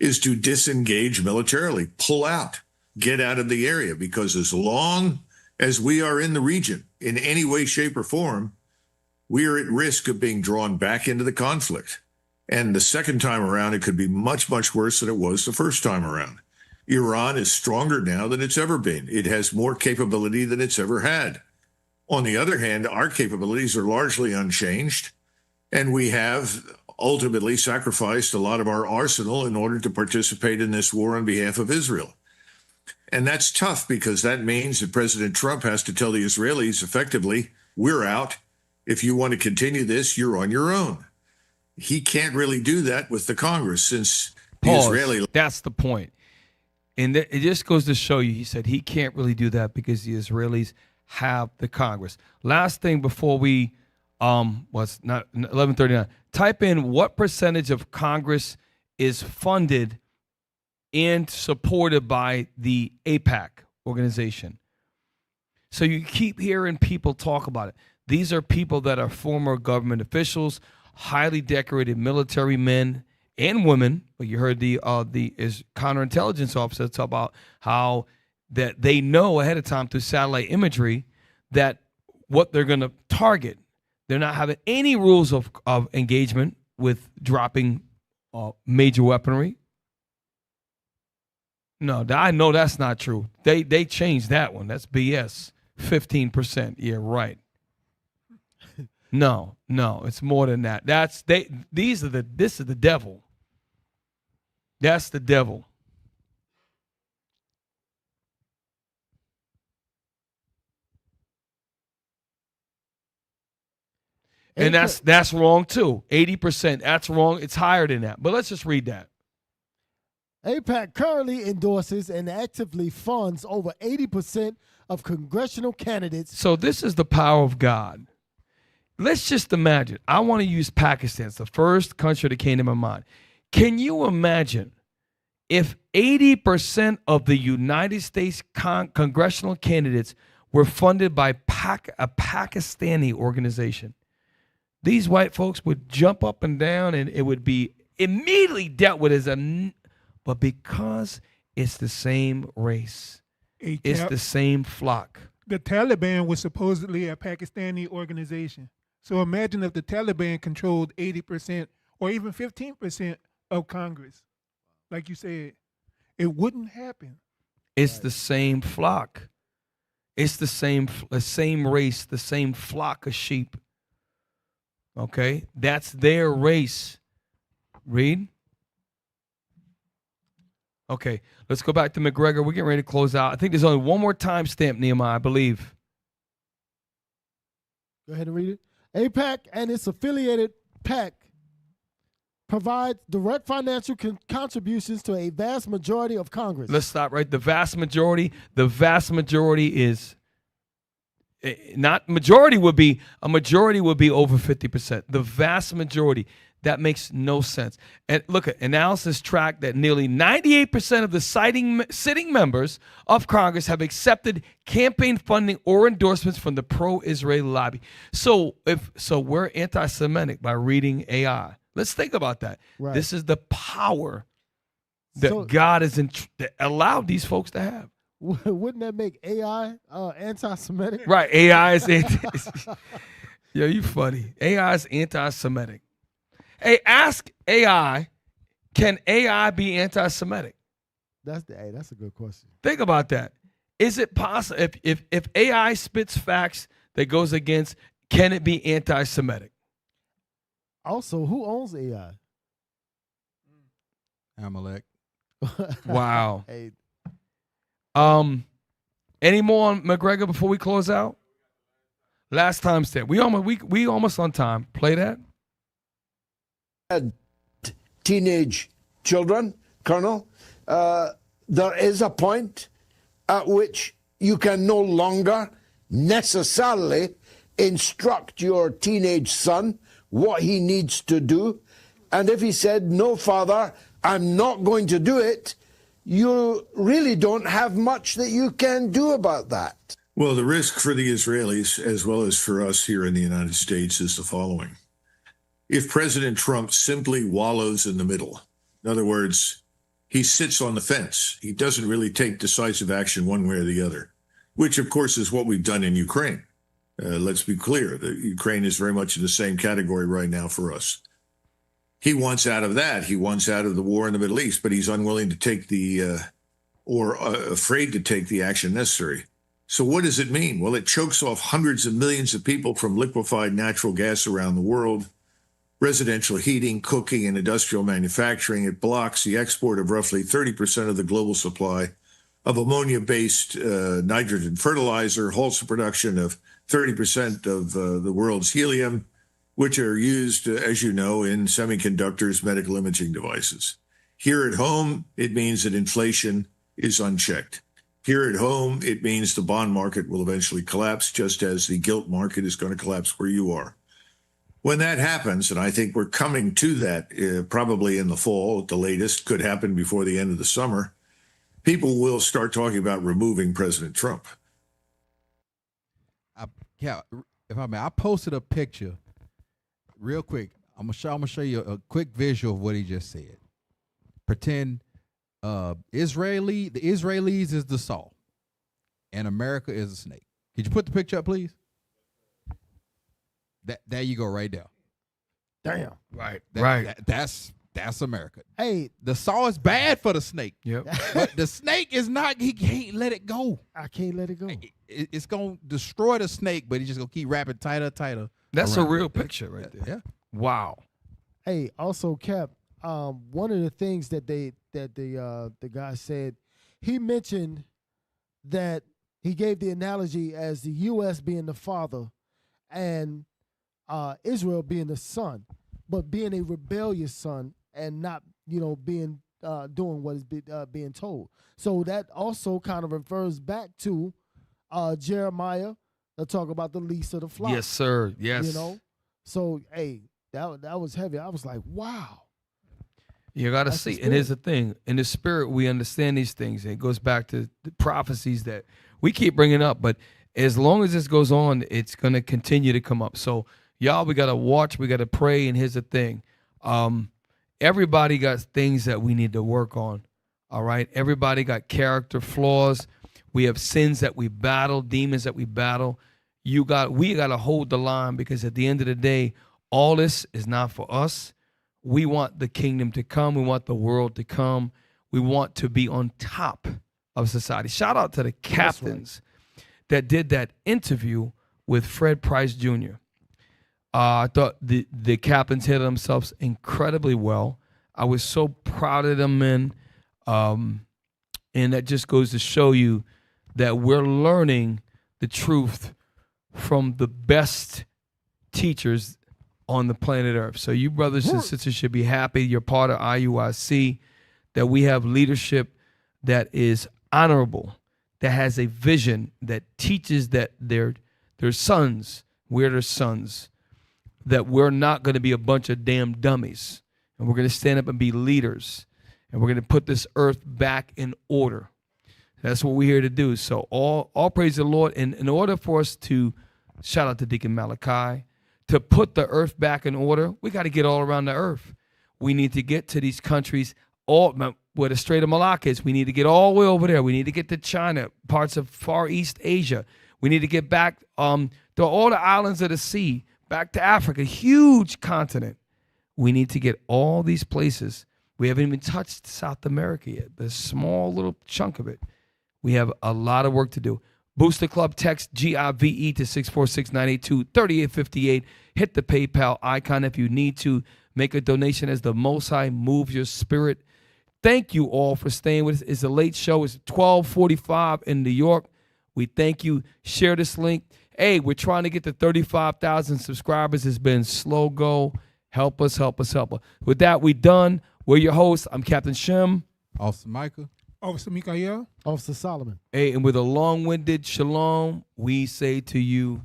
is to disengage militarily, pull out, get out of the area. Because as long as we are in the region in any way, shape, or form, we are at risk of being drawn back into the conflict. And the second time around, it could be much, much worse than it was the first time around. Iran is stronger now than it's ever been. It has more capability than it's ever had. On the other hand, our capabilities are largely unchanged, and we have ultimately sacrificed a lot of our arsenal in order to participate in this war on behalf of Israel. And that's tough, because that means that President Trump has to tell the Israelis effectively, we're out. If you want to continue this, you're on your own. He can't really do that with the Congress, since the Israeli... That's the point. And it just goes to show you, he said he can't really do that because the Israelis have the Congress. Last thing before we, was not 11:39. Type in what percentage of Congress is funded and supported by the AIPAC organization. So you keep hearing people talk about it. These are people that are former government officials, highly decorated military men and women. But you heard the counterintelligence officer talk about how that they know ahead of time through satellite imagery that what they're going to target. They're not having any rules of engagement with dropping major weaponry. No, I know that's not true. They changed that one. That's BS. 15%. Yeah, right. No, it's more than that. This is the devil. That's the devil. And that's wrong too. 80%. That's wrong. It's higher than that. But let's just read that. AIPAC currently endorses and actively funds over 80% of congressional candidates. So this is the power of God. Let's just imagine. I want to use Pakistan. It's the first country that came to my mind. Can you imagine if 80% of the United States congressional candidates were funded by a Pakistani organization? These white folks would jump up and down, and it would be immediately dealt with as but because it's the same race, it's the same flock. The Taliban was supposedly a Pakistani organization. So imagine if the Taliban controlled 80% or even 15% of Congress. Like you said, it wouldn't happen. It's the same flock. It's the same race, the same flock of sheep. Okay? That's their race. Read. Okay, let's go back to McGregor. We're getting ready to close out. I think there's only one more timestamp, Nehemiah, I believe. Go ahead and read it. AIPAC and its affiliated PAC provide direct financial contributions to a vast majority of Congress. Let's stop right. The vast majority is not majority would be a majority would be over 50%. The vast majority. That makes no sense. And look at analysis track that nearly 98% of the sitting members of Congress have accepted campaign funding or endorsements from the pro-Israeli lobby. So we're anti-Semitic by reading AI. Let's think about that. Right. This is the power that God has that allowed these folks to have. Wouldn't that make AI anti-Semitic? Right. AI is Yo, you funny. AI is anti-Semitic. Hey, ask AI, can AI be anti-Semitic? That's a good question. Think about that. Is it possible if AI spits facts that goes against, can it be anti-Semitic? Also, who owns AI? Amalek. Wow. Hey. Any more on McGregor before we close out? Last time stamp. We almost on time. Play that. Teenage children, Colonel, there is a point at which you can no longer necessarily instruct your teenage son what he needs to do. And if he said, no, Father, I'm not going to do it, you really don't have much that you can do about that. Well, the risk for the Israelis, as well as for us here in the United States, is the following. If President Trump simply wallows in the middle, in other words, he sits on the fence, he doesn't really take decisive action one way or the other, which, of course, is what we've done in Ukraine. Let's be clear, Ukraine is very much in the same category right now for us. He wants out of that. He wants out of the war in the Middle East, but he's unwilling to take or afraid to take the action necessary. So what does it mean? Well, it chokes off hundreds of millions of people from liquefied natural gas around the world, residential heating, cooking, and industrial manufacturing. It blocks the export of roughly 30% of the global supply of ammonia-based nitrogen fertilizer, halts the production of 30% of the world's helium, which are used, as you know, in semiconductors, medical imaging devices. Here at home, it means that inflation is unchecked. Here at home, it means the bond market will eventually collapse, just as the gilt market is going to collapse where you are. When that happens, and I think we're coming to that probably in the fall at the latest, could happen before the end of the summer, people will start talking about removing President Trump. If I may, I posted a picture real quick. I'm gonna show you a quick visual of what he just said. Pretend the Israelis is the saw, and America is a snake. Could you put the picture up, please? There you go, right there. Damn. Right. That's America. Hey, the saw is bad for the snake. Yep. But the snake is not. He can't let it go. I can't let it go. It's gonna destroy the snake, but he's just gonna keep wrapping tighter. That's a real picture right there. Yeah. Wow. Hey, also, Cap, one of the things that the guy said, he mentioned that he gave the analogy as the U.S. being the father and Israel being the son, but being a rebellious son and not, being doing what is being told. So that also kind of refers back to Jeremiah that talk about the lease of the flock. Yes, sir. Yes. So hey, that was heavy. I was like, wow. You got to see. And here's the thing. In the spirit, we understand these things. It goes back to the prophecies that we keep bringing up. But as long as this goes on, it's going to continue to come up. So, y'all, we got to watch. We got to pray. And here's the thing. Everybody got things that we need to work on. All right? Everybody got character flaws. We have sins that we battle, demons that we battle. We got to hold the line, because at the end of the day, all this is not for us. We want the kingdom to come. We want the world to come. We want to be on top of society. Shout out to the captains that did that interview with Fred Price Jr. I thought the captains handled themselves incredibly well. I was so proud of them, men. And that just goes to show you that we're learning the truth from the best teachers on the planet Earth. So you brothers and sisters should be happy you're part of IUIC, that we have leadership that is honorable, that has a vision, that teaches that their sons, we're their sons, that we're not going to be a bunch of damn dummies, and we're going to stand up and be leaders, and we're going to put this earth back in order. That's what we're here to do. So all praise the Lord. And in order for us to, shout out to Deacon Malachi, to put the earth back in order, we got to get all around the earth. We need to get to these countries, where the Strait of Malacca is. We need to get all the way over there. We need to get to China, parts of Far East Asia. We need to get back to all the islands of the sea, back to Africa, huge continent. We need to get all these places. We haven't even touched South America yet, but a small little chunk of it. We have a lot of work to do. Booster Club, text GIVE to 646-982-3858. Hit the PayPal icon if you need to. Make a donation as the Most High moves your spirit. Thank you all for staying with us. It's a late show. It's 12:45 in New York. We thank you. Share this link. Hey, we're trying to get to 35,000 subscribers. It's been slow go. Help us, help us, help us. With that, we done. We're your hosts. I'm Captain Shem. Officer Michael. Officer Mikael. Officer Solomon. Hey, and with a long-winded shalom, we say to you,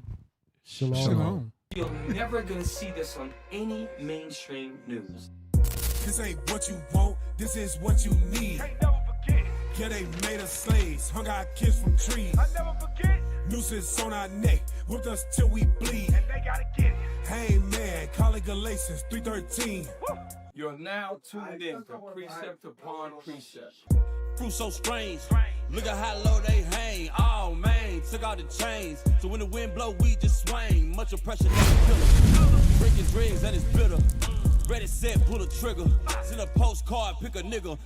Shalom. Shalom. You're never going to see this on any mainstream news. This ain't what you want, this is what you need. Yeah, they made us slaves, hung our kids from trees. I never forget. Nooses on our neck, whipped us till we bleed. And they gotta get it. Hey man, call it Galatians 3:13. You're now tuned in to Precept upon Precept. Crew so strange. Look at how low they hang. Oh man, took out the chains. So when the wind blow, we just swing. Much oppression, never kill 'em. Drinking drinks and it's bitter. Ready, set, pull a trigger. Send a postcard, pick a nigga.